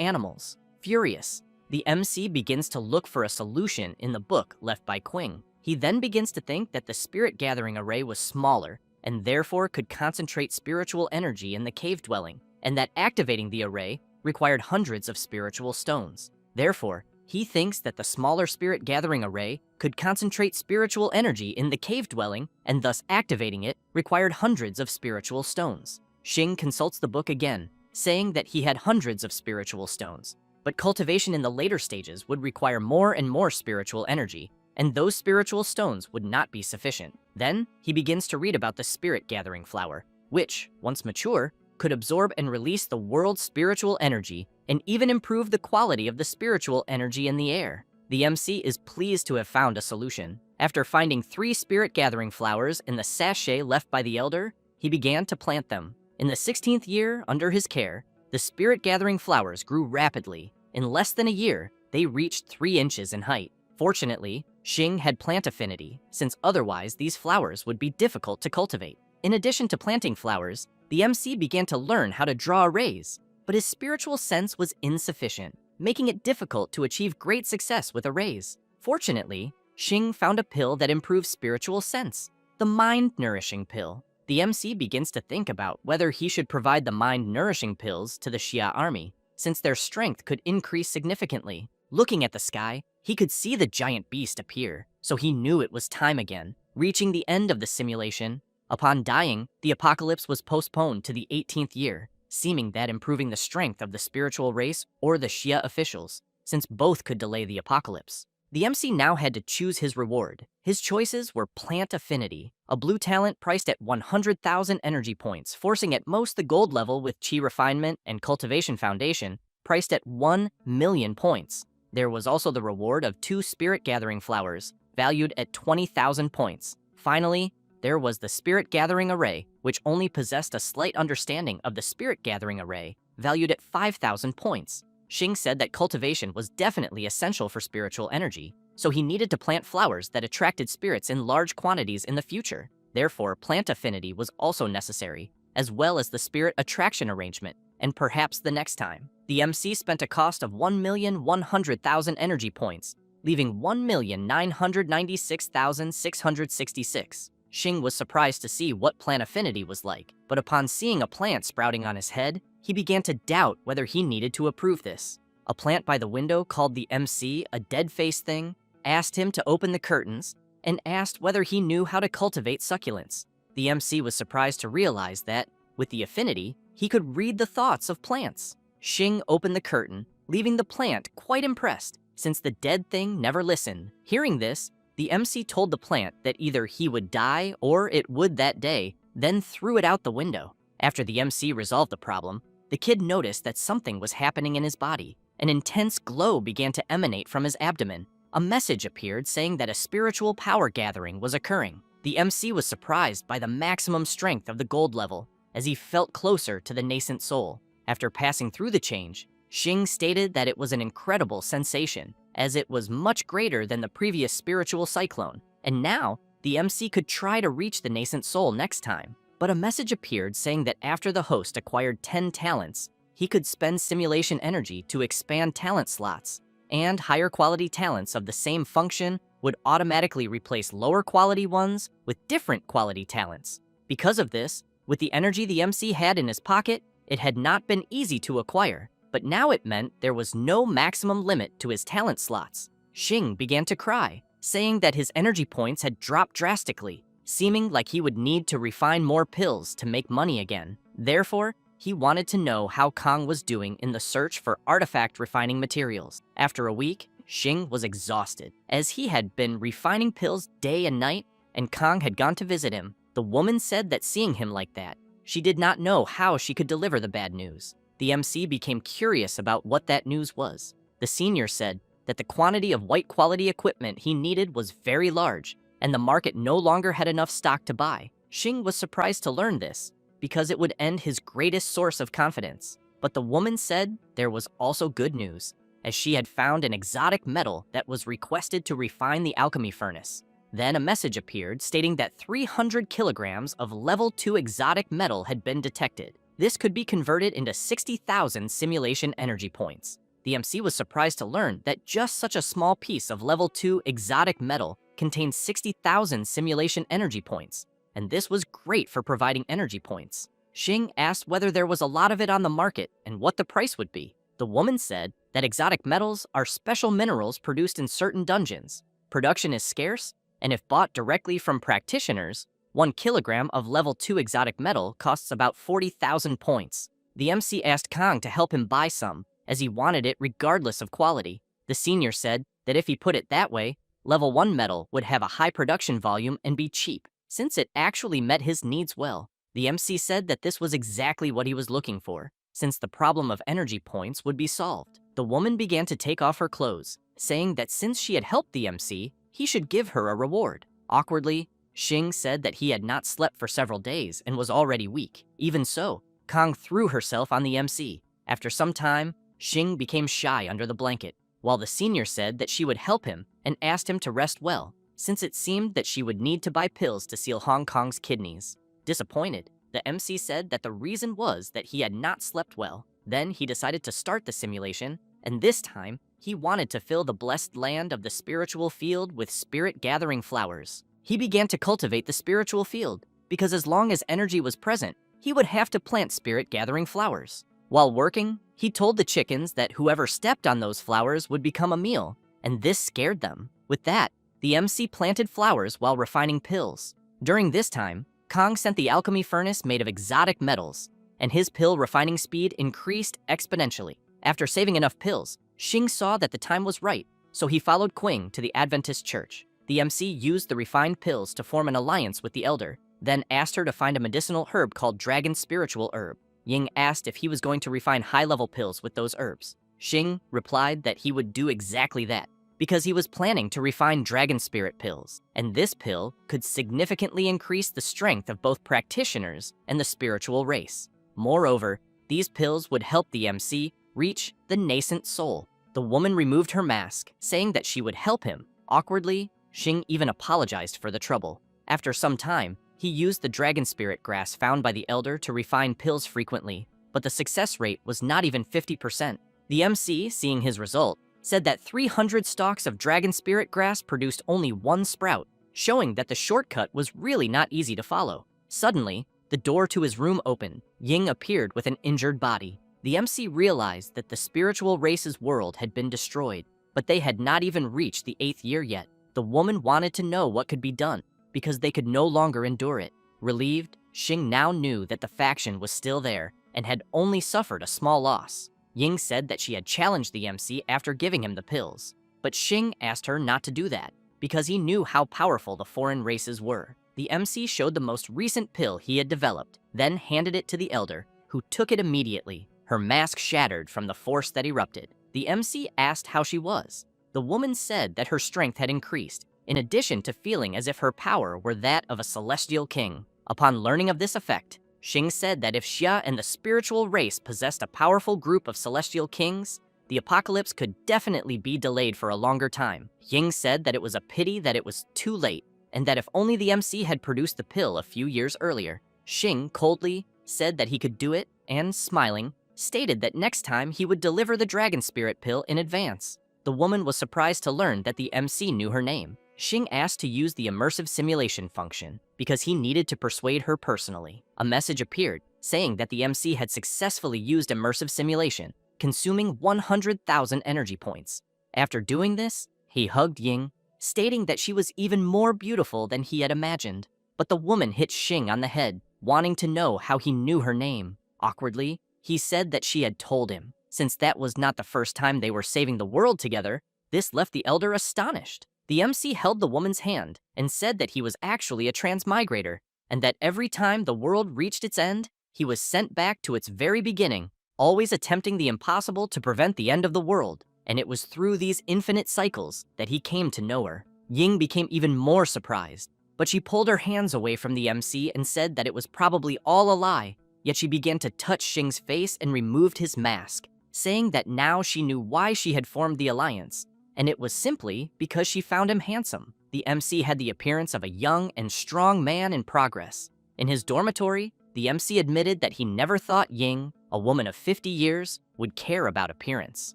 animals. Furious, the MC begins to look for a solution in the book left by Qing. He then begins to think that the spirit gathering array was smaller and therefore could concentrate spiritual energy in the cave dwelling, and that activating the array required hundreds of spiritual stones. Therefore, he thinks that the smaller spirit gathering array could concentrate spiritual energy in the cave dwelling, and thus activating it required hundreds of spiritual stones. Xing consults the book again, saying that he had hundreds of spiritual stones, but cultivation in the later stages would require more and more spiritual energy, and those spiritual stones would not be sufficient. Then, he begins to read about the spirit gathering flower, which, once mature, could absorb and release the world's spiritual energy and even improve the quality of the spiritual energy in the air. The MC is pleased to have found a solution. After finding 3 spirit gathering flowers in the sachet left by the elder, he began to plant them. In the 16th year, under his care, the spirit gathering flowers grew rapidly. In less than a year, they reached 3 inches in height. Fortunately, Xing had plant affinity, since otherwise these flowers would be difficult to cultivate. In addition to planting flowers, the MC began to learn how to draw arrays, but his spiritual sense was insufficient, making it difficult to achieve great success with arrays. Fortunately, Xing found a pill that improves spiritual sense, the mind-nourishing pill. The MC begins to think about whether he should provide the mind-nourishing pills to the Xia army, since their strength could increase significantly. Looking at the sky, he could see the giant beast appear, so he knew it was time again. Reaching the end of the simulation, upon dying, the apocalypse was postponed to the 18th year, seeming that improving the strength of the spiritual race or the Xia officials, since both could delay the apocalypse. The MC now had to choose his reward. His choices were plant affinity, a blue talent priced at 100,000 energy points, forcing at most the gold level with Qi refinement and cultivation foundation, priced at 1 million points. There was also the reward of 2 spirit gathering flowers, valued at 20,000 points. Finally, there was the spirit gathering array, which only possessed a slight understanding of the spirit gathering array, valued at 5,000 points. Xing said that cultivation was definitely essential for spiritual energy, so he needed to plant flowers that attracted spirits in large quantities in the future. Therefore, plant affinity was also necessary, as well as the spirit attraction arrangement, and perhaps the next time. The MC spent a cost of 1,100,000 energy points, leaving 1,996,666. Xing was surprised to see what plant affinity was like, but upon seeing a plant sprouting on his head, he began to doubt whether he needed to approve this. A plant by the window called the MC a dead-faced thing, asked him to open the curtains, and asked whether he knew how to cultivate succulents. The MC was surprised to realize that, with the affinity, he could read the thoughts of plants. Xing opened the curtain, leaving the plant quite impressed, since the dead thing never listened. Hearing this, the MC told the plant that either he would die or it would that day, then threw it out the window. After the MC resolved the problem, the kid noticed that something was happening in his body. An intense glow began to emanate from his abdomen. A message appeared saying that a spiritual power gathering was occurring. The MC was surprised by the maximum strength of the gold level, as he felt closer to the nascent soul. After passing through the change, Xing stated that it was an incredible sensation, as it was much greater than the previous spiritual cyclone, and now the MC could try to reach the nascent soul next time. But a message appeared saying that after the host acquired 10 talents, he could spend simulation energy to expand talent slots, and higher quality talents of the same function would automatically replace lower quality ones with different quality talents. Because of this, With the energy the MC had in his pocket, it had not been easy to acquire, but now it meant there was no maximum limit to his talent slots. Xing began to cry, saying that his energy points had dropped drastically, seeming like he would need to refine more pills to make money again. Therefore, he wanted to know how Kang was doing in the search for artifact refining materials. After a week, Xing was exhausted, as he had been refining pills day and night, and Kang had gone to visit him. The woman said that seeing him like that, she did not know how she could deliver the bad news. The MC became curious about what that news was. The senior said that the quantity of white quality equipment he needed was very large, and the market no longer had enough stock to buy. Xing was surprised to learn this, because it would end his greatest source of confidence. But the woman said there was also good news, as she had found an exotic metal that was requested to refine the alchemy furnace. Then a message appeared stating that 300 kilograms of level 2 exotic metal had been detected. This could be converted into 60,000 simulation energy points. The MC was surprised to learn that just such a small piece of level 2 exotic metal contained 60,000 simulation energy points, and this was great for providing energy points. Xing asked whether there was a lot of it on the market and what the price would be. The woman said that exotic metals are special minerals produced in certain dungeons. Production is scarce, and if bought directly from practitioners, 1 kilogram of level 2 exotic metal costs about 40,000 points. The MC asked Kang to help him buy some, as he wanted it regardless of quality. The senior said that if he put it that way, level 1 metal would have a high production volume and be cheap, since it actually met his needs well. The MC said that this was exactly what he was looking for, since the problem of energy points would be solved. The woman began to take off her clothes, saying that since she had helped the MC, he should give her a reward. Awkwardly, Xing said that he had not slept for several days and was already weak. Even so, Kang threw herself on the MC. After some time, Xing became shy under the blanket, while the senior said that she would help him and asked him to rest well, since it seemed that she would need to buy pills to seal Hong Kong's kidneys. Disappointed, the MC said that the reason was that he had not slept well. Then he decided to start the simulation, and this time, he wanted to fill the blessed land of the spiritual field with spirit-gathering flowers. He began to cultivate the spiritual field, because as long as energy was present, he would have to plant spirit-gathering flowers. While working, he told the chickens that whoever stepped on those flowers would become a meal, and this scared them. With that, the MC planted flowers while refining pills. During this time, Kang sent the alchemy furnace made of exotic metals, and his pill refining speed increased exponentially. After saving enough pills, Xing saw that the time was right, so he followed Qing to the Adventist church. The MC used the refined pills to form an alliance with the elder, then asked her to find a medicinal herb called Dragon Spiritual Herb. Ying asked if he was going to refine high-level pills with those herbs. Xing replied that he would do exactly that, because he was planning to refine Dragon Spirit pills, and this pill could significantly increase the strength of both practitioners and the spiritual race. Moreover, these pills would help the MC reach the nascent soul. The woman removed her mask, saying that she would help him. Awkwardly, Xing even apologized for the trouble. After some time, he used the dragon spirit grass found by the elder to refine pills frequently, but the success rate was not even 50%. The MC, seeing his result, said that 300 stalks of dragon spirit grass produced only 1 sprout, showing that the shortcut was really not easy to follow. Suddenly, the door to his room opened. Ying appeared with an injured body. The MC realized that the spiritual race's world had been destroyed, but they had not even reached the 8th year yet. The woman wanted to know what could be done, because they could no longer endure it. Relieved, Xing now knew that the faction was still there and had only suffered a small loss. Ying said that she had challenged the MC after giving him the pills, but Xing asked her not to do that, because he knew how powerful the foreign races were. The MC showed the most recent pill he had developed, then handed it to the elder, who took it immediately. Her mask shattered from the force that erupted. The MC asked how she was. The woman said that her strength had increased, in addition to feeling as if her power were that of a celestial king. Upon learning of this effect, Xing said that if Xia and the spiritual race possessed a powerful group of celestial kings, the apocalypse could definitely be delayed for a longer time. Ying said that it was a pity that it was too late, and that if only the MC had produced the pill a few years earlier. Xing coldly said that he could do it, and smiling, stated that next time he would deliver the dragon spirit pill in advance. The woman was surprised to learn that the MC knew her name. Xing asked to use the immersive simulation function because he needed to persuade her personally. A message appeared saying that the MC had successfully used immersive simulation, consuming 100,000 energy points. After doing this, he hugged Ying, stating that she was even more beautiful than he had imagined. But the woman hit Xing on the head, wanting to know how he knew her name. Awkwardly, he said that she had told him. Since that was not the first time they were saving the world together, this left the elder astonished. The MC held the woman's hand and said that he was actually a transmigrator, and that every time the world reached its end, he was sent back to its very beginning, always attempting the impossible to prevent the end of the world. And it was through these infinite cycles that he came to know her. Ying became even more surprised, but she pulled her hands away from the MC and said that it was probably all a lie, yet she began to touch Xing's face and removed his mask, saying that now she knew why she had formed the alliance, and it was simply because she found him handsome. The MC had the appearance of a young and strong man in progress. In his dormitory, the MC admitted that he never thought Ying, a woman of 50 years, would care about appearance.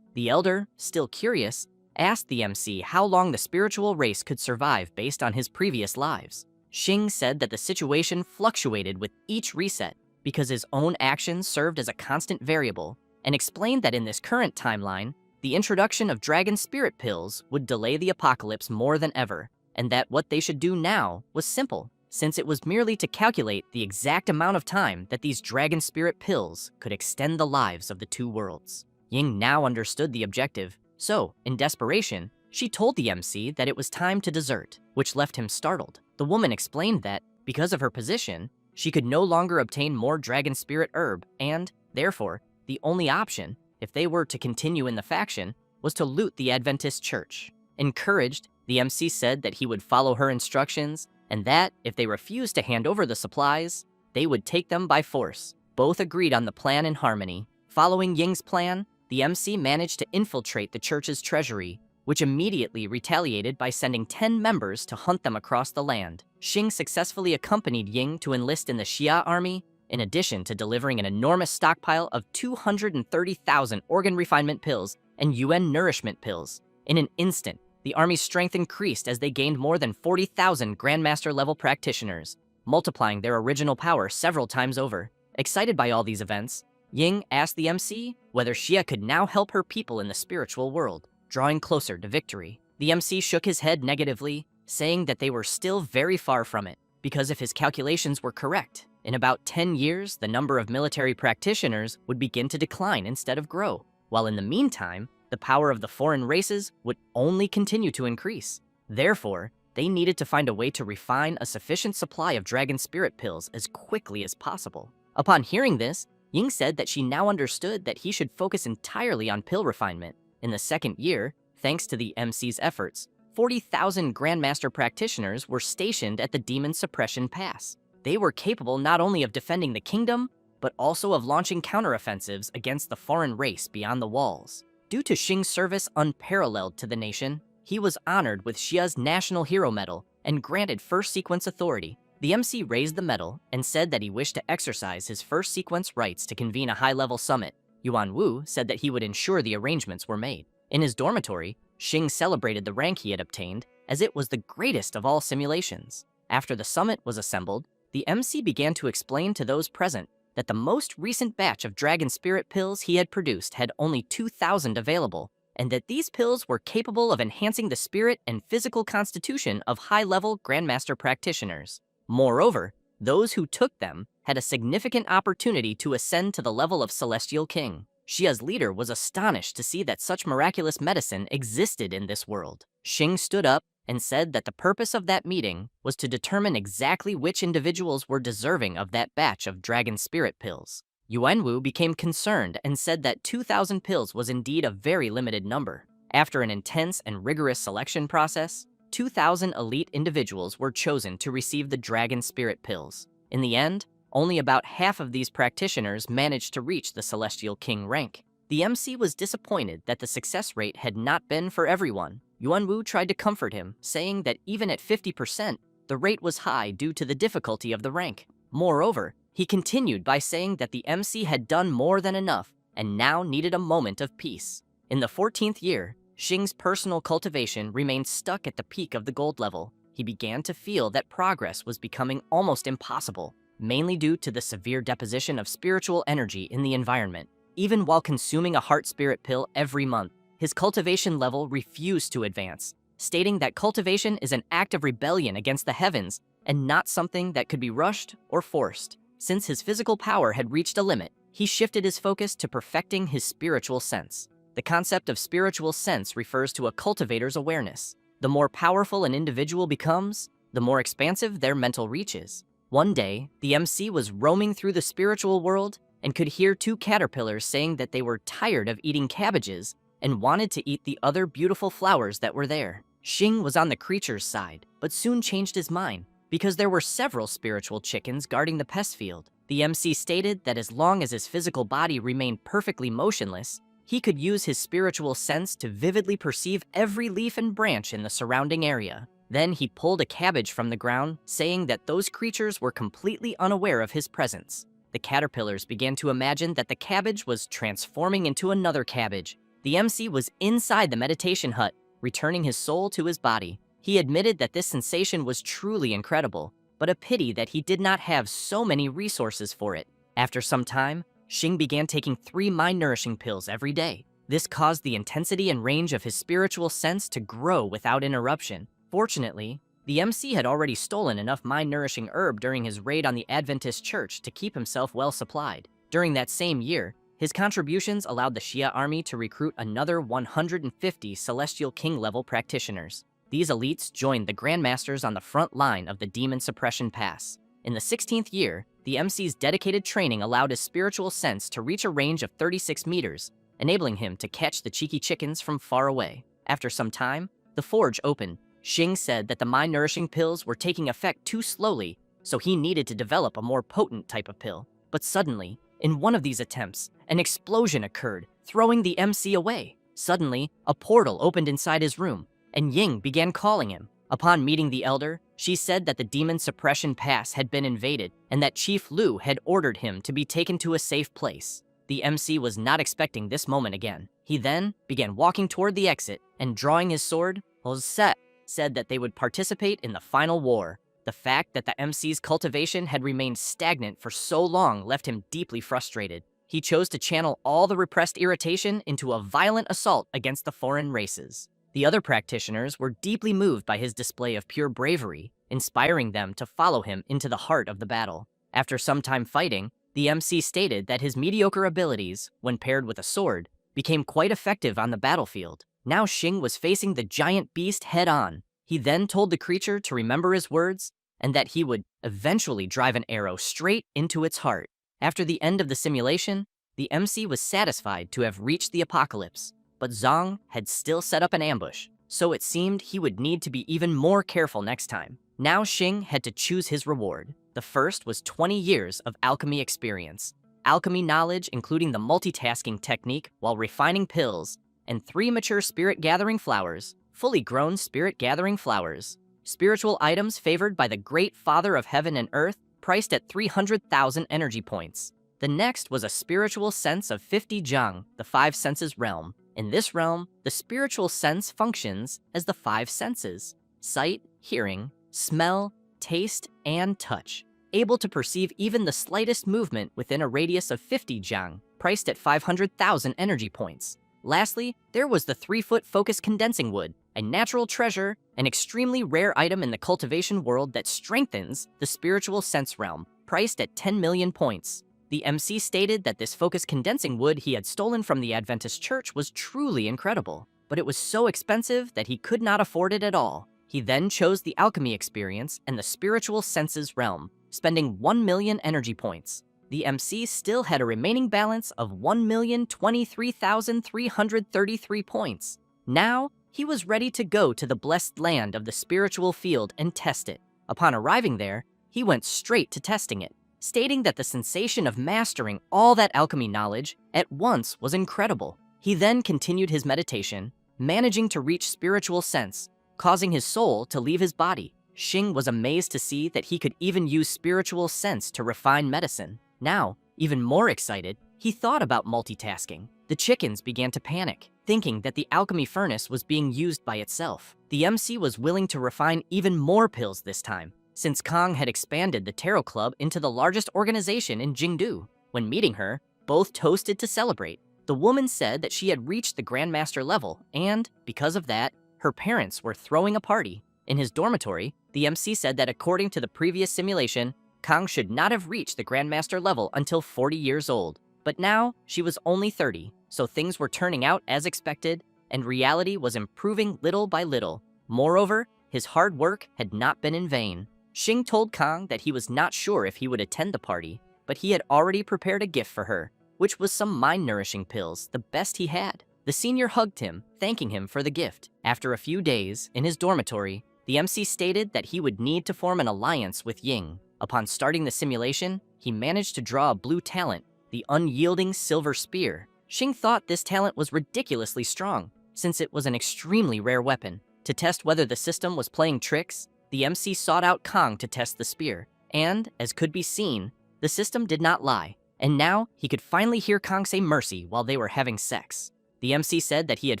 The elder, still curious, asked the MC how long the spiritual race could survive based on his previous lives. Xing said that the situation fluctuated with each reset because his own actions served as a constant variable, and explained that in this current timeline, the introduction of dragon spirit pills would delay the apocalypse more than ever, and that what they should do now was simple, since it was merely to calculate the exact amount of time that these dragon spirit pills could extend the lives of the two worlds. Ying now understood the objective, so, in desperation, she told the MC that it was time to desert, which left him startled. The woman explained that, because of her position, she could no longer obtain more dragon spirit herb, and, therefore, the only option, if they were to continue in the faction, was to loot the Adventist church. Encouraged, the MC said that he would follow her instructions, and that, if they refused to hand over the supplies, they would take them by force. Both agreed on the plan in harmony. Following Ying's plan, the MC managed to infiltrate the church's treasury, which immediately retaliated by sending 10 members to hunt them across the land. Xing successfully accompanied Ying to enlist in the Xia army, in addition to delivering an enormous stockpile of 230,000 organ refinement pills and UN nourishment pills. In an instant, the army's strength increased as they gained more than 40,000 Grandmaster-level practitioners, multiplying their original power several times over. Excited by all these events, Ying asked the MC whether Xia could now help her people in the spiritual world, drawing closer to victory. The MC shook his head negatively, saying that they were still very far from it, because if his calculations were correct, in about 10 years, the number of military practitioners would begin to decline instead of grow, while in the meantime, the power of the foreign races would only continue to increase. Therefore, they needed to find a way to refine a sufficient supply of dragon spirit pills as quickly as possible. Upon hearing this, Ying said that she now understood that he should focus entirely on pill refinement. In the second year, thanks to the MC's efforts, 40,000 Grandmaster practitioners were stationed at the Demon Suppression Pass. They were capable not only of defending the kingdom, but also of launching counteroffensives against the foreign race beyond the walls. Due to Xing's service unparalleled to the nation, he was honored with Xia's National Hero Medal and granted first sequence authority. The MC raised the medal and said that he wished to exercise his first sequence rights to convene a high-level summit. Yuan Wu said that he would ensure the arrangements were made. In his dormitory, Xing celebrated the rank he had obtained as it was the greatest of all simulations. After the summit was assembled, the MC began to explain to those present that the most recent batch of dragon spirit pills he had produced had only 2,000 available, and that these pills were capable of enhancing the spirit and physical constitution of high-level Grandmaster practitioners. Moreover, those who took them had a significant opportunity to ascend to the level of Celestial King. Xia's leader was astonished to see that such miraculous medicine existed in this world. Xing stood up and said that the purpose of that meeting was to determine exactly which individuals were deserving of that batch of dragon spirit pills. Yuan Wu became concerned and said that 2,000 pills was indeed a very limited number. After an intense and rigorous selection process, 2,000 elite individuals were chosen to receive the dragon spirit pills. In the end, only about half of these practitioners managed to reach the Celestial King rank. The MC was disappointed that the success rate had not been for everyone. Yuan Wu tried to comfort him, saying that even at 50%, the rate was high due to the difficulty of the rank. Moreover, he continued by saying that the MC had done more than enough and now needed a moment of peace. In the 14th year, Xing's personal cultivation remained stuck at the peak of the gold level. He began to feel that progress was becoming almost impossible, mainly due to the severe deposition of spiritual energy in the environment. Even while consuming a heart spirit pill every month, his cultivation level refused to advance, stating that cultivation is an act of rebellion against the heavens and not something that could be rushed or forced. Since his physical power had reached a limit, he shifted his focus to perfecting his spiritual sense. The concept of spiritual sense refers to a cultivator's awareness. The more powerful an individual becomes, the more expansive their mental reach is. One day, the MC was roaming through the spiritual world and could hear two caterpillars saying that they were tired of eating cabbages and wanted to eat the other beautiful flowers that were there. Xing was on the creature's side, but soon changed his mind because there were several spiritual chickens guarding the pest field. The MC stated that as long as his physical body remained perfectly motionless, he could use his spiritual sense to vividly perceive every leaf and branch in the surrounding area. Then he pulled a cabbage from the ground, saying that those creatures were completely unaware of his presence. The caterpillars began to imagine that the cabbage was transforming into another cabbage. The MC was inside the meditation hut, returning his soul to his body. He admitted that this sensation was truly incredible, but a pity that he did not have so many resources for it. After some time, Xing began taking 3 mind-nourishing pills every day. This caused the intensity and range of his spiritual sense to grow without interruption. Fortunately, the MC had already stolen enough mind-nourishing herb during his raid on the Adventist church to keep himself well supplied. During that same year, his contributions allowed the Xia army to recruit another 150 Celestial King-level practitioners. These elites joined the Grandmasters on the front line of the Demon Suppression Pass. In the 16th year, the MC's dedicated training allowed his spiritual sense to reach a range of 36 meters, enabling him to catch the cheeky chickens from far away. After some time, the forge opened. Xing said that the mind-nourishing pills were taking effect too slowly, so he needed to develop a more potent type of pill. But suddenly, in one of these attempts, an explosion occurred, throwing the MC away. Suddenly, a portal opened inside his room, and Ying began calling him. Upon meeting the elder, she said that the Demon Suppression Pass had been invaded and that Chief Lu had ordered him to be taken to a safe place. The MC was not expecting this moment again. He then began walking toward the exit and drawing his sword, Set said that they would participate in the final war. The fact that the MC's cultivation had remained stagnant for so long left him deeply frustrated. He chose to channel all the repressed irritation into a violent assault against the foreign races. The other practitioners were deeply moved by his display of pure bravery, inspiring them to follow him into the heart of the battle. After some time fighting, the MC stated that his mediocre abilities, when paired with a sword, became quite effective on the battlefield. Now Xing was facing the giant beast head-on. He then told the creature to remember his words and that he would eventually drive an arrow straight into its heart. After the end of the simulation, the MC was satisfied to have reached the apocalypse. But Zhang had still set up an ambush, so it seemed he would need to be even more careful next time. Now Xing had to choose his reward. The first was 20 years of alchemy experience, alchemy knowledge including the multitasking technique while refining pills, and 3 mature spirit-gathering flowers, fully grown spirit-gathering flowers. Spiritual items favored by the Great Father of Heaven and Earth, priced at 300,000 energy points. The next was a spiritual sense of 50 Zhang, the 5 senses realm. In this realm, the spiritual sense functions as the 5 senses: sight, hearing, smell, taste, and touch, able to perceive even the slightest movement within a radius of 50 Zhang, priced at 500,000 energy points. Lastly, there was the 3-foot focus condensing wood, a natural treasure, an extremely rare item in the cultivation world that strengthens the spiritual sense realm, priced at 10 million points. The MC stated that this focus condensing wood he had stolen from the Adventist church was truly incredible, but it was so expensive that he could not afford it at all. He then chose the alchemy experience and the spiritual senses realm, spending 1 million energy points. The MC still had a remaining balance of 1,023,333 points. Now, he was ready to go to the blessed land of the spiritual field and test it. Upon arriving there, he went straight to testing it, stating that the sensation of mastering all that alchemy knowledge at once was incredible. He then continued his meditation, managing to reach spiritual sense, causing his soul to leave his body. Xing was amazed to see that he could even use spiritual sense to refine medicine. Now, even more excited, he thought about multitasking. The chickens began to panic, thinking that the alchemy furnace was being used by itself. The MC was willing to refine even more pills this time, since Kang had expanded the Tarot Club into the largest organization in Jingdu. When meeting her, both toasted to celebrate. The woman said that she had reached the Grandmaster level, and, because of that, her parents were throwing a party. In his dormitory, the MC said that according to the previous simulation, Kang should not have reached the Grandmaster level until 40 years old. But now, she was only 30, so things were turning out as expected, and reality was improving little by little. Moreover, his hard work had not been in vain. Xing told Kang that he was not sure if he would attend the party, but he had already prepared a gift for her, which was some mind-nourishing pills, the best he had. The senior hugged him, thanking him for the gift. After a few days, in his dormitory, the MC stated that he would need to form an alliance with Ying. Upon starting the simulation, he managed to draw a blue talent, the unyielding silver spear. Xing thought this talent was ridiculously strong, since it was an extremely rare weapon. To test whether the system was playing tricks, the MC sought out Kang to test the spear, and, as could be seen, the system did not lie, and now he could finally hear Kang say mercy while they were having sex. The MC said that he had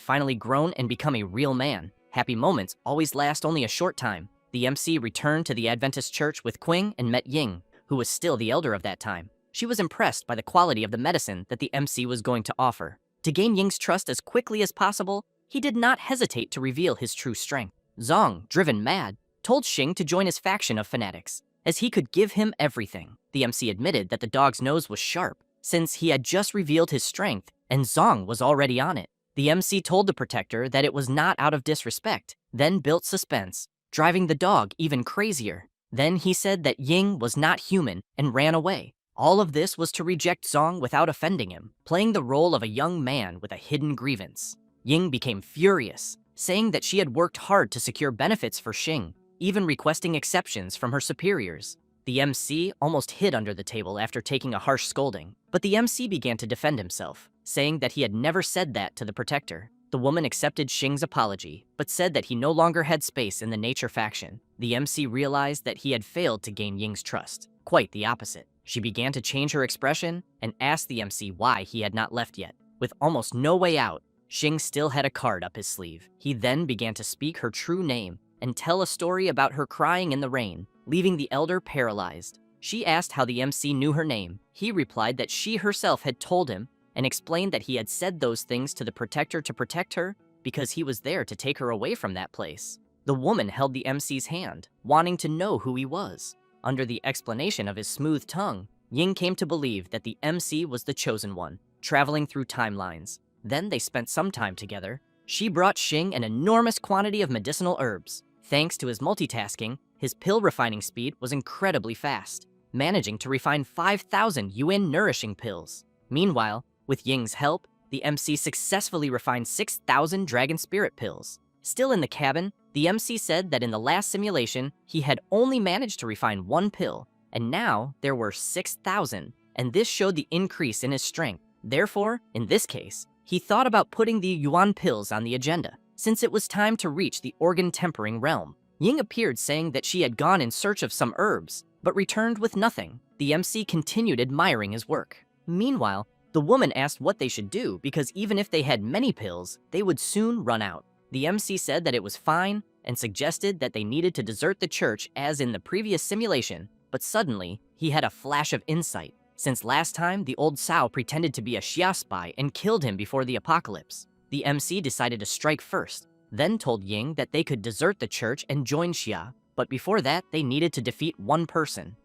finally grown and become a real man. Happy moments always last only a short time. The MC returned to the Adventist church with Qing and met Ying, who was still the elder of that time. She was impressed by the quality of the medicine that the MC was going to offer. To gain Ying's trust as quickly as possible, he did not hesitate to reveal his true strength. Zhang, driven mad, told Xing to join his faction of fanatics, as he could give him everything. The MC admitted that the dog's nose was sharp, since he had just revealed his strength, and Zhang was already on it. The MC told the protector that it was not out of disrespect, then built suspense, driving the dog even crazier. Then he said that Ying was not human and ran away. All of this was to reject Zhang without offending him, playing the role of a young man with a hidden grievance. Ying became furious, saying that she had worked hard to secure benefits for Xing, even requesting exceptions from her superiors. The MC almost hid under the table after taking a harsh scolding, but the MC began to defend himself, saying that he had never said that to the protector. The woman accepted Xing's apology, but said that he no longer had space in the nature faction. The MC realized that he had failed to gain Ying's trust. Quite the opposite. She began to change her expression and asked the MC why he had not left yet. With almost no way out, Xing still had a card up his sleeve. He then began to speak her true name and tell a story about her crying in the rain, leaving the elder paralyzed. She asked how the MC knew her name. He replied that she herself had told him and explained that he had said those things to the protector to protect her because he was there to take her away from that place. The woman held the MC's hand, wanting to know who he was. Under the explanation of his smooth tongue, Ying came to believe that the MC was the chosen one, traveling through timelines. Then they spent some time together. She brought Xing an enormous quantity of medicinal herbs. Thanks to his multitasking, his pill refining speed was incredibly fast, managing to refine 5,000 yuan nourishing pills. Meanwhile, with Ying's help, the MC successfully refined 6,000 dragon spirit pills. Still in the cabin, the MC said that in the last simulation, he had only managed to refine one pill, and now there were 6,000, and this showed the increase in his strength. Therefore, in this case, he thought about putting the yuan pills on the agenda, since it was time to reach the organ-tempering realm. Ying appeared saying that she had gone in search of some herbs, but returned with nothing. The MC continued admiring his work. Meanwhile, the woman asked what they should do because even if they had many pills, they would soon run out. The MC said that it was fine and suggested that they needed to desert the church as in the previous simulation, but suddenly, he had a flash of insight. Since last time, the old Sao pretended to be a Xia spy and killed him before the apocalypse. The MC decided to strike first, then told Ying that they could desert the church and join Xia, but before that, they needed to defeat one person.